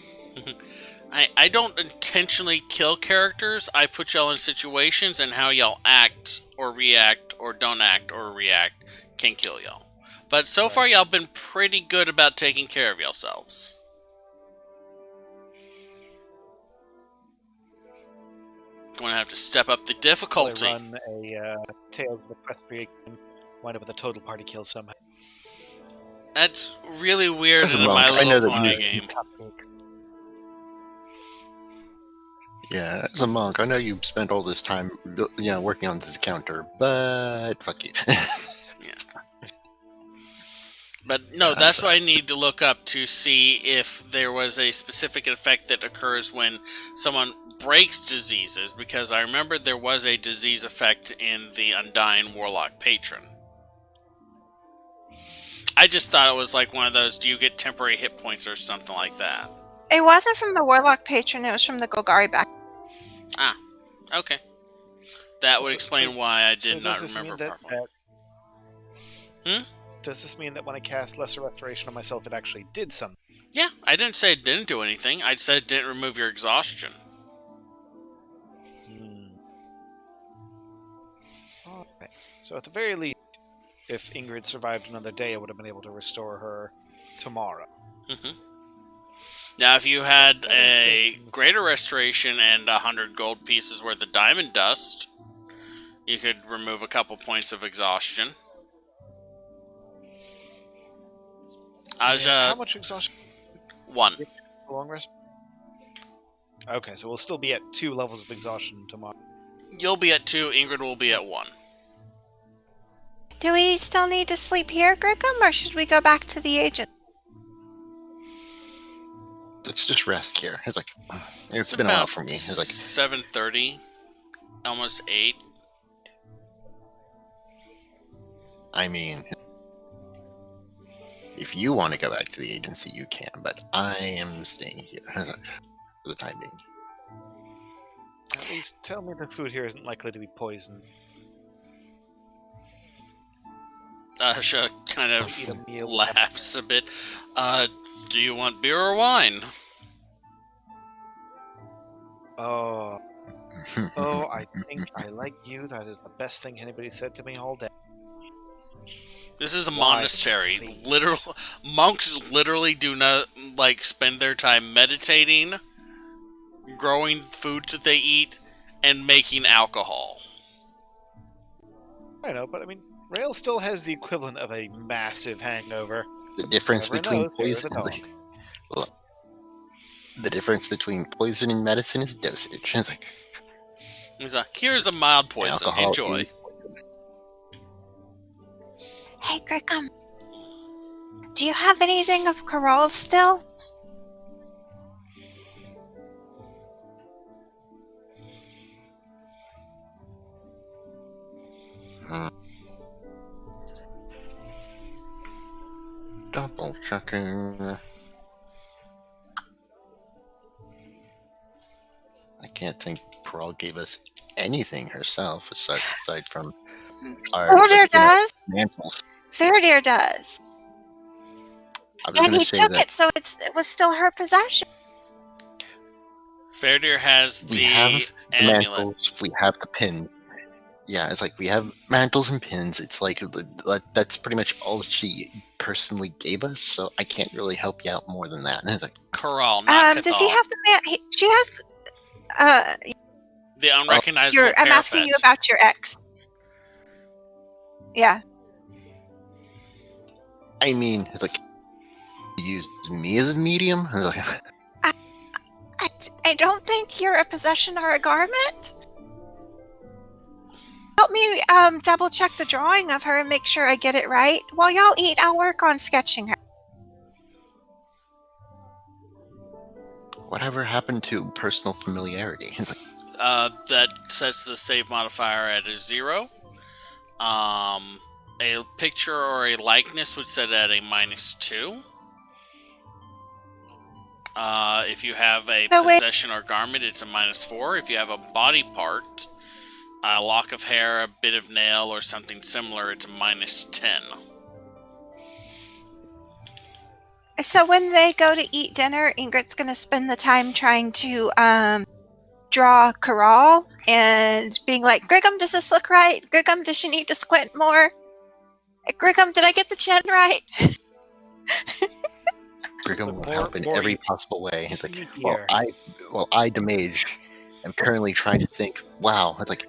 I don't intentionally kill characters. I put y'all in situations, and how y'all act or react or don't act or react can kill y'all. But so far, y'all been pretty good about taking care of yourselves. going to have to step up the Will I difficulty. run a Tales of Equestria game, wind up with a total party kill somehow. That's really weird As a in a monk, My I know Little that Pony you- game. Cupcakes. Yeah, as a monk, I know you spent all this time, working on this counter, but fuck you. But no, Yeah, that's so- what I need to look up to see if there was a specific effect that occurs when someone breaks diseases, because I remember there was a disease effect in the Undying Warlock Patron. I just thought it was like one of those, do you get temporary hit points or something like that? It wasn't from the Warlock Patron, it was from the Golgari back. Okay. That would So- explain why I So did does not this remember mean that, properly. Does this mean that when I cast Lesser Restoration on myself, it actually did something? Yeah, I didn't say it didn't do anything. I said it didn't remove your exhaustion. Okay. So at the very least, if Ingrid survived another day, I would have been able to restore her tomorrow. hmm Now, if you had That is a so- greater restoration and 100 gold pieces worth of diamond dust, you could remove a couple points of exhaustion. How Aja, much exhaustion? 1. Long rest? Okay, so we'll still be at 2 levels of exhaustion tomorrow. You'll be at 2, Ingrid will be at 1. Do we still need to sleep here, Griggum, or should we go back to the agent? Let's just rest here. It's like, it's been a while for me. It's like, 7:30, almost 8. I mean, if you want to go back to the agency, you can, but I am staying here for the time being. At least tell me the food here isn't likely to be poisoned. Aja kind I'll of eat a meal. laughs a bit. Do you want beer or wine? Oh, I think I like you. That is the best thing anybody said to me all day. This is a Why, monastery. please? Literal monks literally do not spend their time meditating, growing food that they eat, and making alcohol. I know, but I mean, Rail still has the equivalent of a massive hangover. The difference Never between knows, there is a poison, dog. the difference between poison and medicine is dosage. It's like He's like, here's a mild poison. alcohol Enjoy. is poison. Hey, Griggum. Do you have anything of Carol's still? Double checking. I can't think Pearl gave us anything herself aside from our Fairdeer does. mantles. Fairdeer does. I was And going he to say took that it, so it was still her possession. Fairdeer has we the have the amulet. mantles, we have the pin. Yeah, it's like we have mantles and pins. It's like that's pretty much all she personally gave us, so I can't really help you out more than that. And it's like, Corral, not Does he Cathal. have the she has The unrecognizable I'm asking you parapet. about your ex. Yeah. I mean, it's like you use me as a medium. It's like, I don't think you're a possession or a garment. Help me double check the drawing of her and make sure I get it right. While y'all eat, I'll work on sketching her. whatever happened to personal familiarity? It's like, That sets the save modifier at a 0. A picture or a likeness would set it at a -2. If you have a So wait- possession or garment, it's a -4. If you have a body part, a lock of hair, a bit of nail, or something similar, it's a -10. So when they go to eat dinner, Ingrid's going to spend the time trying to draw Caral and being like, Griggum, does this look right? Griggum, does she need to squint more? Griggum, did I get the chin right? Brigham will More- help in more every e- possible way. It's like, Sneakier. I, the mage, I'm currently trying to think. Wow, like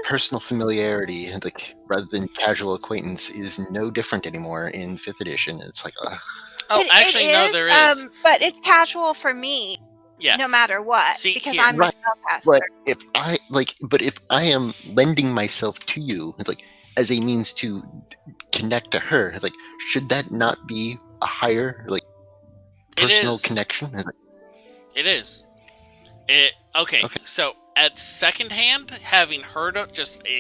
personal familiarity, like rather than casual acquaintance, is no different anymore in 5th edition. It's like, Oh, It actually, no, is, there is. but it's casual for me, Yeah. no matter what, See, because here. I'm the Right. spellcaster. but if I am lending myself to you, it's like as a means to connect to her, it's like should that not be a higher like It personal is. connection? It's like, It is. Okay, Okay. so at second hand, having heard of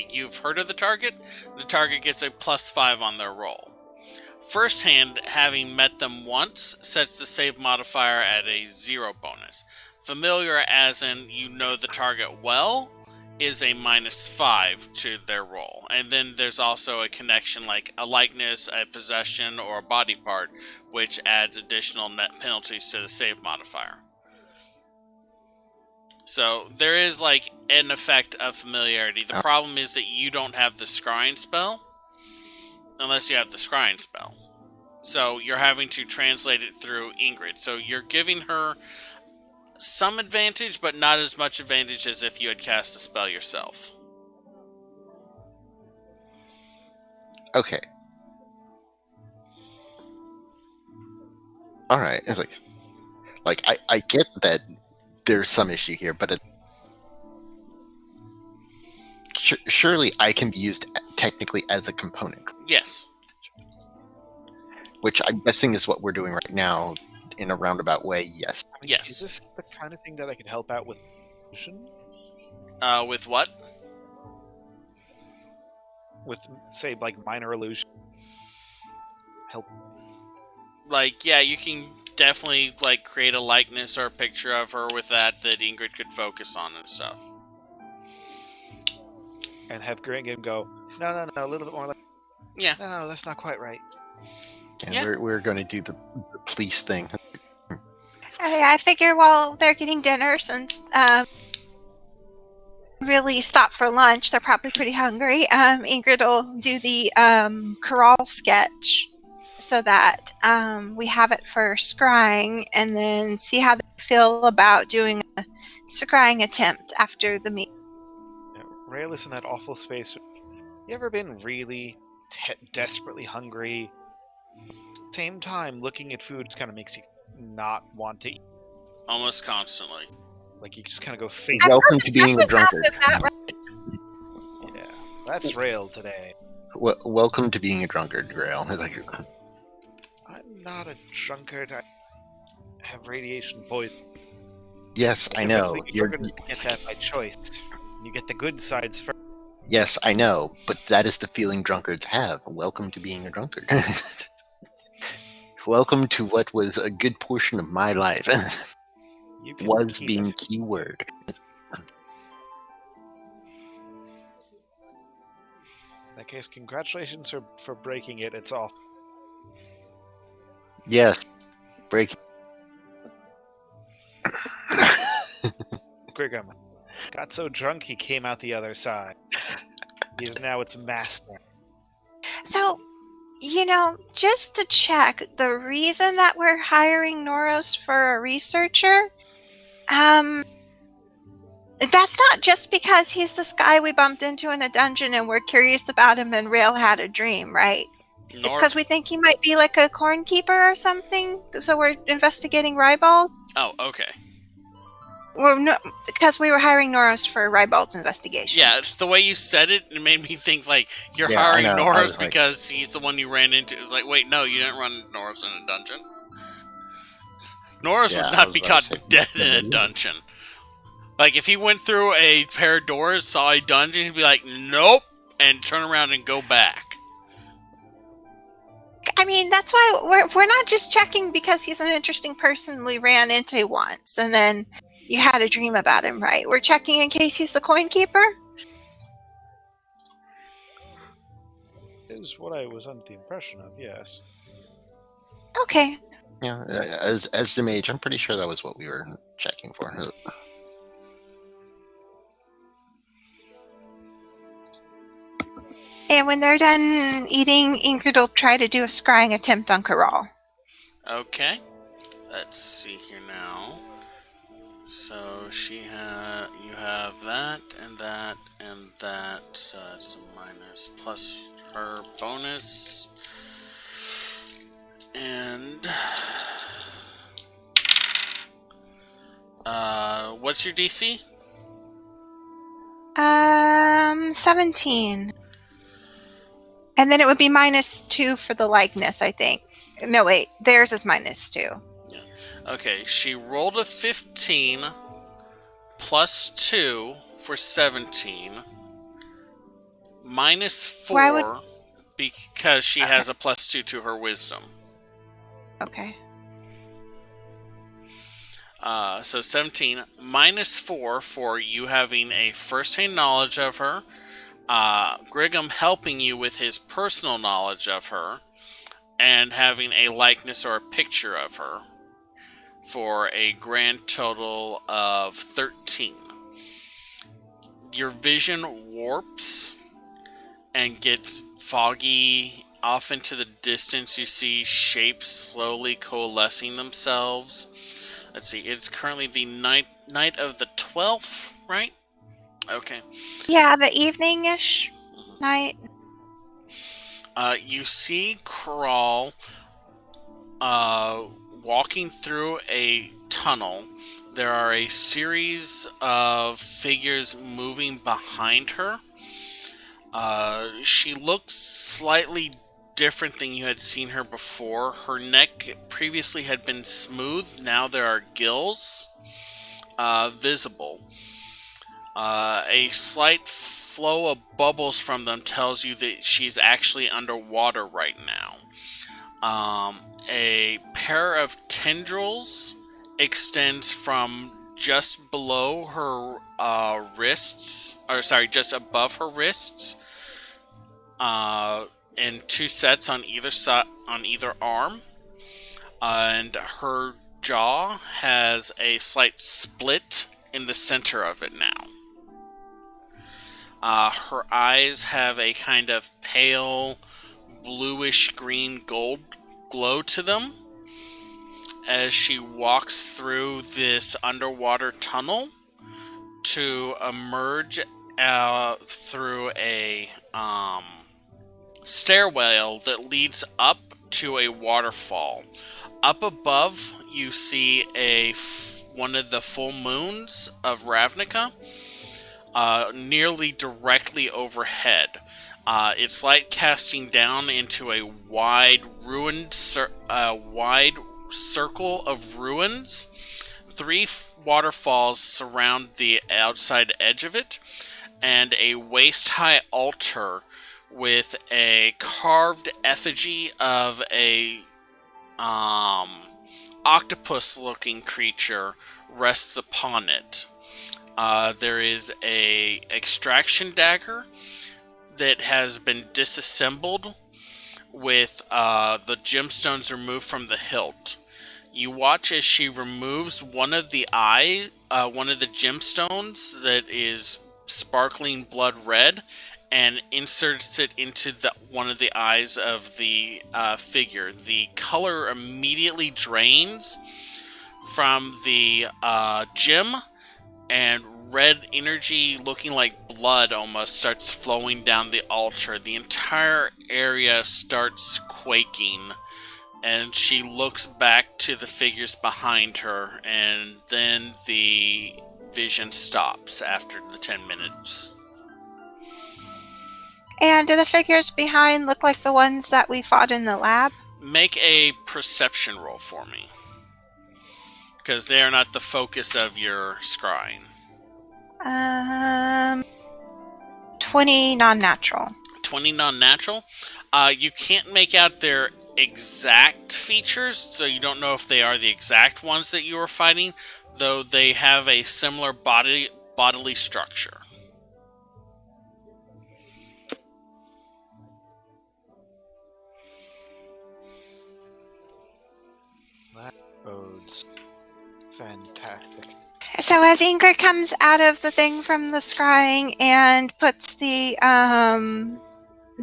you've heard of the target gets a +5 on their roll. First hand, having met them once, sets the save modifier at a 0 bonus. Familiar, as in you know the target well, is a -5 to their roll. And then there's also a connection like a likeness, a possession, or a body part, which adds additional net penalties to the save modifier. So there is like an effect of familiarity. The problem is that you don't have the scrying spell unless you have the scrying spell. So you're having to translate it through Ingrid. So you're giving her some advantage, but not as much advantage as if you had cast the spell yourself. okay. All right. It's like I get that there's some issue here, but surely I can be used technically as a component, Yes. which I'm guessing is what we're doing right now in a roundabout way. Yes. I mean, Yes. Is this the kind of thing that I could help out with? With what? With, say, like minor illusion? Help. Like, yeah, you can definitely like create a likeness or a picture of her with that Ingrid could focus on and stuff. And have Gringham go, no, a little bit more like, Yeah. no, that's not quite right. And Yeah. we're going to do the police thing. I figure while they're getting dinner, since really stop for lunch, they're probably pretty hungry. Ingrid will do the corral sketch so that we have it for scrying, and then see how they feel about doing a scrying attempt after the meal. Rail is in that awful space. You ever been really desperately hungry? Same time, looking at food kind of makes you not want to eat. Almost constantly. Like you just kind of go face. Welcome to being a drunkard. Yeah, that's Rail today. Welcome to being a drunkard, Grail. Like, I'm not a drunkard. I have radiation poison. yes, I know. You're going to get that by choice. You get the good sides first. Yes, I know, but that is the feeling drunkards have. Welcome to being a drunkard. Welcome to what was a good portion of my life. You can Was keep being it. keyword. In that case, congratulations for breaking it. It's off. Yes, break. Grigum got so drunk he came out the other side. He is now its master. So, just to check, the reason that we're hiring Noros for a researcher, that's not just because he's this guy we bumped into in a dungeon and we're curious about him and Rail had a dream, right? It's because we think he might be like a corn keeper or something, so we're investigating Rybald. Oh, okay. Well, no, because we were hiring Noros for Rybald's investigation. Yeah, the way you said it, it made me think like you're Yeah, I hiring know. I Noros was like- because he's the one you ran into. It's like, wait, no, you didn't run Noros in a dungeon. Noros Yeah, would I not was be about to caught say, dead in a maybe. dungeon. Like, if he went through a pair of doors, saw a dungeon, he'd be like, nope, and turn around and go back. I mean, that's why we're not just checking because he's an interesting person we ran into once, and then you had a dream about him, right? We're checking in case he's the coin keeper? Is what I was under the impression of, yes. Okay. Yeah, as the mage, I'm pretty sure that was what we were checking for. And when they're done eating, Ingrid will try to do a scrying attempt on Corral. Okay. Let's see here now. So you have that and that and that. So it's a minus plus her bonus. And what's your DC? 17. And then it would be -2 for the likeness, I think. No, wait. Theirs is -2. Yeah. Okay, she rolled a 15 plus 2 for 17. -4 Why would- because she Okay. has a +2 to her wisdom. Okay. So 17 -4 for you having a first-hand knowledge of her. Griggum helping you with his personal knowledge of her, and having a likeness or a picture of her, for a grand total of 13. Your vision warps and gets foggy. Off into the distance, you see shapes slowly coalescing themselves. Let's see, it's currently the night of the 12th, right? Okay. Yeah, the evening-ish night. You see Crawl walking through a tunnel. There are a series of figures moving behind her. She looks slightly different than you had seen her before. Her neck previously had been smooth. Now there are gills visible. A slight flow of bubbles from them tells you that she's actually underwater right now. A pair of tendrils extends from just below her wrists, or sorry, just above her wrists, in two sets on either side, on either arm, and her jaw has a slight split in the center of it now. Her eyes have a kind of pale, bluish green gold glow to them as she walks through this underwater tunnel to emerge through a stairwell that leads up to a waterfall. Up above, you see one of the full moons of Ravnica, nearly directly overhead. Its light casting down into a wide circle of ruins. Three waterfalls surround the outside edge of it, and a waist-high altar with a carved effigy of a octopus-looking creature rests upon it. There is a extraction dagger that has been disassembled with the gemstones removed from the hilt. You watch as she removes one of the gemstones that is sparkling blood red, and inserts it into one of the eyes of the figure. The color immediately drains from the gem, and red energy looking like blood almost starts flowing down the altar. The entire area starts quaking, and she looks back to the figures behind her, and then the vision stops after the 10 minutes. And do the figures behind look like the ones that we fought in the lab? Make a perception roll for me, because they are not the focus of your scrying. 20 non-natural. 20 non-natural. You can't make out their exact features, so you don't know if they are the exact ones that you were fighting, though they have a similar bodily structure. That bodes fantastic. So as Ingrid comes out of the thing from the scrying and puts the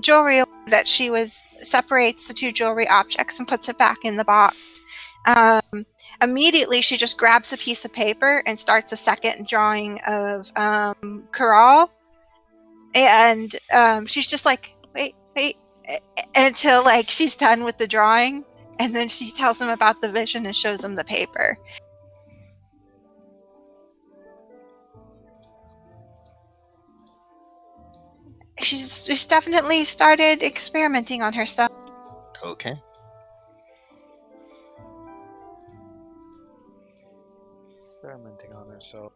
jewelry that separates the two jewelry objects and puts it back in the box, Immediately, she just grabs a piece of paper and starts a second drawing of Corral. And she's just like, wait, until like she's done with the drawing. And then she tells him about the vision and shows him the paper. She's definitely started experimenting on herself. Okay. Experimenting on herself.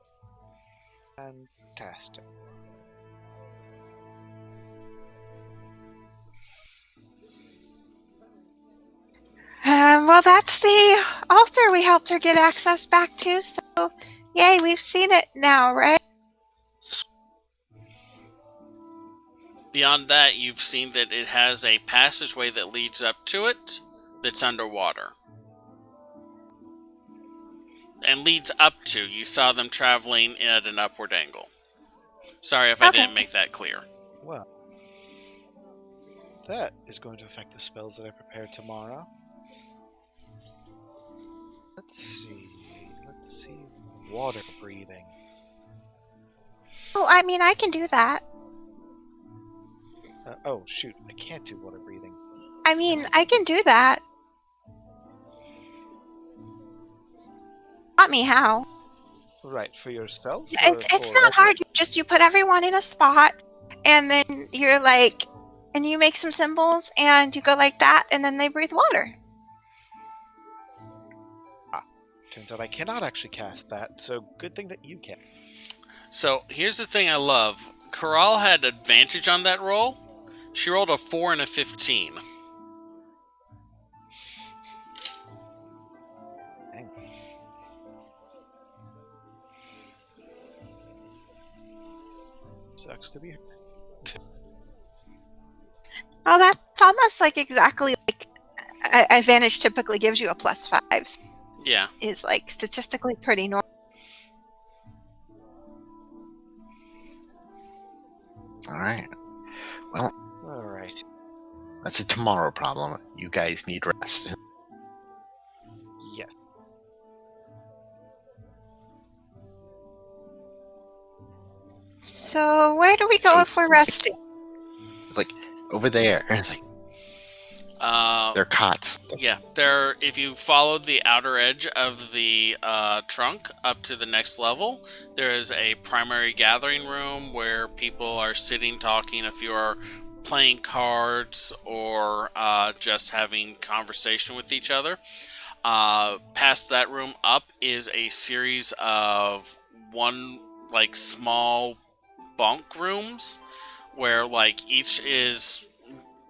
Fantastic. Well, that's the altar we helped her get access back to, so yay, we've seen it now, right? Beyond that, you've seen that it has a passageway that leads up to it that's underwater. And leads up to, you saw them traveling at an upward angle. Sorry if I didn't make that clear. Well, that is going to affect the spells that I prepare tomorrow. Let's see. Water breathing. Oh, I mean, I can do that. Oh, shoot. I can't do water breathing. I mean, I can do that. Taught me how. Right, for yourself? It's not hard. You put everyone in a spot, and then you're like, and you make some symbols, and you go like that, and then they breathe water. Turns out I cannot actually cast that, so good thing that you can. So, here's the thing I love. Corral had advantage on that roll. She rolled a 4 and a 15. Dang. Sucks to be her. Oh, that's almost like exactly like advantage typically gives you a +5. Yeah. Is like statistically pretty normal. All right. Well, All right. that's a tomorrow problem. You guys need rest. Yes. So where do we go So- if we're resting? It's like over there. It's like they're cots. Yeah, if you follow the outer edge of the trunk up to the next level, there is a primary gathering room where people are sitting, talking. If you are playing cards or just having conversation with each other. Past that room up is a series of small bunk rooms where each is,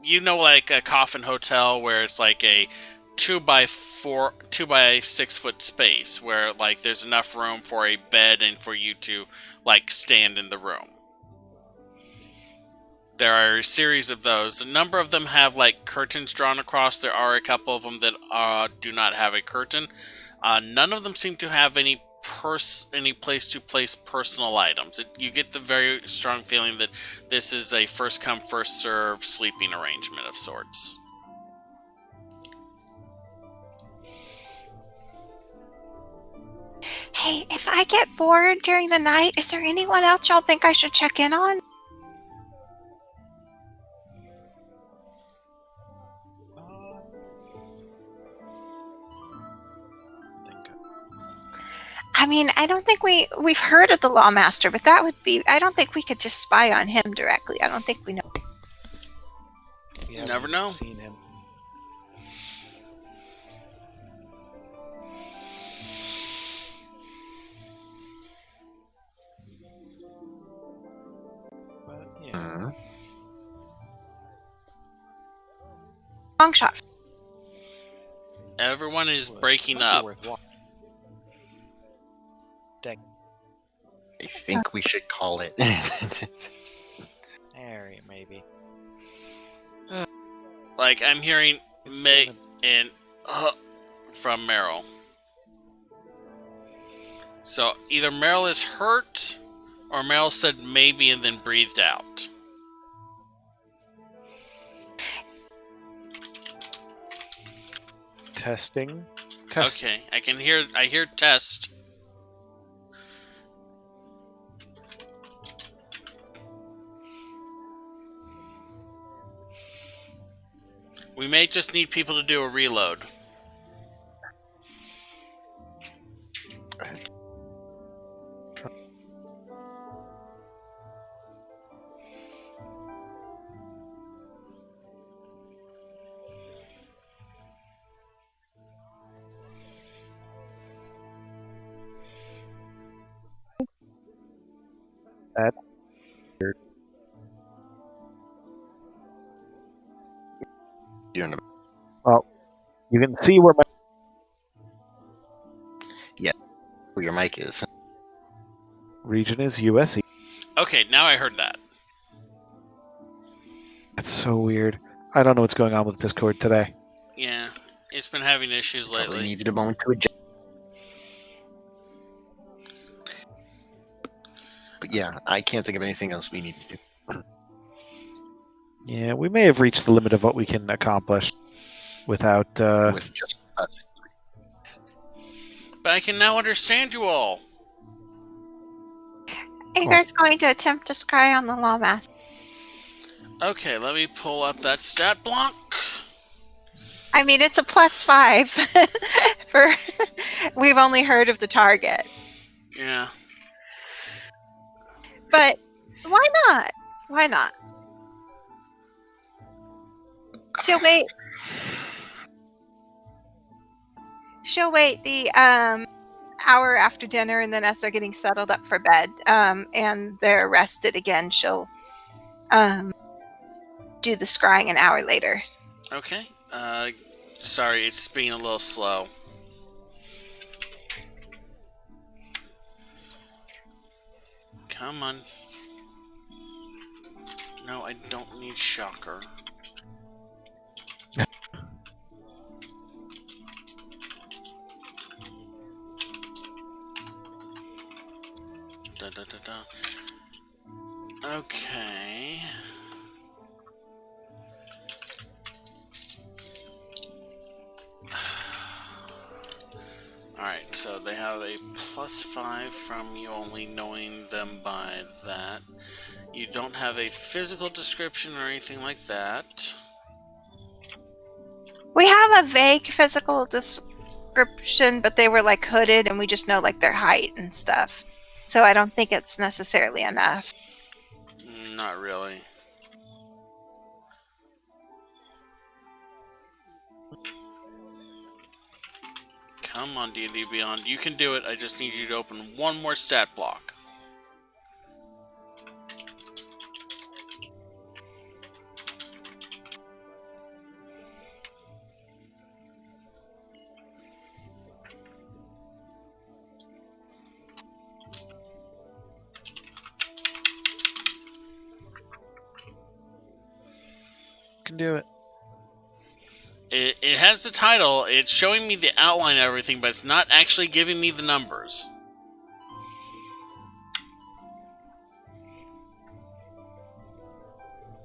like a coffin hotel where it's like a 2 by 6 foot space where there's enough room for a bed and for you to stand in the room. There are a series of those. A number of them have curtains drawn across. There are a couple of them that do not have a curtain. None of them seem to have any place to place personal items. You get the very strong feeling that this is a first come first serve sleeping arrangement of sorts. Hey, if I get bored during the night, is there anyone else y'all think I should check in on? I mean, I don't think we've heard of the Lawmaster, but that would be, I don't think we could just spy on him directly. I don't think we know. You never know. Seen him. But, yeah. Mhm. Long shot. Everyone is Well, breaking might be up. worth watching. Dang. I think we should call it. Harry, maybe. I'm hearing It's May gonna- and from Meryl. So either Meryl is hurt, or Meryl said maybe and then breathed out. Testing. test. Okay, I hear test. We may just need people to do a reload. That You don't know. well, you can see where my Where your mic is. region is USE. Okay, now I heard that. That's so weird. I don't know what's going on with Discord today. Yeah, it's been having issues Probably lately. needed a moment to adjust. But yeah, I can't think of anything else we need to do. Yeah, we may have reached the limit of what we can accomplish without. With just us. But I can now understand you all. Ingrid's going to attempt to scry on the lawmaster. Okay, let me pull up that stat block. I mean, it's a +5 for. We've only heard of the target, Yeah. but why not? Why not? She'll wait. She'll wait the hour after dinner, and then as they're getting settled up for bed, and they're rested again, she'll do the scrying an hour later. Okay. Sorry, it's being a little slow. Come on. No, I don't need shocker. Da, da, da, da. Okay. Alright, so they have a +5 from you only knowing them by that. You don't have a physical description or anything like that. We have a vague physical description, but they were like hooded, and we just know like their height and stuff. So I don't think it's necessarily enough. Not really. Come on, D&D Beyond. You can do it. I just need you to open one more stat block. Can do it. It has the title, it's showing me the outline of everything, but it's not actually giving me the numbers.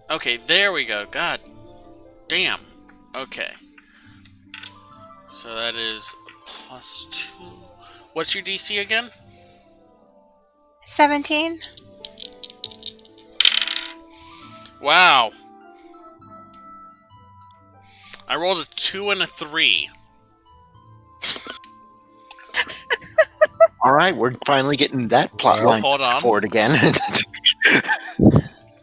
Okay, there we go. God damn. Okay. So that is +2. What's your DC again? 17. Wow. I rolled a 2 and a 3. All right, we're finally getting that plot Well, line hold on. forward again.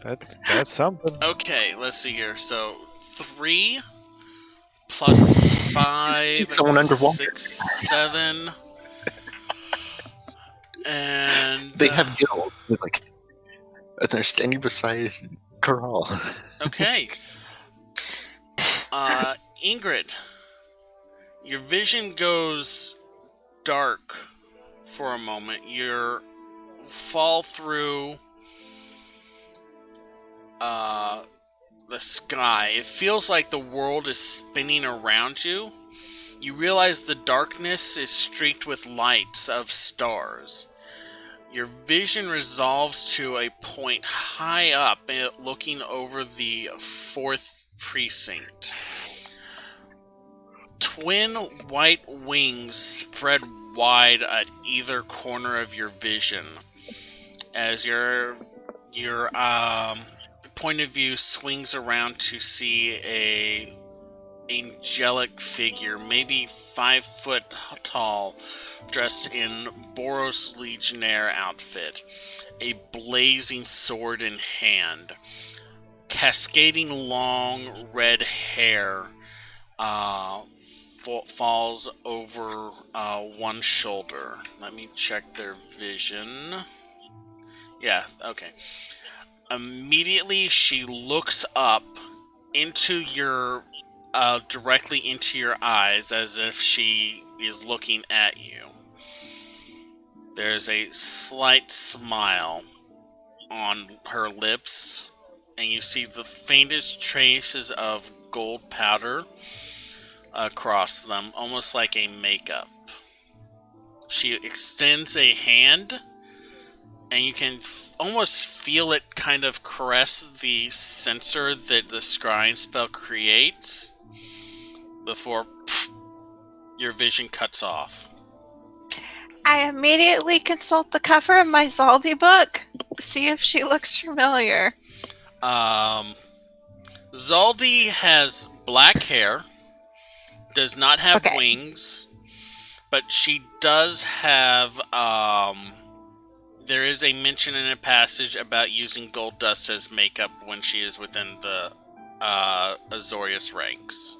That's something. Okay, let's see here. So 3 plus 5, Someone underwater. 6, 7, and They have gills. Like, they're standing beside Corral. okay. Ingrid, your vision goes dark for a moment. You fall through the sky. It feels like the world is spinning around you. You realize the darkness is streaked with lights of stars. Your vision resolves to a point high up, looking over the 4th precinct. twin white wings spread wide at either corner of your vision as your point of view swings around to see a angelic figure, maybe 5 foot tall, dressed in Boros Legionnaire outfit, a blazing sword in hand, cascading long red hair falls over one shoulder. Let me check their vision. Yeah, okay. Immediately she looks up into your directly into your eyes as if she is looking at you. There's a slight smile on her lips, and you see the faintest traces of gold powder across them, almost like a makeup. She extends a hand, and you can almost feel it kind of caress the sensor that the scrying spell creates before your vision cuts off. I immediately consult the cover of my Zaldi book to see if she looks familiar. Zaldi has black hair, does not have Okay. wings, but she does have, there is a mention in a passage about using gold dust as makeup when she is within the Azorius ranks.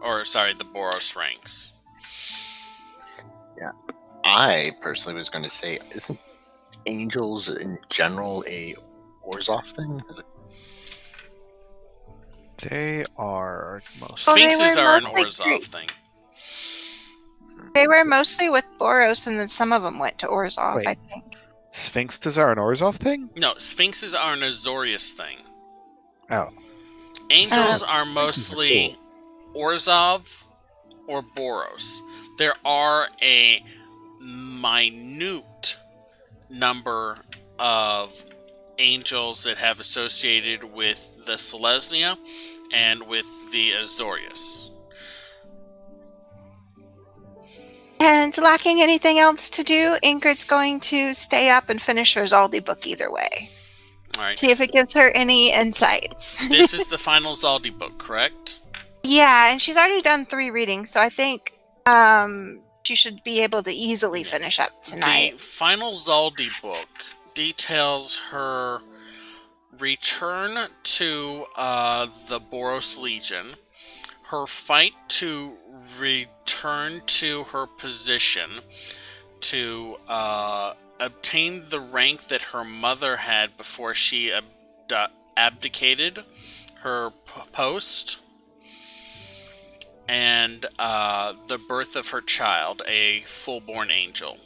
Or, sorry, the Boros ranks. Yeah. I personally was going to say, isn't angels in general a Orzhov thing? They are most. Well, they Sphinxes were are an mostly Orzhov Greek. thing. They were mostly with Boros, and then some of them went to Orzhov, Wait. I think. Sphinxes are an Orzhov thing? No, Sphinxes are an Azorius thing. Oh. Angels Ah, are mostly Orzhov or Boros. There are a minute number of angels that have associated with the Selesnya and with the Azorius. And lacking anything else to do, Ingrid's going to stay up and finish her Zaldi book either way. Alright. See if it gives her any insights. This is the final Zaldi book, correct? Yeah, and she's already done 3 readings, so I think she should be able to easily finish up tonight. The final Zaldi book details her return to the Boros Legion, her fight to return to her position to obtain the rank that her mother had before she abdicated her post, and the birth of her child, a full-born angel.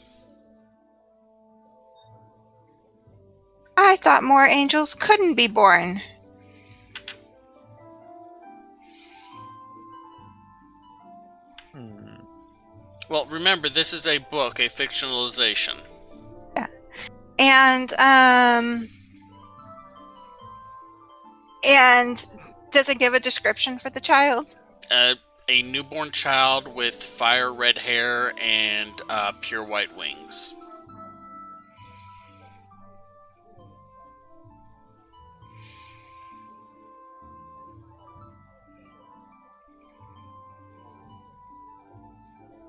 I thought more angels couldn't be born. Well, remember, this is a book, a fictionalization. And does it give a description for the child? A newborn child with fire red hair and pure white wings.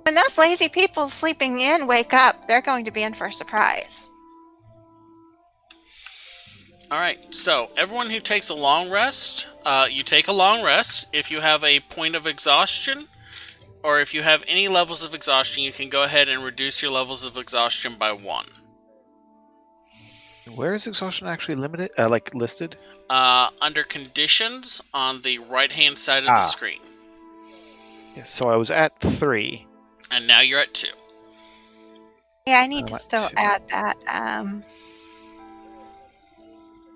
When those lazy people sleeping in wake up, they're going to be in for a surprise. Alright, so everyone who takes a long rest, you take a long rest. If you have a point of exhaustion, or if you have any levels of exhaustion, you can go ahead and reduce your levels of exhaustion by 1. Where is exhaustion actually limited? Listed? Under conditions on the right-hand side of the screen. Yeah, so I was at 3. And now you're at 2. Yeah, I need I'm to at still 2. add that.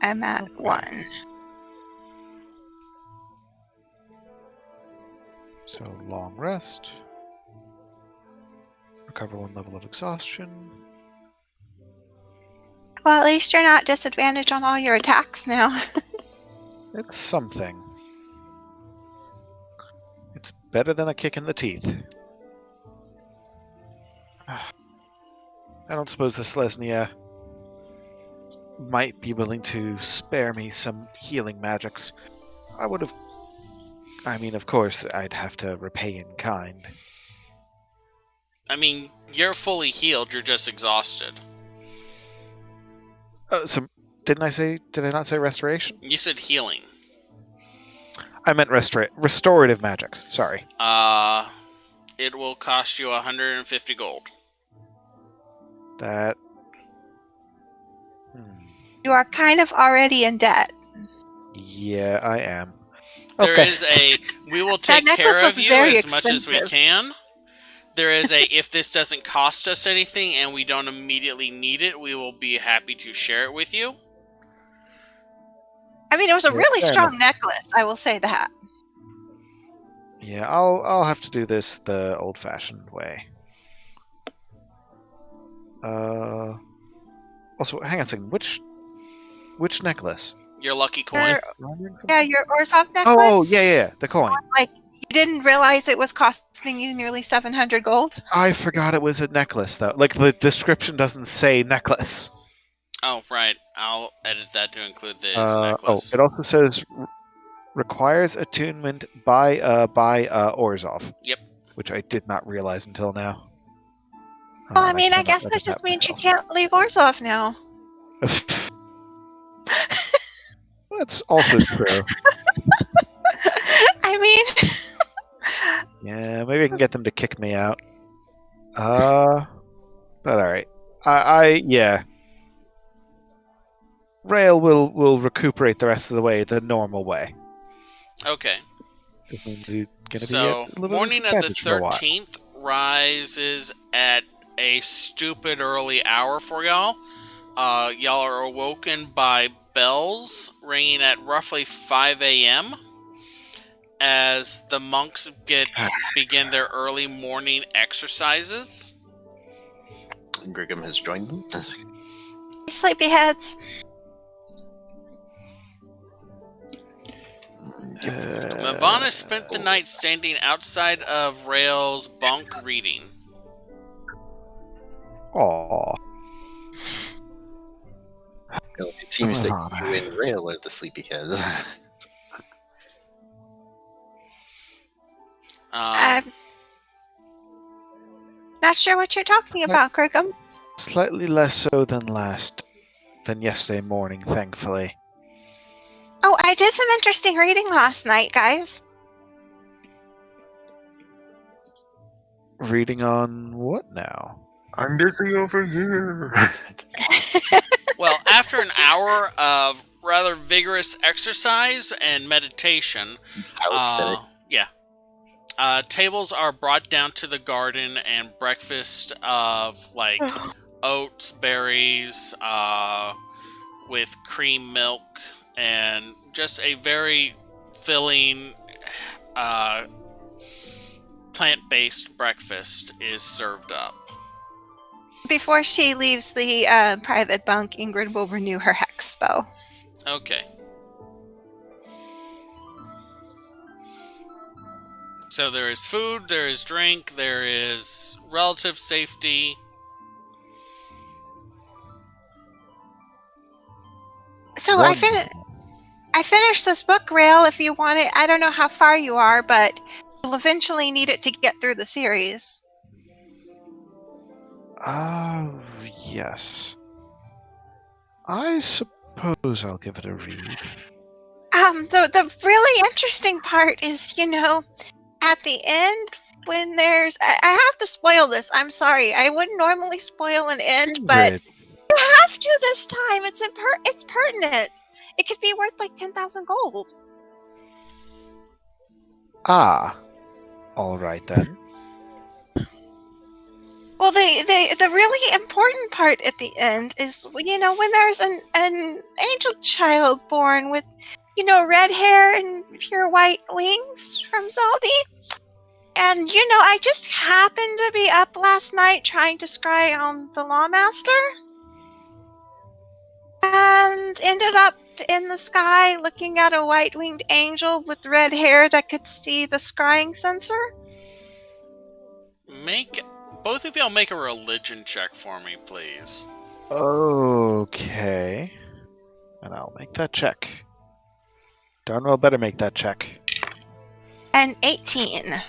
I'm at 1. So long rest. Recover 1 level of exhaustion. Well, at least you're not disadvantaged on all your attacks now. It's something. It's better than a kick in the teeth. I don't suppose the Selesnya might be willing to spare me some healing magics. I would have... I mean, of course, I'd have to repay in kind. I mean, you're fully healed, you're just exhausted. Did I not say restoration? You said healing. I meant restorative magics. Sorry. It will cost you 150 gold. That... You are kind of already in debt. Yeah, I am. There Okay. is a, we will That take care necklace of was you very as much as we expensive. can. There is a, if this doesn't cost us anything and we don't immediately need it, we will be happy to share it with you. I mean, it was a Yeah, really fair strong enough. necklace, I will say that. Yeah, I'll have to do this the old-fashioned way. Also, hang on a second. Which necklace? Your lucky coin. Your Orzhov necklace? Oh, yeah, the coin. Like, you didn't realize it was costing you nearly 700 gold? I forgot it was a necklace, though. Like, the description doesn't say necklace. Oh, right. I'll edit that to include this necklace. It also says requires attunement by Orzhov. Yep. Which I did not realize until now. Well, I mean, I cannot guess edit that just means you myself. can't leave Orzhov now. That's also true. I mean... Yeah, maybe I can get them to kick me out. But alright. Yeah. Rail will recuperate the rest of the way the normal way. Okay. Which means he's gonna So, be a little morning bit of the disadvantaged for a while. 13th rises at a stupid early hour for y'all. Y'all are awoken by bells ringing at roughly 5 a.m. as the monks begin their early morning exercises. Griggum has joined them. Sleepyheads. Mavana spent the night standing outside of Rail's bunk reading. Aww. It seems that you and Rail are the sleepyheads. I'm not sure what you're talking about, Kirkham. Slightly less so than yesterday morning, thankfully. Oh, I did some interesting reading last night, guys. Reading on what now? I'm busy over here. Well, after an hour of rather vigorous exercise and meditation, tables are brought down to the garden and breakfast of like oats, berries, with cream milk, and just a very filling plant-based breakfast is served up. Before she leaves the private bunk, Ingrid will renew her hex spell. Okay. So there is food, there is drink, there is relative safety. So I finished this book, Rail, if you want it. I don't know how far you are, but you'll eventually need it to get through the series. Oh, yes. I suppose I'll give it a read. The really interesting part is, at the end, when there's... I have to spoil this. I'm sorry. I wouldn't normally spoil an end, but you have to this time. It's pertinent. It could be worth like 10,000 gold. Ah. All right, then. Well, the really important part at the end is, when there's an angel child born with, red hair and pure white wings from Zaldi. And, I just happened to be up last night trying to scry on the Lawmaster. And ended up in the sky looking at a white-winged angel with red hair that could see the scrying sensor? Both of y'all make a religion check for me, please. Okay. And I'll make that check. Darn well better make that check. An 18.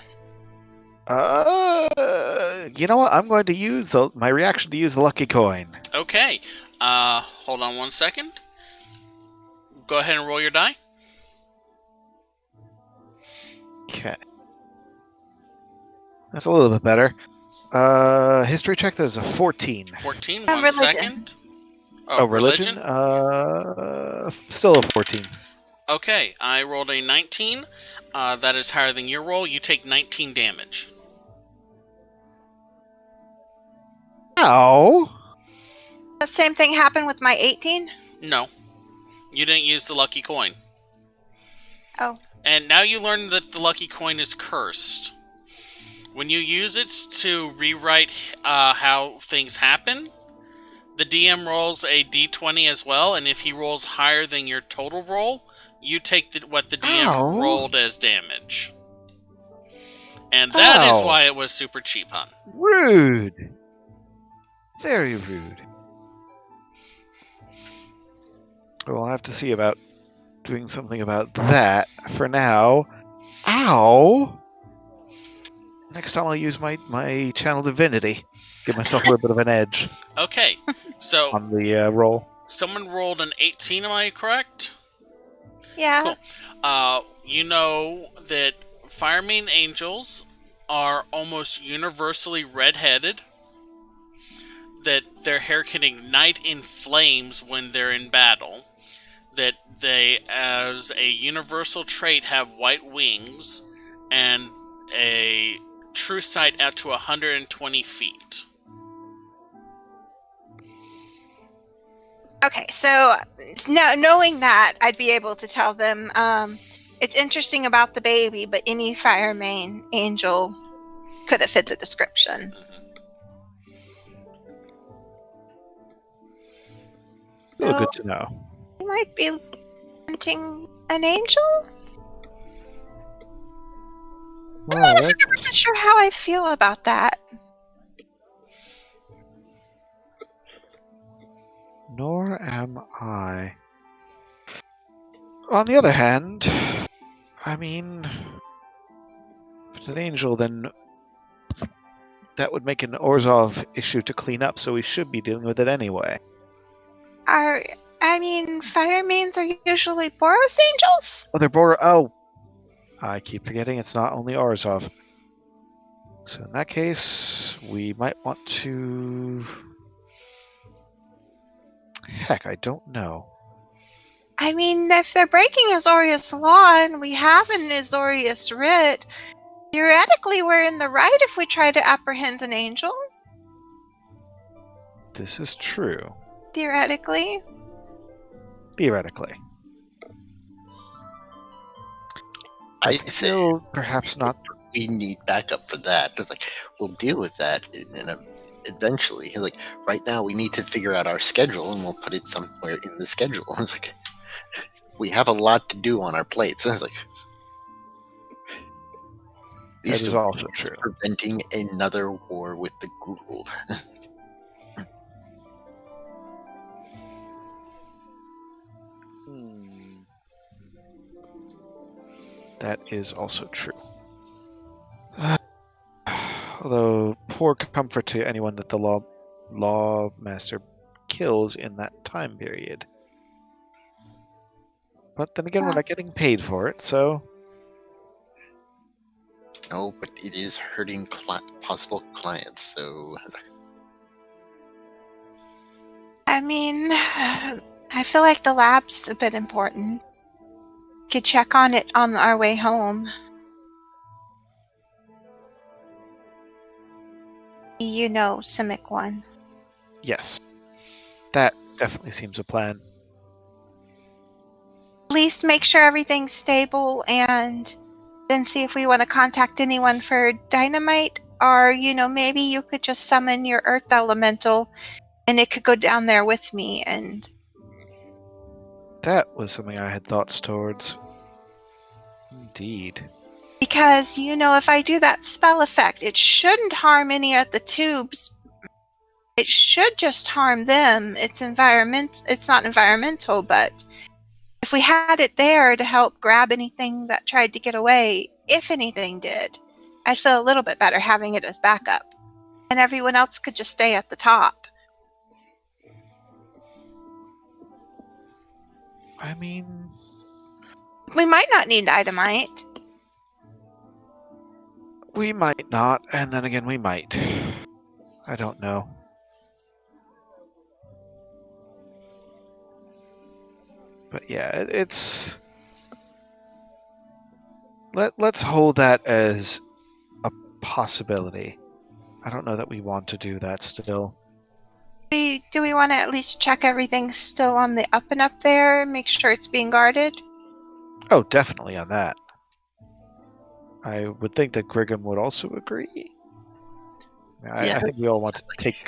You know what? I'm going to use my reaction to use the lucky coin. Okay. Hold on 1 second. Go ahead and roll your die. Okay. That's a little bit better. History check, that is a 14. 14, A 1 religion. second. Oh, religion? Still a 14. Okay, I rolled a 19. That is higher than your roll. You take 19 damage. Ow! The same thing happened with my 18? No. You didn't use the lucky coin. Oh. And now you learn that the lucky coin is cursed. When you use it to rewrite how things happen, the DM rolls a d20 as well, and if he rolls higher than your total roll, you take what the DM rolled as damage. And that is why it was super cheap, hon. Rude! Very rude. We'll have to see about doing something about that. For now, ow! Next time I'll use my channel divinity. Give myself a little bit of an edge. Okay, so on the roll. Someone rolled an 18, am I correct? Yeah. Cool. You know that fireman angels are almost universally red-headed. That their hair can ignite in flames when they're in battle. That they, as a universal trait, have white wings and a true sight out to 120 feet. Okay, so now knowing that, I'd be able to tell them it's interesting about the baby, but any fireman angel could have fit the description. So, good to know. You might be hunting an angel? Well, I'm not 100% sure how I feel about that. Nor am I. On the other hand, I mean, if it's an angel, then that would make an Orzhov issue to clean up, so we should be dealing with it anyway. Firemans are usually Boros angels? Oh, they're Boros. Oh! I keep forgetting it's not only Orzhov. So in that case, we might want to... Heck, I don't know. I mean, if they're breaking Azorius law and we have an Azorius writ, theoretically we're in the right if we try to apprehend an angel. This is true. Theoretically. Theoretically. I still perhaps not. We need backup for that. It's like, we'll deal with that eventually. Like, right now we need to figure out our schedule and we'll put it somewhere in the schedule. It's like, we have a lot to do on our plates. It's like, that is also true. Preventing another war with the Ghoul. That is also true. Although, poor comfort to anyone that the lawmaster kills in that time period. But then again, we're not getting paid for it, so... No, but it is hurting possible clients, so... I mean, I feel like the lab's a bit important. Could check on it on our way home. You know, Simic 1. Yes. That definitely seems a plan. At least make sure everything's stable and then see if we want to contact anyone for dynamite. Or, maybe you could just summon your earth elemental and it could go down there with me and... That was something I had thoughts towards. Indeed. Because, if I do that spell effect, it shouldn't harm any of the tubes. It should just harm them. It's not environmental, but if we had it there to help grab anything that tried to get away, if anything did, I'd feel a little bit better having it as backup. And everyone else could just stay at the top. I mean, We might not need dynamite. we might not, and then again, we might. I don't know. But yeah, it's... Let's hold that as a possibility. I don't know that we want to do that still. Do we want to at least check everything's still on the up and up there and make sure it's being guarded? Oh, definitely on that. I would think that Grigham would also agree. I think we all want to take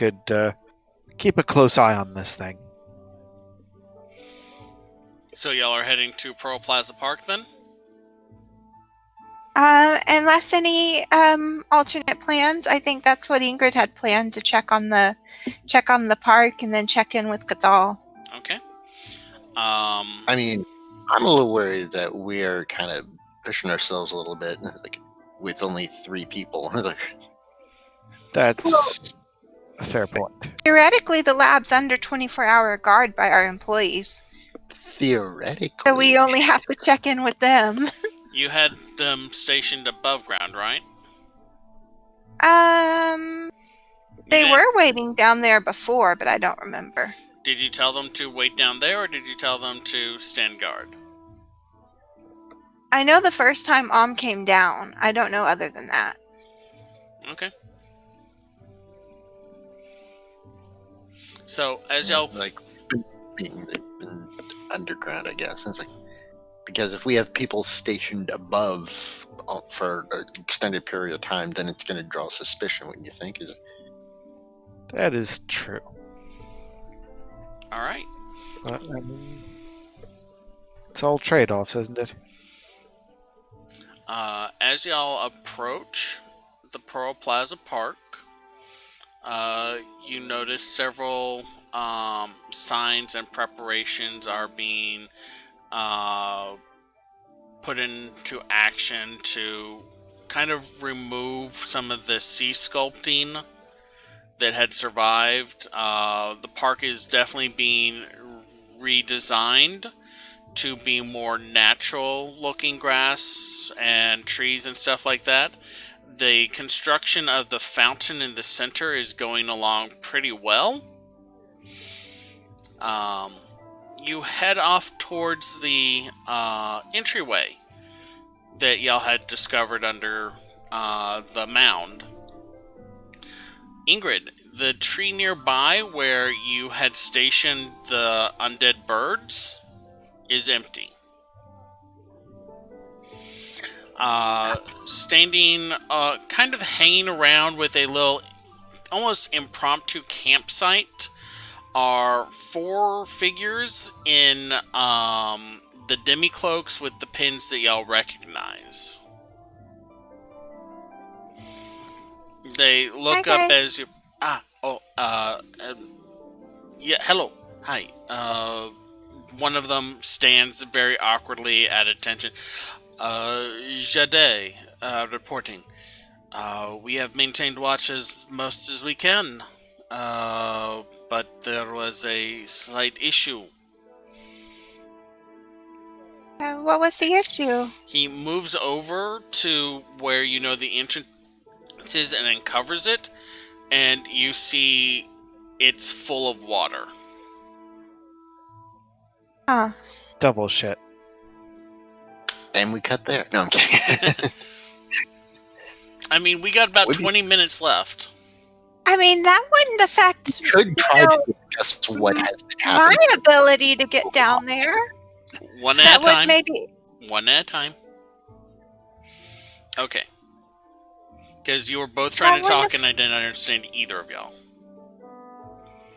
keep a close eye on this thing. So y'all are heading to Pearl Plaza Park then? Unless any alternate plans, I think that's what Ingrid had planned, to check on the park and then check in with Cathal. Okay. I mean, I'm a little worried that we're kind of pushing ourselves a little bit, like with only 3 people. That's a fair point. Theoretically, the lab's under 24-hour guard by our employees, Theoretically, so we only have to check in with them. You had them stationed above ground, right? They were waiting down there before, but I don't remember. Did you tell them to wait down there, or did you tell them to stand guard? I know the first time came down. I don't know other than that. Okay. So, as y'all... like being underground, I guess. It's like, because if we have people stationed above for an extended period of time, then it's going to draw suspicion, wouldn't you think? That is true. Alright. But, I mean, it's all trade-offs, isn't it? As y'all approach the Pearl Plaza Park, you notice several signs and preparations are being put into action to kind of remove some of the sea sculpting that had survived. The park is definitely being redesigned to be more natural looking grass and trees and stuff like that. The construction of the fountain in the center is going along pretty well. You head off towards the entryway that y'all had discovered under the mound. Ingrid, the tree nearby where you had stationed the undead birds is empty. Standing, kind of hanging around with a little, almost impromptu campsite are 4 figures in the demi-cloaks with the pins that y'all recognize. They look Hi, up guys. as you... yeah, hello. Hi. One of them stands very awkwardly at attention. Jade, reporting. We have maintained watch as most as we can, but there was a slight issue. What was the issue? He moves over to where you know the entrance is and uncovers it, and you see it's full of water. Huh. Double shit. And we cut there. No, I'm kidding. I mean, we got about What do you- 20 minutes left. I mean, that wouldn't affect Could try to discuss what has been my happening. ability to get down there. One at That a would time. maybe. One at a time. Okay. Because you were both trying to That talk wouldn't and I didn't understand either of y'all.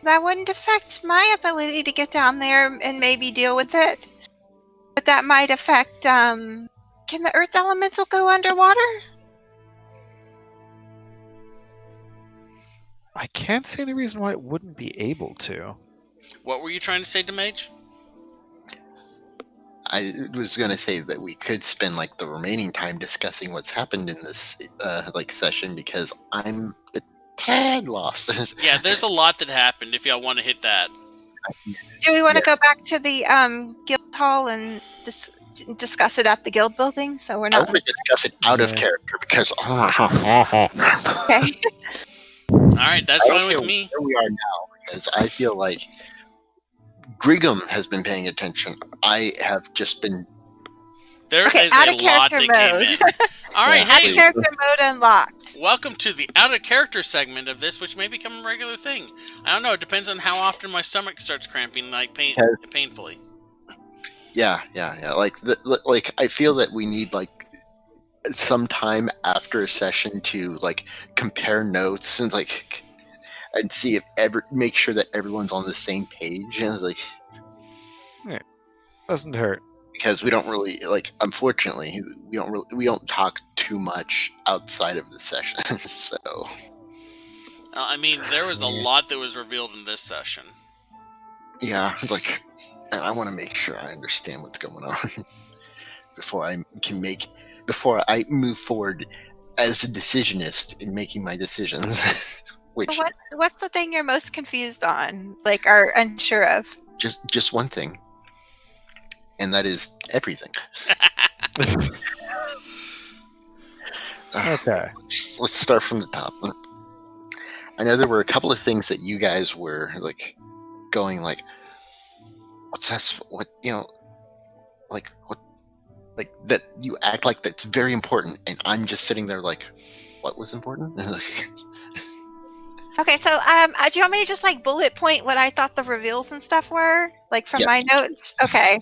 That wouldn't affect my ability to get down there and maybe deal with it. but that might affect. Can the earth elemental go underwater? I can't see any reason why it wouldn't be able to. What were you trying to say, Demage? I was going to say that we could spend like the remaining time discussing what's happened in this session because I'm a tad lost. Yeah, there's a lot that happened. If y'all want to hit that, Do we want to go back to the guild hall and discuss it at the guild building? So we're I not. want to discuss it out of Yeah. character because Okay. all right, that's I don't fine care with me. where we are now because I feel like Griggum has been paying attention. I have just been. There Okay, is out a of lot character that came mode. in. All right, Out hey, of character mode unlocked. welcome to the out of character segment of this, which may become a regular thing. I don't know. It depends on how often my stomach starts cramping, like painfully. Yeah. Like I feel that we need like some time after a session to like compare notes and like and see if make sure that everyone's on the same page and like Doesn't hurt. because we don't really like unfortunately we don't talk too much outside of the session so I mean, there was a Yeah. lot that was revealed in this session. yeah like and I want to make sure I understand what's going on before I move forward as a decisionist in making my decisions which What's the thing you're most confused on? Like, are unsure of? just one thing and that is everything. Okay. Let's start from the top. I know there were a couple of things that you guys were like going like, what's that? What like what, like that you act like that's very important, and I'm just sitting there like, what was important? Okay, so do you want me to just like bullet point what I thought the reveals and stuff were, like from my notes? Okay.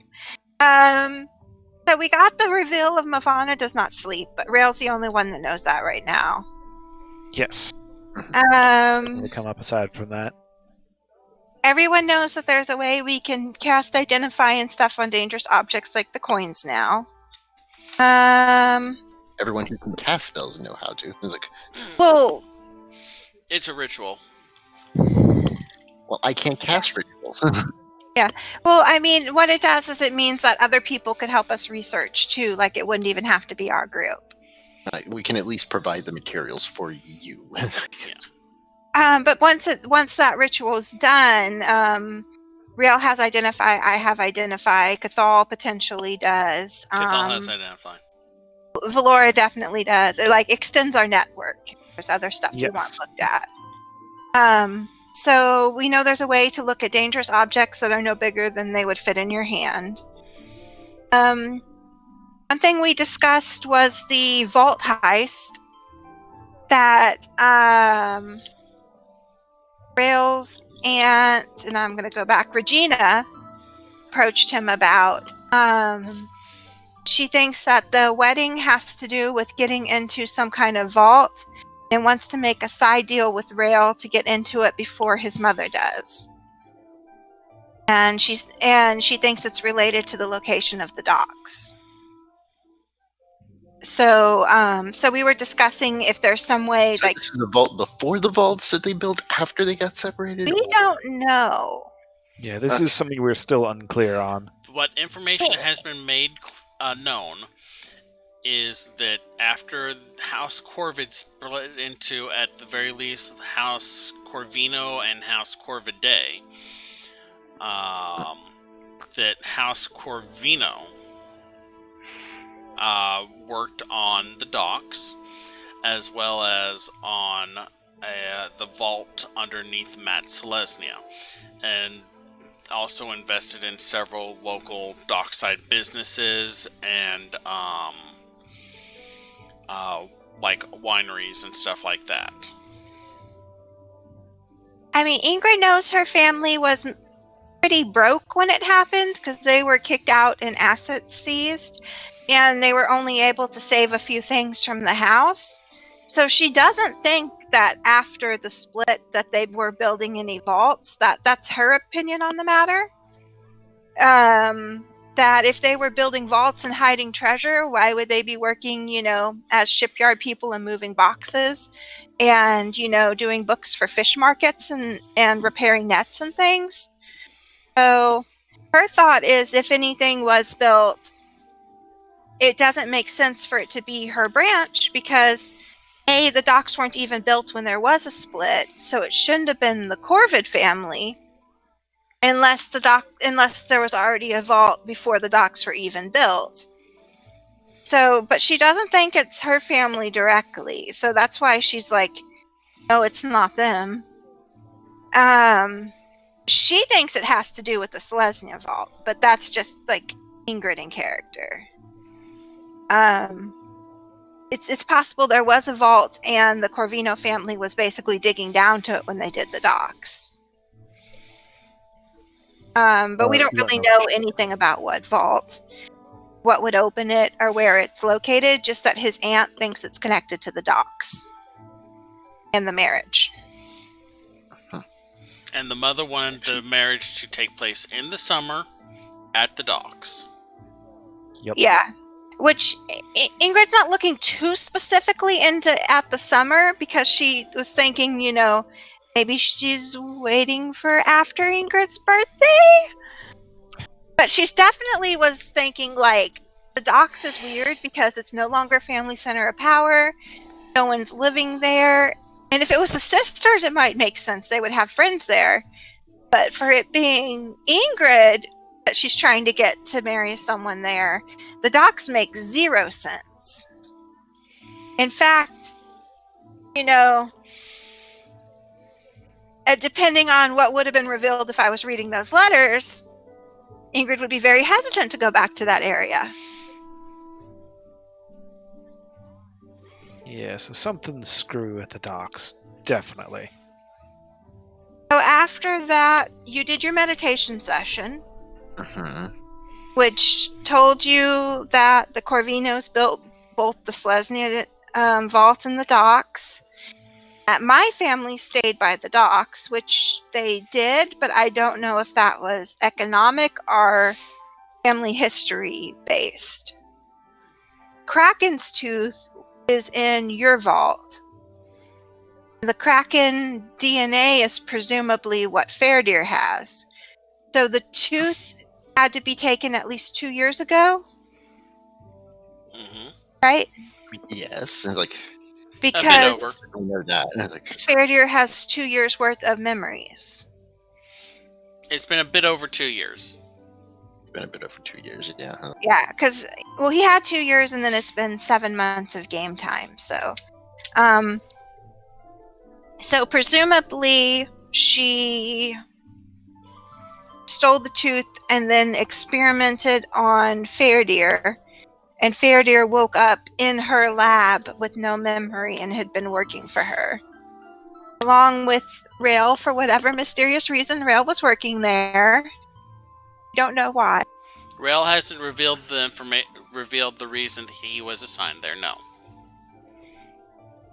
So we got the reveal of Mavana does not sleep, but Rail's the only one that knows that right now. Yes. Um, We'll come up aside from that. Everyone knows that there's a way we can cast identify and stuff on dangerous objects like the coins now. Everyone who can cast spells know how to. It's like, Well, It's a ritual. well, I can't cast rituals. well, I mean, what it does is it means that other people could help us research too. Like, it wouldn't even have to be our group. We can at least provide the materials for you. But once that ritual is done, Rail has identify. I have identify. Cathal potentially does. Cathal has identify. Valora definitely does. It like extends our network. There's other stuff we want Yes. looked at. So we know there's a way to look at dangerous objects that are no bigger than they would fit in your hand. One thing we discussed was the vault heist that Rail's aunt, and I'm going to go back, Regina, approached him about. She thinks that the wedding has to do with getting into some kind of vault and wants to make a side deal with Rail to get into it before his mother does. And she thinks it's related to the location of the docks. So we were discussing if there's some way, So like, this is a vault before the vaults that they built after they got separated? we don't know. Yeah, this is something we're still unclear on. What information has been made known is that after House Corvid split into, at the very least, House Corvino and House Corvidae, that House Corvino worked on the docks as well as on the vault underneath Mat Selesnya, and also invested in several local dockside businesses and like wineries and stuff like that. I mean, Ingrid knows her family was pretty broke when it happened because they were kicked out and assets seized, and they were only able to save a few things from the house. So she doesn't think that after the split that they were building any vaults. That's her opinion on the matter. that if they were building vaults and hiding treasure, why would they be working, as shipyard people and moving boxes and, doing books for fish markets and repairing nets and things? So her thought is if anything was built, it doesn't make sense for it to be her branch because the docks weren't even built when there was a split, so it shouldn't have been the Corvid family unless there was already a vault before the docks were even built. So, but she doesn't think it's her family directly, so that's why she's like, no, it's not them. She thinks it has to do with the Selesnya vault, but that's just like Ingrid in character. It's possible there was a vault and the Corvino family was basically digging down to it when they did the docks. But we don't really know anything about what vault, what would open it, or where it's located, just that his aunt thinks it's connected to the docks and the marriage. And the mother wanted the marriage to take place in the summer at the docks. Yep. Yeah. Which Ingrid's not looking too specifically into at the summer because she was thinking, maybe she's waiting for after Ingrid's birthday. But she's definitely was thinking like the docks is weird because it's no longer family center of power. No one's living there. And if it was the sisters, it might make sense. They would have friends there. But for it being Ingrid that she's trying to get to marry someone there, the docks make zero sense. In fact, depending on what would have been revealed if I was reading those letters, Ingrid would be very hesitant to go back to that area. Yeah, so something's screw at the docks. Definitely. So after that, you did your meditation session, which told you that the Corvinos built both the Selesnya vault and the docks. My family stayed by the docks, which they did, but I don't know if that was economic or family history based. Kraken's tooth is in your vault. The Kraken DNA is presumably what Fairdeer has. So the tooth had to be taken at least 2 years ago? Mm-hmm. Right? Yes. It's like, because a bit over. I know that. It's like, Fairdeer has 2 years worth of memories. It's been a bit over 2 years. it's been a bit over 2 years, yeah. Yeah, because, he had 2 years and then it's been 7 months of game time. So presumably she stole the tooth and then experimented on Fairdeer. And Fairdeer woke up in her lab with no memory and had been working for her. Along with Rail, for whatever mysterious reason, Rail was working there. Don't know why. Rail hasn't revealed the reason he was assigned there. No.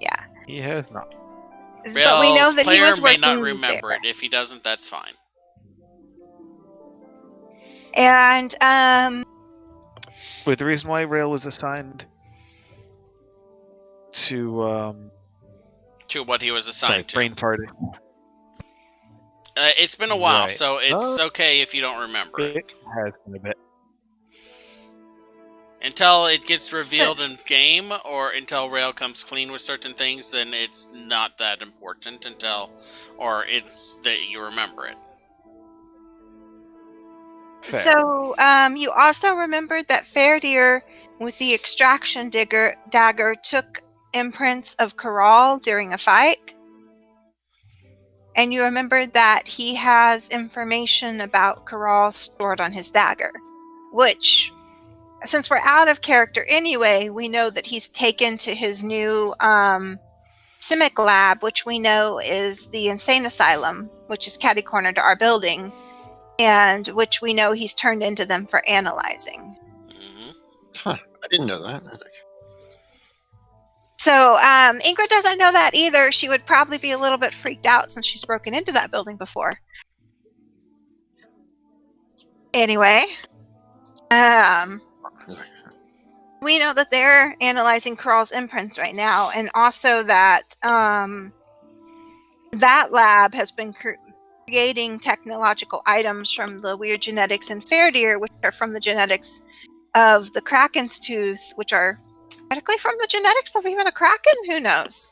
Yeah. He has not. Rail's but we know that he was may working not remember there. it. If he doesn't, that's fine. And Wait, the reason why Rail was assigned to To what he was assigned to. brain farting. It's been a while, Right. so it's okay if you don't remember it. It has been a bit. Until it gets revealed in game, or until Rail comes clean with certain things, then it's not that important or it's that you remember it. Fair. so you also remembered that Fairdeer, with the extraction dagger, took imprints of Corral during a fight. And you remembered that he has information about Corral stored on his dagger, which, since we're out of character anyway, we know that he's taken to his new Simic lab, which we know is the insane asylum, which is catty-corner to our building, and which we know he's turned into them for analyzing. Mm-hmm. Huh. I didn't know that. I was like, So Ingrid doesn't know that either. She would probably be a little bit freaked out since she's broken into that building before. Anyway. We know that they're analyzing Krall's imprints right now, and also that that lab has been creating technological items from the weird genetics in Fairdeer, which are from the genetics of the Kraken's tooth, which are technically from the genetics of even a Kraken. Who knows?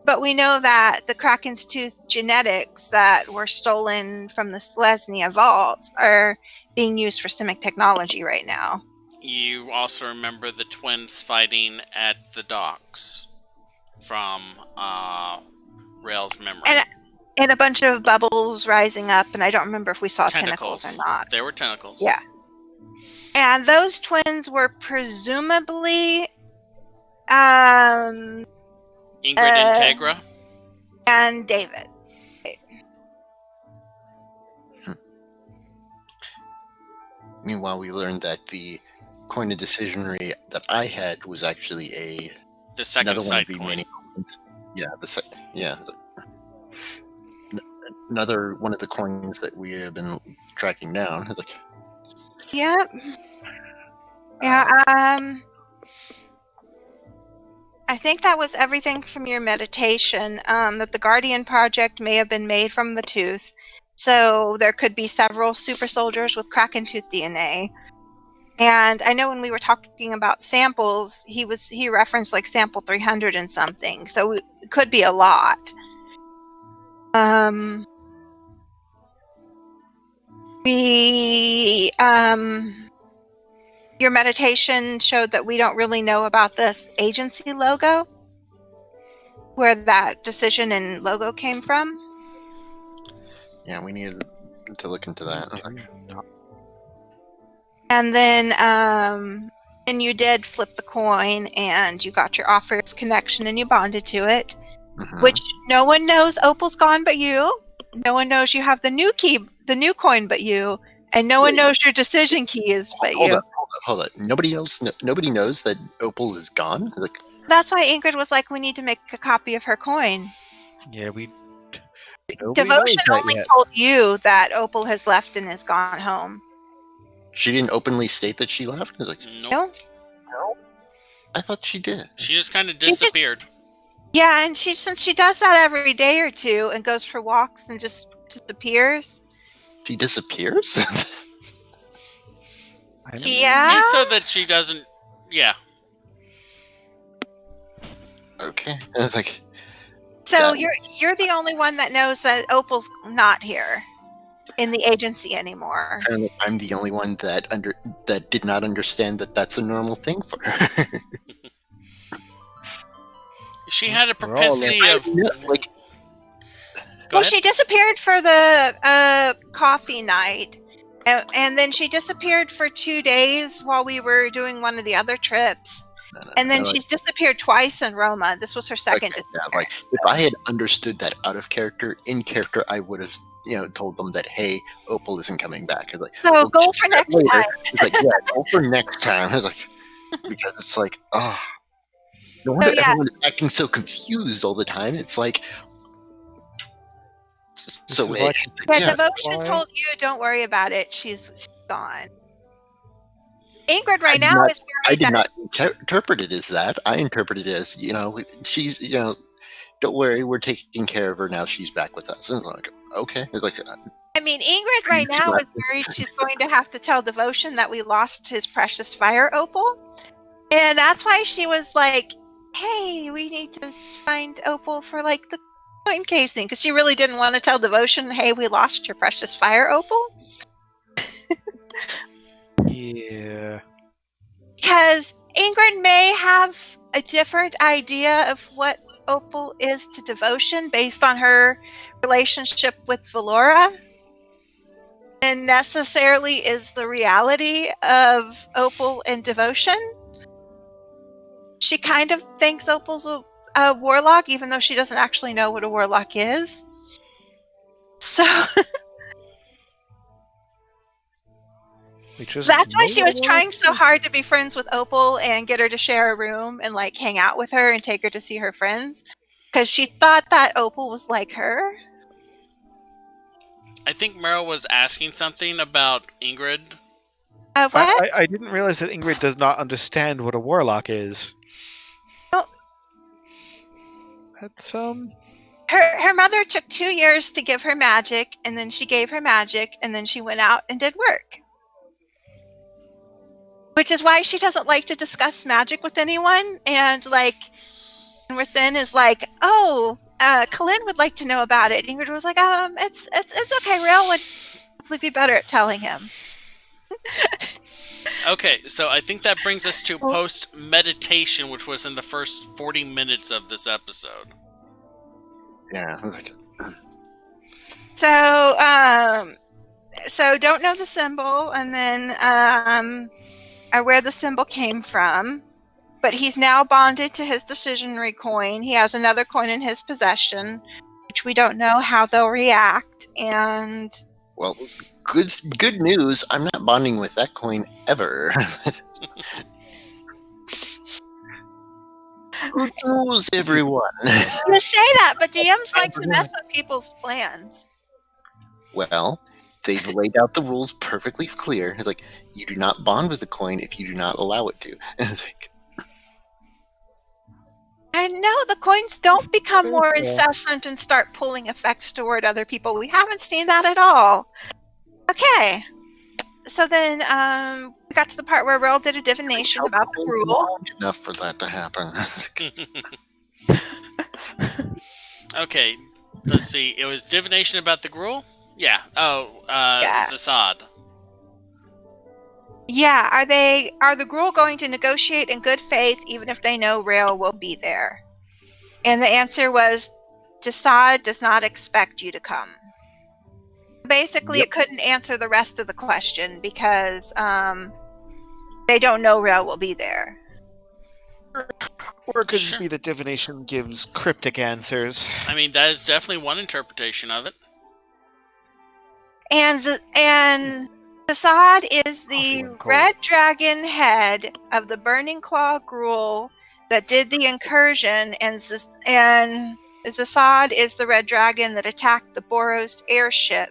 But we know that the Kraken's tooth genetics that were stolen from the Selesnya vault are being used for Simic technology right now. You also remember the twins fighting at the docks from Rail's memory. And a bunch of bubbles rising up, and I don't remember if we saw tentacles or not. They were tentacles. Yeah. And those twins were presumably Ingrid and Tegra. And David. Meanwhile, we learned that the coin of decisionary that I had was actually the second another one side of the coin. many coins. Yeah, another one of the coins that we have been tracking down. It's like, Yep. Yeah. I think that was everything from your meditation. That the Guardian project may have been made from the tooth, so there could be several super soldiers with Kraken tooth DNA. And I know when we were talking about samples, he referenced like sample 300 and something, so it could be a lot. Your meditation showed that we don't really know about this agency logo, where that decision and logo came from. yeah, we needed to look into that. And then and you did flip the coin, and you got your offer of connection, and you bonded to it, which no one knows Opal's gone but you. No one knows you have the new key, the new coin but you, and no one knows your decision key is but you. Hold up. Nobody knows that Opal is gone. Like, that's why Ingrid was like, we need to make a copy of her coin. Yeah, Devotion only told you that Opal has left and has gone home. She didn't openly state that she left? Like, no. I thought she did. She just kind of disappeared. Yeah, and since she does that every day or two and goes for walks and just disappears. She disappears? Yeah. It's so that she doesn't. Yeah. Okay. It's like. So you're the only one that knows that Opal's not here in the agency anymore. And I'm the only one that did not understand that that's a normal thing for her. She had a propensity of like. Well, she disappeared for the coffee night, and then she disappeared for 2 days while we were doing one of the other trips. And then she's disappeared twice in Roma. This was her second disappearance. Yeah, like if I had understood that out of character, in character, I would have, told them that, hey, Opal isn't coming back. Like, so go for next time. It's like, yeah, go for next time. It's like, because it's like, oh, no wonder everyone is acting so confused all the time. It's like, so Devotion told you, don't worry about it. She's gone. Ingrid right now is worried. I did not interpret it as that. I interpreted it as, she's, don't worry, we're taking care of her now. She's back with us. And it's like, okay. It's like, I mean, Ingrid right now is worried she's going to have to tell Devotion that we lost his precious fire opal. And that's why she was like, hey, we need to find Opal for like the coin casing. Because she really didn't want to tell Devotion, hey, we lost your precious fire opal. Yeah. Because Ingrid may have a different idea of what Opal is to Devotion based on her relationship with Valora, and necessarily is the reality of Opal and Devotion. She kind of thinks Opal's a warlock, even though she doesn't actually know what a warlock is. So that's why she was trying so hard to be friends with Opal and get her to share a room and like hang out with her and take her to see her friends, because she thought that Opal was like her. I think Meryl was asking something about Ingrid. What? I didn't realize that Ingrid does not understand what a warlock is. Oh. That's Her mother took 2 years to give her magic, and then she gave her magic, and then she went out and did work. Which is why she doesn't like to discuss magic with anyone. And within is like, oh, Colin would like to know about it. Ingrid was like, it's okay. Rael would probably be better at telling him. Okay, so I think that brings us to post meditation, which was in the first 40 minutes of this episode. Yeah. So don't know the symbol, and then where the symbol came from. But he's now bonded to his decisionary coin. He has another coin in his possession, which we don't know how they'll react. And Well, good news. I'm not bonding with that coin ever. Good news, everyone. you say that, but DMs like to mess with people's plans. Well, they've laid out the rules perfectly clear. It's like, you do not bond with the coin if you do not allow it to. It's like, I know the coins don't become more incessant and start pulling effects toward other people. We haven't seen that at all. Okay. So then we got to the part where Rael did a divination about the rule. Enough for that to happen. Okay, let's see. It was divination about the gruel? Yeah. Oh, Yeah. Zassad. Yeah, are the Gruul going to negotiate in good faith even if they know Rael will be there? And the answer was, Desaad does not expect you to come. Basically, It couldn't answer the rest of the question because they don't know Rael will be there. Or it could just be that divination gives cryptic answers. I mean, that is definitely one interpretation of it. And Desaad is the red dragon head of the Burning Claw Gruul that did the incursion, and Desaad is the red dragon that attacked the Boros airship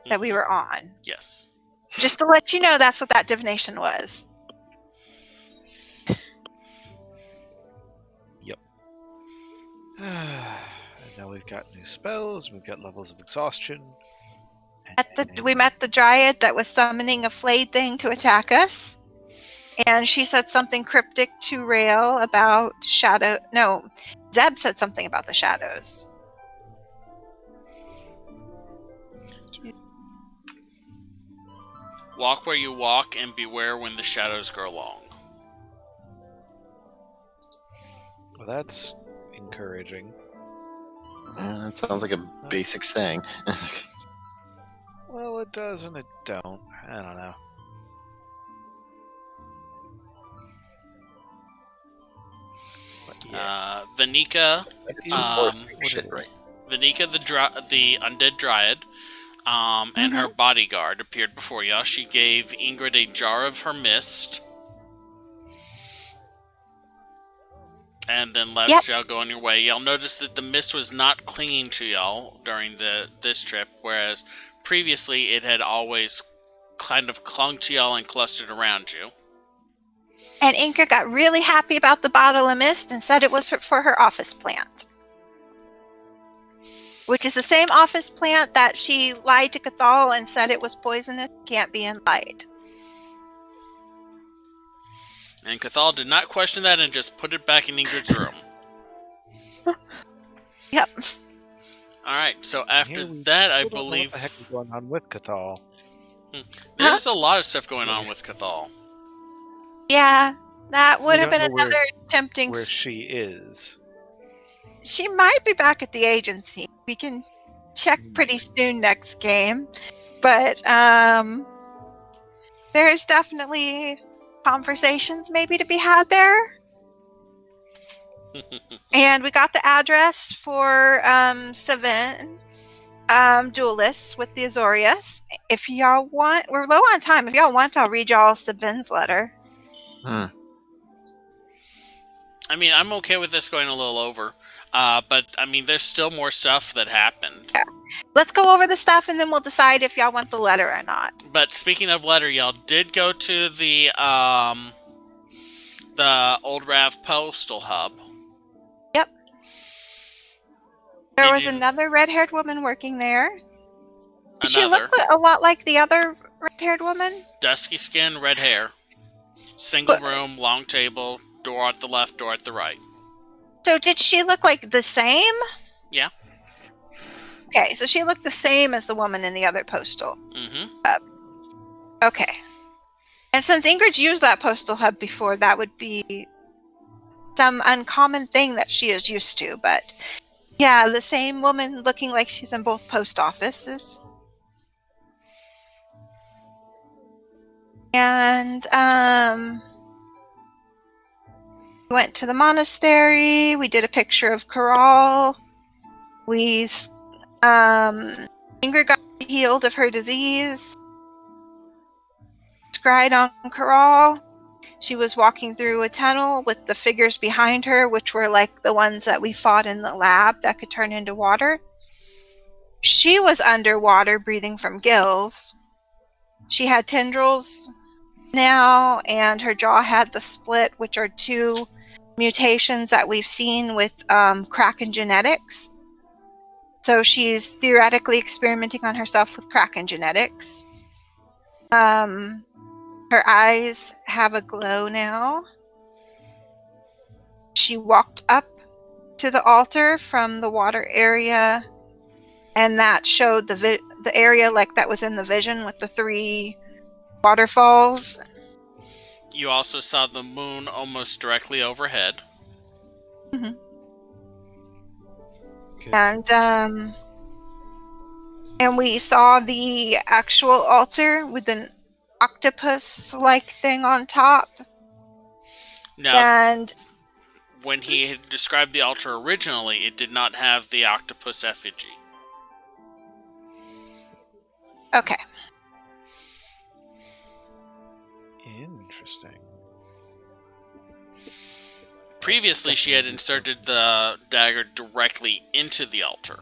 that we were on. Yes. Just to let you know, that's what that divination was. Yep. Now we've got new spells, we've got levels of exhaustion. We met the dryad that was summoning a flayed thing to attack us. And she said something cryptic to Rael about shadow. No, Zeb said something about the shadows. Walk where you walk and beware when the shadows grow long. Well, that's encouraging. That sounds like a basic saying. Well, it does and it don't. I don't know. Yeah. Vanika, Right. Vanika the undead dryad, and her bodyguard appeared before y'all. She gave Ingrid a jar of her mist, and then left y'all go on your way. Y'all noticed that the mist was not clinging to y'all during this trip, whereas previously it had always kind of clung to y'all and clustered around you. And Ingrid got really happy about the bottle of mist and said it was for her office plant. Which is the same office plant that she lied to Cathal and said it was poisonous, can't be in light. And Cathal did not question that and just put it back in Ingrid's room. Yep. Alright, so after that, I believe... What the heck is going on with Cathal? There's a lot of stuff going on with Cathal. Yeah, that would have don't been know another tempting... Where she is. She might be back at the agency. We can check pretty soon next game. But there's definitely conversations maybe to be had there. And we got the address for Savin duelists with the Azorius. If y'all want, we're low on time. If y'all want, I'll read y'all Savin's letter. I mean, I'm okay with this going a little over. But, I mean, there's still more stuff that happened. let's go over the stuff and then we'll decide if y'all want the letter or not. But speaking of letter, y'all did go to the Old Rav Postal Hub. Yep. There Did was you- another red-haired woman working there. Did she Another look a lot like the other red-haired woman? dusky skin, red hair, single But- room, long table, door at the left, door at the right. So did she look like the same? Yeah. Okay, so she looked the same as the woman in the other postal. Mm-hmm. Okay. And since Ingrid's used that postal hub before, that would be some uncommon thing that she is used to. But yeah, the same woman looking like she's in both post offices. And we went to the monastery. We did a picture of Corral. Ingrid got healed of her disease. Scried on Corral. She was walking through a tunnel with the figures behind her, which were like the ones that we fought in the lab that could turn into water. She was underwater, breathing from gills. She had tendrils now, and her jaw had the split, which are 2 mutations that we've seen with Kraken genetics. So she's theoretically experimenting on herself with Kraken genetics. Her eyes have a glow now. She walked up to the altar from the water area, and that showed the area like that was in the vision with the 3 waterfalls. You also saw the moon almost directly overhead. Mm-hmm. Okay. And we saw the actual altar with an octopus-like thing on top. Now, And when he had described the altar originally, it did not have the octopus effigy. okay, Interesting. Previously, she had inserted the dagger directly into the altar.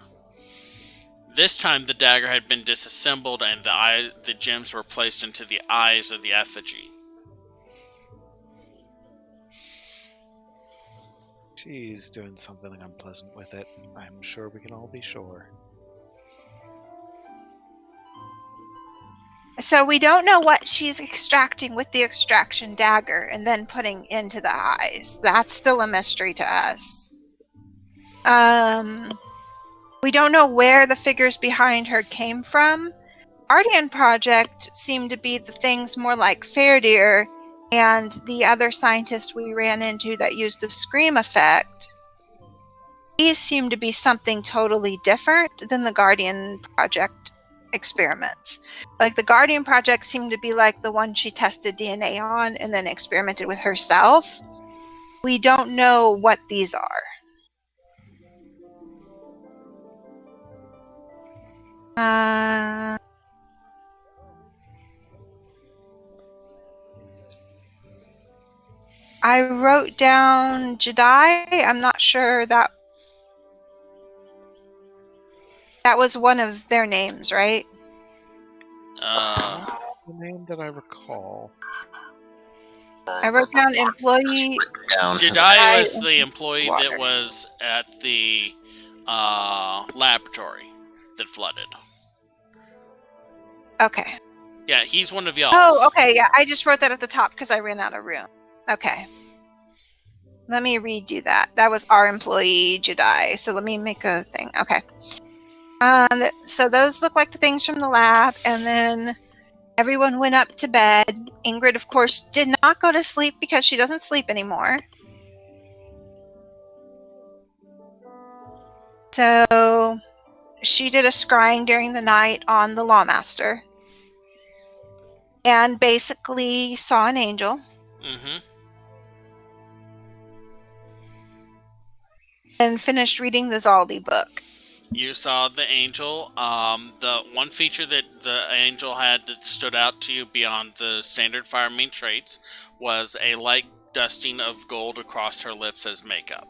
This time, the dagger had been disassembled and the gems were placed into the eyes of the effigy. She's doing something unpleasant with it. I'm sure we can all be sure. so we don't know what she's extracting with the extraction dagger and then putting into the eyes. That's still a mystery to us. We don't know where the figures behind her came from. Guardian Project seemed to be the things more like Fairdeer and the other scientist we ran into that used the scream effect. These seem to be something totally different than the Guardian Project experiments. Like the Guardian Project seemed to be like the one she tested DNA on and then experimented with herself. We don't know what these are. I wrote down Jedi. I'm not sure that was one of their names, right? The name that I recall. I wrote down employee. Down. Jedi was the employee Water. that was at the laboratory that flooded. Okay. Yeah, he's one of y'all. Oh, okay. Yeah, I just wrote that at the top because I ran out of room. Okay. Let me redo that. That was our employee Jedi. So let me make a thing. Okay. So those look like the things from the lab, and then everyone went up to bed. Ingrid, of course, did not go to sleep because she doesn't sleep anymore. So she did a scrying during the night on the Lawmaster and basically saw an angel. Mm-hmm. And finished reading the Zaldi book. You saw the angel. The one feature that the angel had that stood out to you beyond the standard fireman traits was a light dusting of gold across her lips as makeup.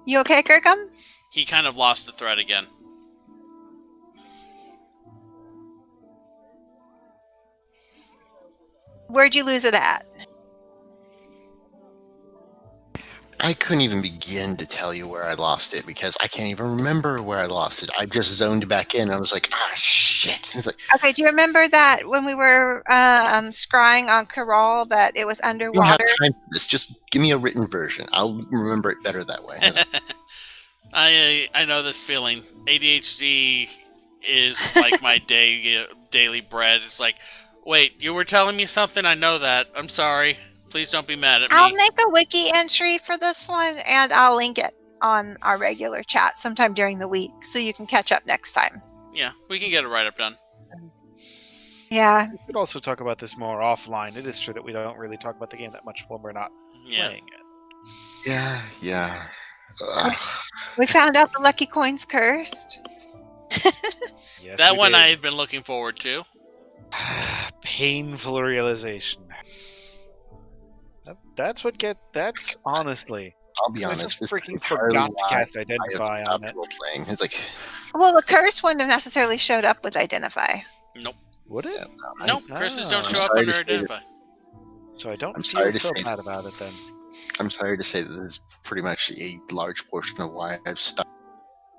You okay, Kirkham? He kind of lost the thread again. Where'd you lose it at? I couldn't even begin to tell you where I lost it because I can't even remember where I lost it. I just zoned back in. I was like, ah, shit. It's like, Okay, do you remember that when we were scrying on Corral that it was I don't have underwater? time for this. Just give me a written version. I'll remember it better that way. I know this feeling. ADHD is like my daily bread. It's like, wait, you were telling me something? I know that. I'm sorry. Please don't be mad at I'll me. make a wiki entry for this one and I'll link it on our regular chat sometime during the week so you can catch up next time. Yeah, we can get a write-up done. Yeah. We could also talk about this more offline. It is true that we don't really talk about the game that much when we're not Yeah. playing it. Yeah. We found out the lucky coin's cursed. Yes, That we one did. I had been looking forward to. Painful realization. That's honestly. I'll be I honest. just This is freaking entirely forgot to why cast I have Identify on stopped it. role-playing. It's like, Well, the curse wouldn't have necessarily showed up with Identify. Nope. Would it? Nope. Curses don't Ah. show up sorry under to say that- Identify. So I don't I'm feel sorry to so say bad about it then. I'm sorry to say that this is pretty much a large portion of why I've stopped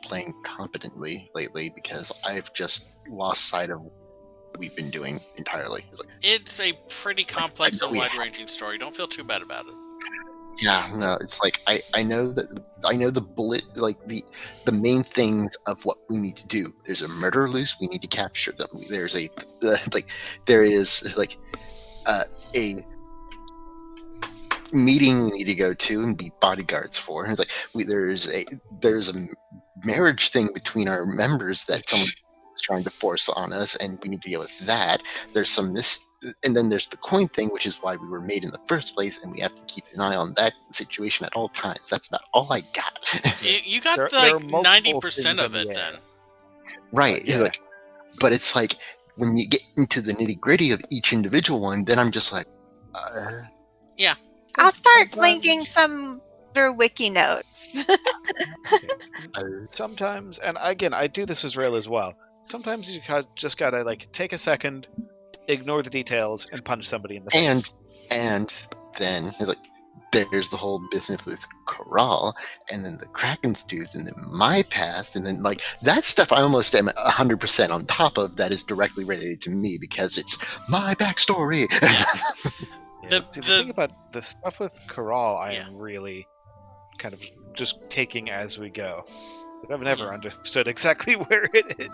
playing competently lately because I've just lost sight of what we've been doing entirely. It's like, It's a pretty complex I know and we wide-ranging story. Don't feel too bad about it. yeah, no, it's like I know the bullet, like the main things of what we need to do. There's a murderer loose, we need to capture them. There's a like there is like a meeting we need to go to and be bodyguards for. And it's like there's a marriage thing between our members that someone is trying to force on us, and we need to deal with that. There's some and then there's the coin thing, which is why we were made in the first place, and we have to keep an eye on that situation at all times. That's about all I got. You got There are like multiple 90% things of in it the then. air. Right. Yeah. Like, but it's like when you get into the nitty gritty of each individual one, then I'm just like, I'll start Sometimes- linking some other wiki notes. Sometimes, and again, I do this as Rail as well. Sometimes you just gotta like take a second, ignore the details, and punch somebody in the face. and then it's like there's the whole business with Corral, and then the Kraken's tooth, and then my past, and then like that stuff I almost am 100% on top of that is directly related to me because it's my backstory. Yeah. The- See, the the- thing about the stuff with Corral, I Yeah. am really kind of just taking as we go. I've never understood exactly where it is.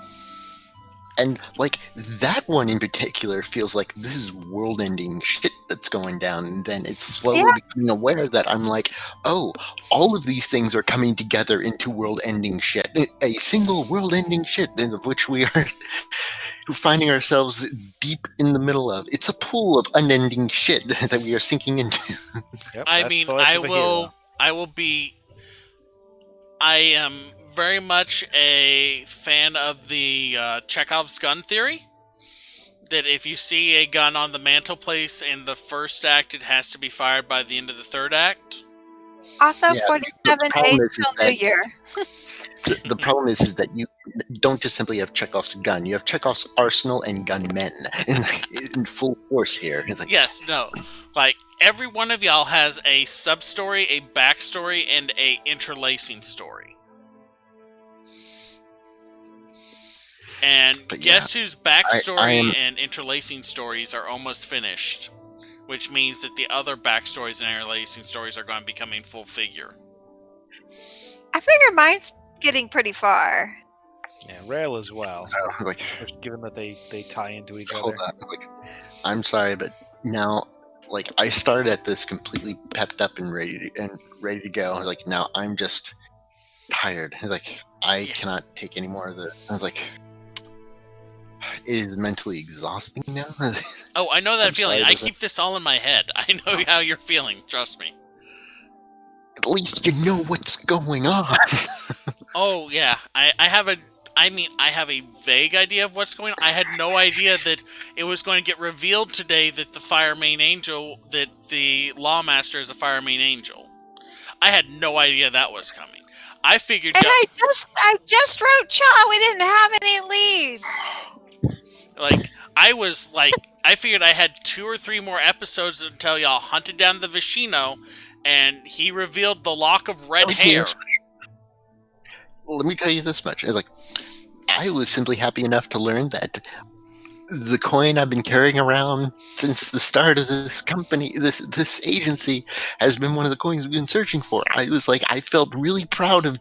And like that one in particular feels like this is world-ending shit that's going down, and then it's slowly Yeah. becoming aware that I'm like, oh, all of these things are coming together into world-ending shit, a single world-ending shit, of which we are finding ourselves deep in the middle of. It's a pool of unending shit that we are sinking into. Yep, I that's mean, the life I of a hero. will be. I am very much a fan of the Chekhov's gun theory. That if you see a gun on the mantelpiece in the first act, it has to be fired by the end of the third act. Also, Yeah, 47 the problem days is till New that- Year. The problem is that you don't just simply have Chekhov's gun; you have Chekhov's arsenal and gunmen in full force here. It's like, Yes, no. Like, every one of y'all has a sub-story, a backstory, and a interlacing story. And But guess whose backstory I am- and interlacing stories are almost finished? Which means that the other backstories and interlacing stories are going to be coming full figure. I figure mine's getting pretty far. Yeah, Rail as well. like, Given that they tie into each hold other. on, like, I'm sorry, but now, like, I started at this completely pepped up and ready to go. Like, now I'm just tired. Like, I cannot take any more of this. I was like, it is mentally exhausting now. Oh, I know that I'm feeling. sorry, I does it- keep this all in my head. I know how you're feeling. Trust me. At least you know what's going on. Oh yeah, I have a vague idea of what's going on. I had no idea that it was going to get revealed today that the Lawmaster is a Fire Main Angel. I had no idea that was coming. I figured. And I just wrote Cha. We didn't have any leads. I figured I had 2 or 3 more episodes until y'all hunted down the Vishino, and he revealed the lock of red hair. Well, let me tell you this much. I was simply happy enough to learn that the coin I've been carrying around since the start of this company, this agency, has been one of the coins we've been searching for. I felt really proud of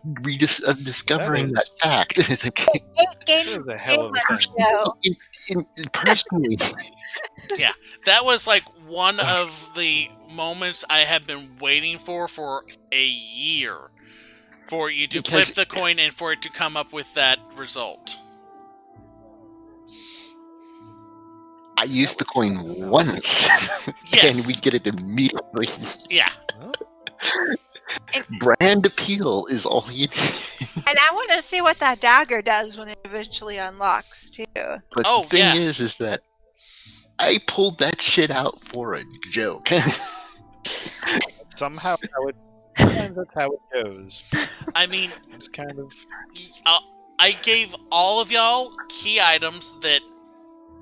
discovering that fact. Game That is a hell of a thing. Personally, Yeah, that was like one of the moments I have been waiting for a year. For you to flip the coin and for it to come up with that result. I used the coin once, and we get it immediately. Yeah. Brand appeal is all you need. And I want to see what that dagger does when it eventually unlocks, too. But the thing is that I pulled that shit out for a joke. Sometimes that's how it goes. I mean, it's kind of. I gave all of y'all key items that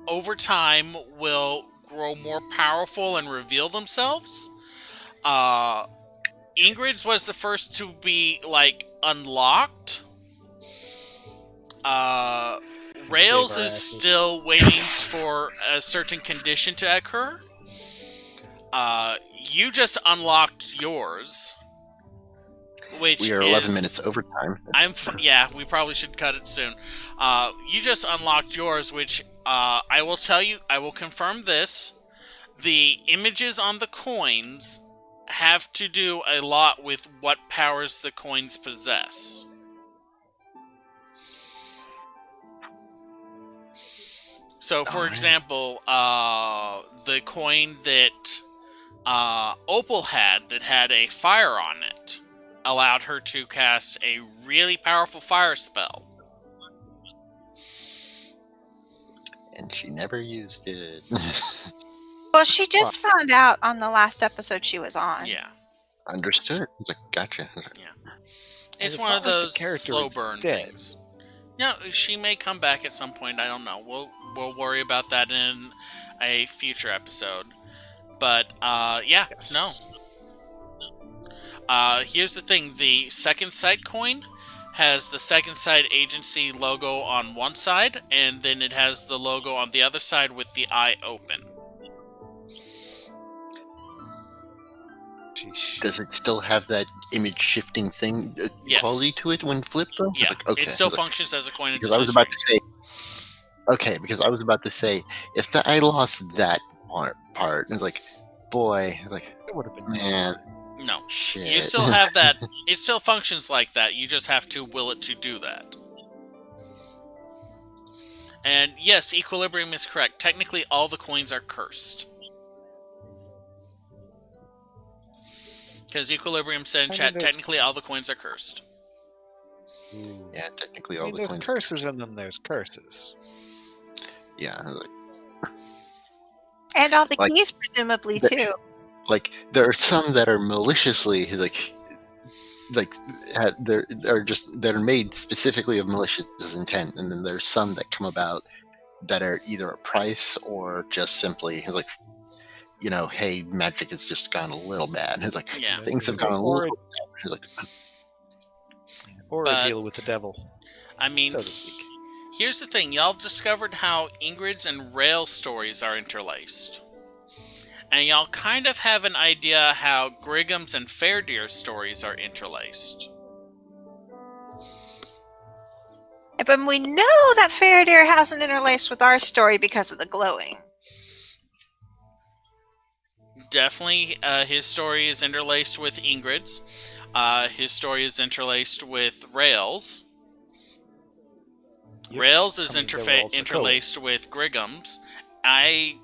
over time will grow more powerful and reveal themselves. Ingrid's was the first to be unlocked. Rails is still waiting for a certain condition to occur. You just unlocked yours. Which we are 11 minutes over time. We probably should cut it soon. You just unlocked yours, which I will tell you, I will confirm this. The images on the coins have to do a lot with what powers the coins possess. So, for example, the coin that Opal had that had a fire on it allowed her to cast a really powerful fire spell. And she never used it. Well, she just found out on the last episode she was on. Yeah. Understood. Gotcha. Yeah. It's one of those slow burn things. No, she may come back at some point. I don't know. We'll worry about that in a future episode. But no. Here's the thing: the Second Sight coin has the Second Sight agency logo on one side, and then it has the logo on the other side with the eye open. Does it still have that image shifting thing quality to it when flipped? Though? Yeah, it still functions as a coin. Because I was about to say, because I was about to say, if I lost that part, it's boy, it would have been man. No, shit. You still have that. It still functions like that. You just have to will it to do that. And yes, Equilibrium is correct. Technically, all the coins are cursed. Because Equilibrium said in chat, technically all the coins are cursed. Yeah, technically all the coins. There's curses and then there's curses. Yeah. And all the keys, presumably, too. There are some that are maliciously, that are made specifically of malicious intent, and then there's some that come about that are either a price or just simply hey, magic has just gone a little bad. It's things have gone a little bad. Or a deal with the devil. I mean, so to speak. Here's the thing. Y'all discovered how Ingrid's and Rael's stories are interlaced. And y'all kind of have an idea how Grigham's and Fairdeer's stories are interlaced. But we know that Fairdeer hasn't interlaced with our story because of the glowing. Definitely, his story is interlaced with Ingrid's. His story is interlaced with Rael's. Yep. Rael's is interlaced with Grigham's. I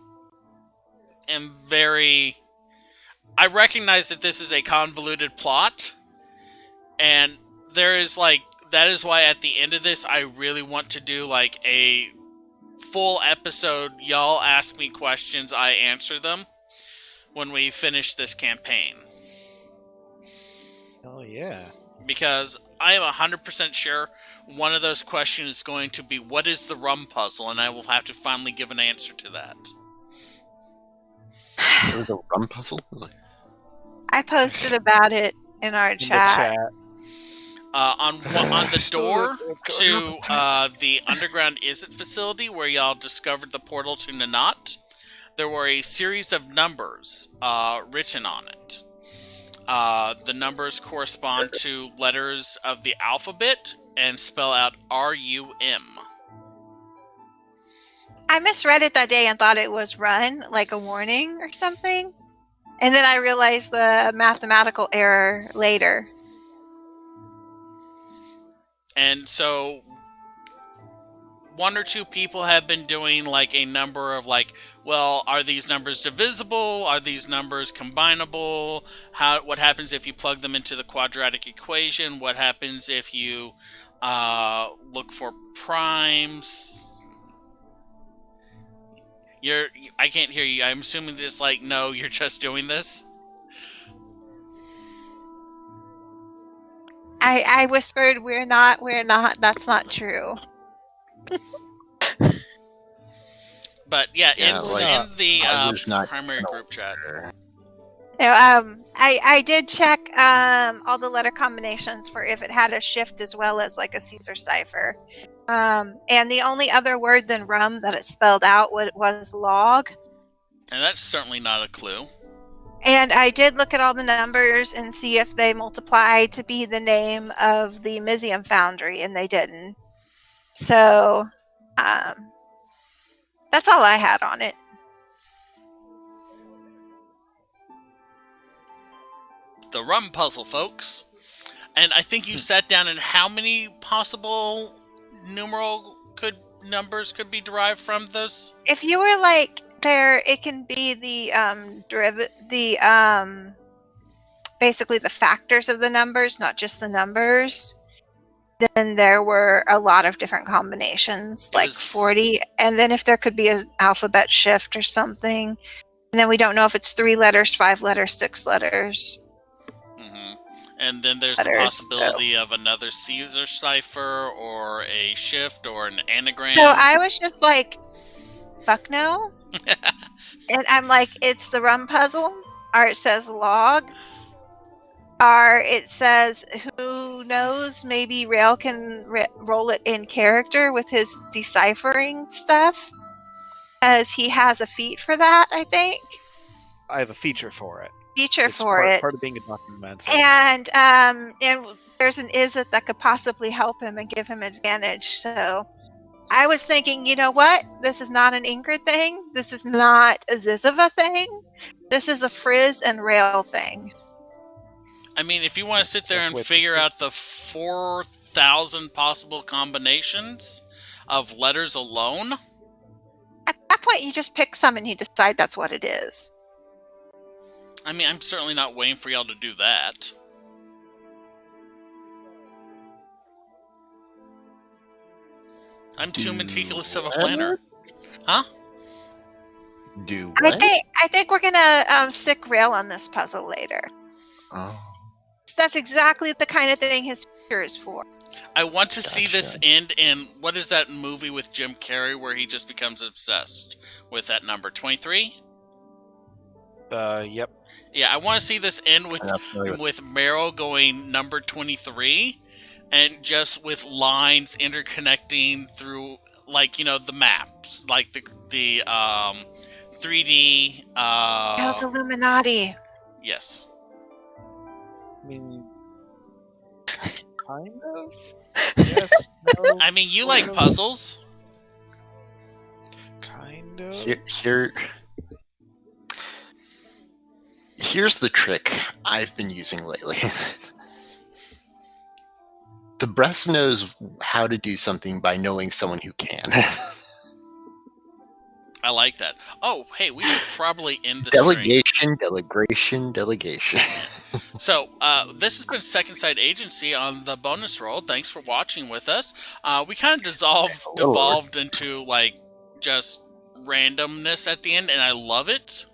recognize that this is a convoluted plot, and that is why at the end of this I really want to do a full episode. Y'all ask me questions, I answer them when we finish this campaign. Oh yeah. Because I am 100% sure one of those questions is going to be, what is the rum puzzle? And I will have to finally give an answer to that. There was a rum puzzle. I posted about it in our In the chat. chat. On the Still door don't to the Underground Is It facility where y'all discovered the portal to Nanat, there were a series of numbers written on it. The numbers correspond to letters of the alphabet and spell out RUM. I misread it that day and thought it was run, like a warning or something. And then I realized the mathematical error later. And so one or two people have been doing like a number of like, well, are these numbers divisible? Are these numbers combinable? What happens if you plug them into the quadratic equation? What happens if you look for primes? I can't hear you. I'm assuming this like, no, you're just doing this. I whispered, we're not, that's not true. But yeah, Yeah, it's like, in the I was not primary group chat. No, I did check all the letter combinations for if it had a shift as well as like a Caesar cipher. And the only other word than rum that it spelled out was log. And that's certainly not a clue. And I did look at all the numbers and see if they multiplied to be the name of the Mizium foundry, and they didn't. So, that's all I had on it. The rum puzzle, folks. And I think you sat down and how many possible numbers could be derived from this? If you were like there, it can be the basically the factors of the numbers, not just the numbers. Then there were a lot of different combinations, like 40. And then if there could be an alphabet shift or something, and then we don't know if it's 3 letters, 5 letters, 6 letters. And then there's the possibility of another Caesar cipher or a shift or an anagram. So I was just like, fuck no. And I'm like, it's the rum puzzle, or it says log, or it says, who knows, maybe Rail can roll it in character with his deciphering stuff, as he has a feat for that, I think. I have a feature for it. It's part of being a document. And there's an is it that could possibly help him and give him advantage. So I was thinking, you know what? This is not an Ingrid thing. This is not a Ziziva thing. This is a Frizz and Rail thing. I mean, if you want to sit there and figure out the 4,000 possible combinations of letters alone, at that point you just pick some and you decide that's what it is. I mean, I'm certainly not waiting for y'all to do that. I'm too meticulous of a planner. Huh? Do what? I think we're gonna stick Rail on this puzzle later. Oh. That's exactly the kind of thing his feature is for. I want to see this end in, what is that movie with Jim Carrey where he just becomes obsessed with that number, 23? Yep. Yeah, I want to see this end with Meryl going number 23, and just with lines interconnecting through, like, you know, the maps, like the 3D. Hell's Illuminati. Yes. I mean, kind of. Yes. No. I mean, you like puzzles. Kind of. Here's the trick I've been using lately. The breast knows how to do something by knowing someone who can. I like that. Oh, hey, we should probably end the delegation. So, this has been Second Sight Agency on the bonus roll. Thanks for watching with us. We kind of devolved into, like, just randomness at the end, and I love it.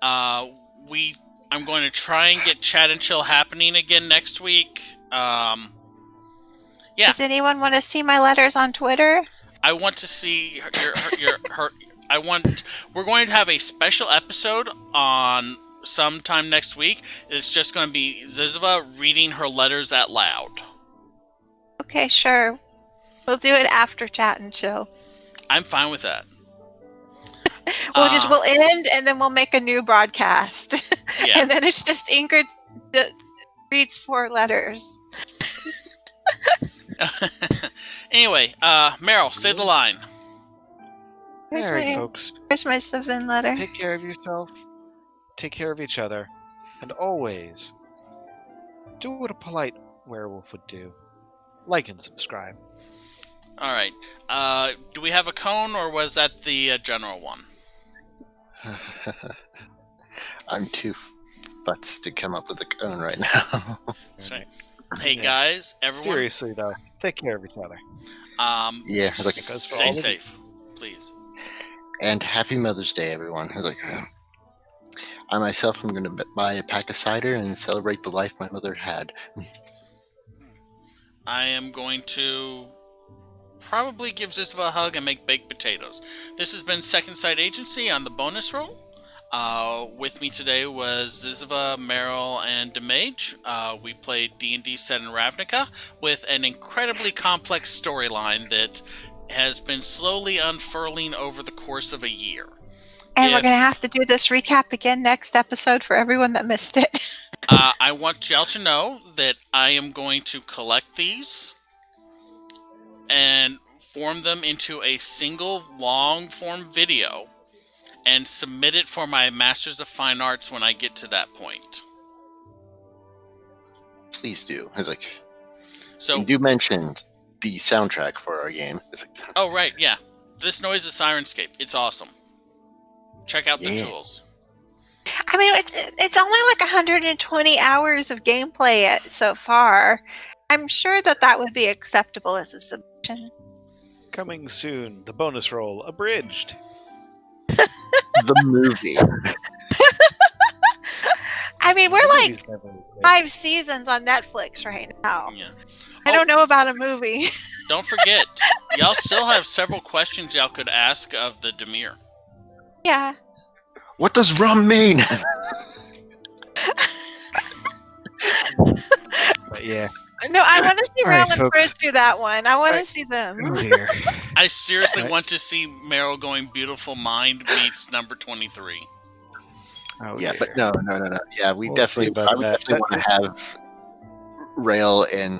I'm going to try and get Chat and Chill happening again next week. Yeah. Does anyone want to see my letters on Twitter? I want to see her. We're going to have a special episode on sometime next week. It's just going to be Ziziva reading her letters out loud. Okay, sure. We'll do it after Chat and Chill. I'm fine with that. We'll end and then we'll make a new broadcast. Yeah. And then it's just Ingrid that reads 4 letters. Anyway, Meryl, say the line. Here's All right, my- folks. Here's my 7 letter. Take care of yourself. Take care of each other. And always do what a polite werewolf would do. Like and subscribe. All right. Do we have a cone, or was that the general one? I'm too futz to come up with a cone right now. So, hey Yeah. guys, everyone. Seriously, though, take care of each other. Yeah, like- It goes for Stay all of you. safe, please. And happy Mother's Day, everyone. I myself am going to buy a pack of cider and celebrate the life my mother had. I am going to probably give Ziziva a hug and make baked potatoes. This has been Second Sight Agency on the bonus roll. With me today was Ziziva, Meryl, and Demage. We played D&D set in Ravnica with an incredibly complex storyline that has been slowly unfurling over the course of a year. And we're If- going to have to do this recap again next episode for everyone that missed it. I want y'all to know that I am going to collect these and form them into a single long-form video and submit it for my Masters of Fine Arts when I get to that point. Please do. So, You mention the soundtrack for our game. oh right, yeah. This noise is Sirenscape. It's awesome. Check out the Yeah. tools. I mean, it's only like 120 hours of gameplay so far. I'm sure that would be acceptable as a submission. Coming soon, the bonus roll abridged. The movie. I mean, we're like Movies never was made. 5 seasons on Netflix right now. Yeah. I don't know about a movie. Don't forget, y'all still have several questions y'all could ask of the Demir. Yeah. What does rum mean? But yeah. No, I want to see All right, Rail and folks. Frizz do that one. I want to Right. see them. Oh dear. I seriously Right. want to see Meryl going Beautiful Mind meets number 23. Oh, Yeah, dear. but no. Yeah, we We'll definitely, see about I would that. definitely want to have Rail and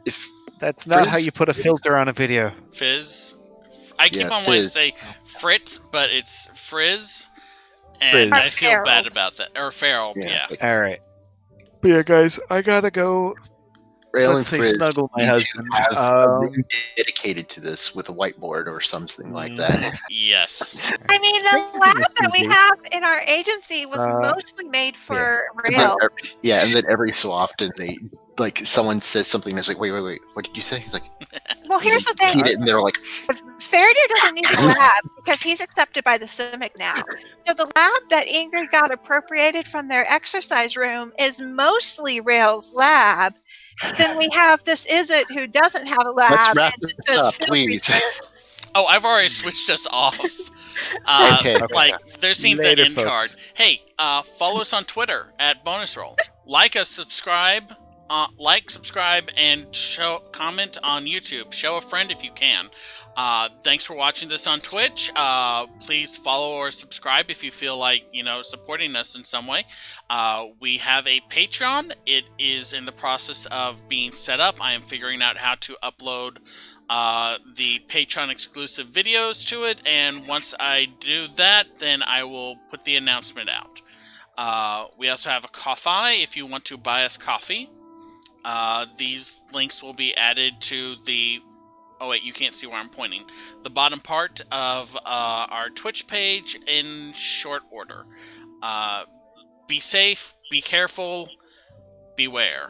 if That's not how Frizz? you put a filter on a video. Fizz. I keep Yeah, on wanting to Fizz. say Fritz, but it's Frizz. And Frizz. I Or feel Feral. bad about that. Or Feral, yeah. like, All right. But yeah, guys, I gotta go. Rail Let's and say Frizz snuggle my need to husband. have a room dedicated to this with a whiteboard or something like that. Yes. I mean, the lab that we have in our agency was mostly made for And Rail. then and then every so often they someone says something that's like, wait, what did you say? He's like, Well, here's the thing. repeat it, and they're like, Faraday doesn't need a lab because he's accepted by the CIMIC now. So the lab that Ingrid got appropriated from their exercise room is mostly Rail's lab. Then we have this Izzet who doesn't have a lab. let's wrap and it this says up, field please. research. Oh, I've already switched us off. Okay. Like, there's seen the Later, end card. folks. Hey, follow us on Twitter at Bonus Roll. Like us, subscribe, subscribe, and comment on YouTube. Show a friend if you can. Thanks for watching this on Twitch. Please follow or subscribe if you feel like, supporting us in some way. We have a Patreon. It is in the process of being set up. I am figuring out how to upload the Patreon exclusive videos to it, and once I do that, then I will put the announcement out. We also have a Ko-Fi if you want to buy us coffee. These links will be added to the... Oh wait, you can't see where I'm pointing. The bottom part of our Twitch page in short order. Be safe, be careful, beware.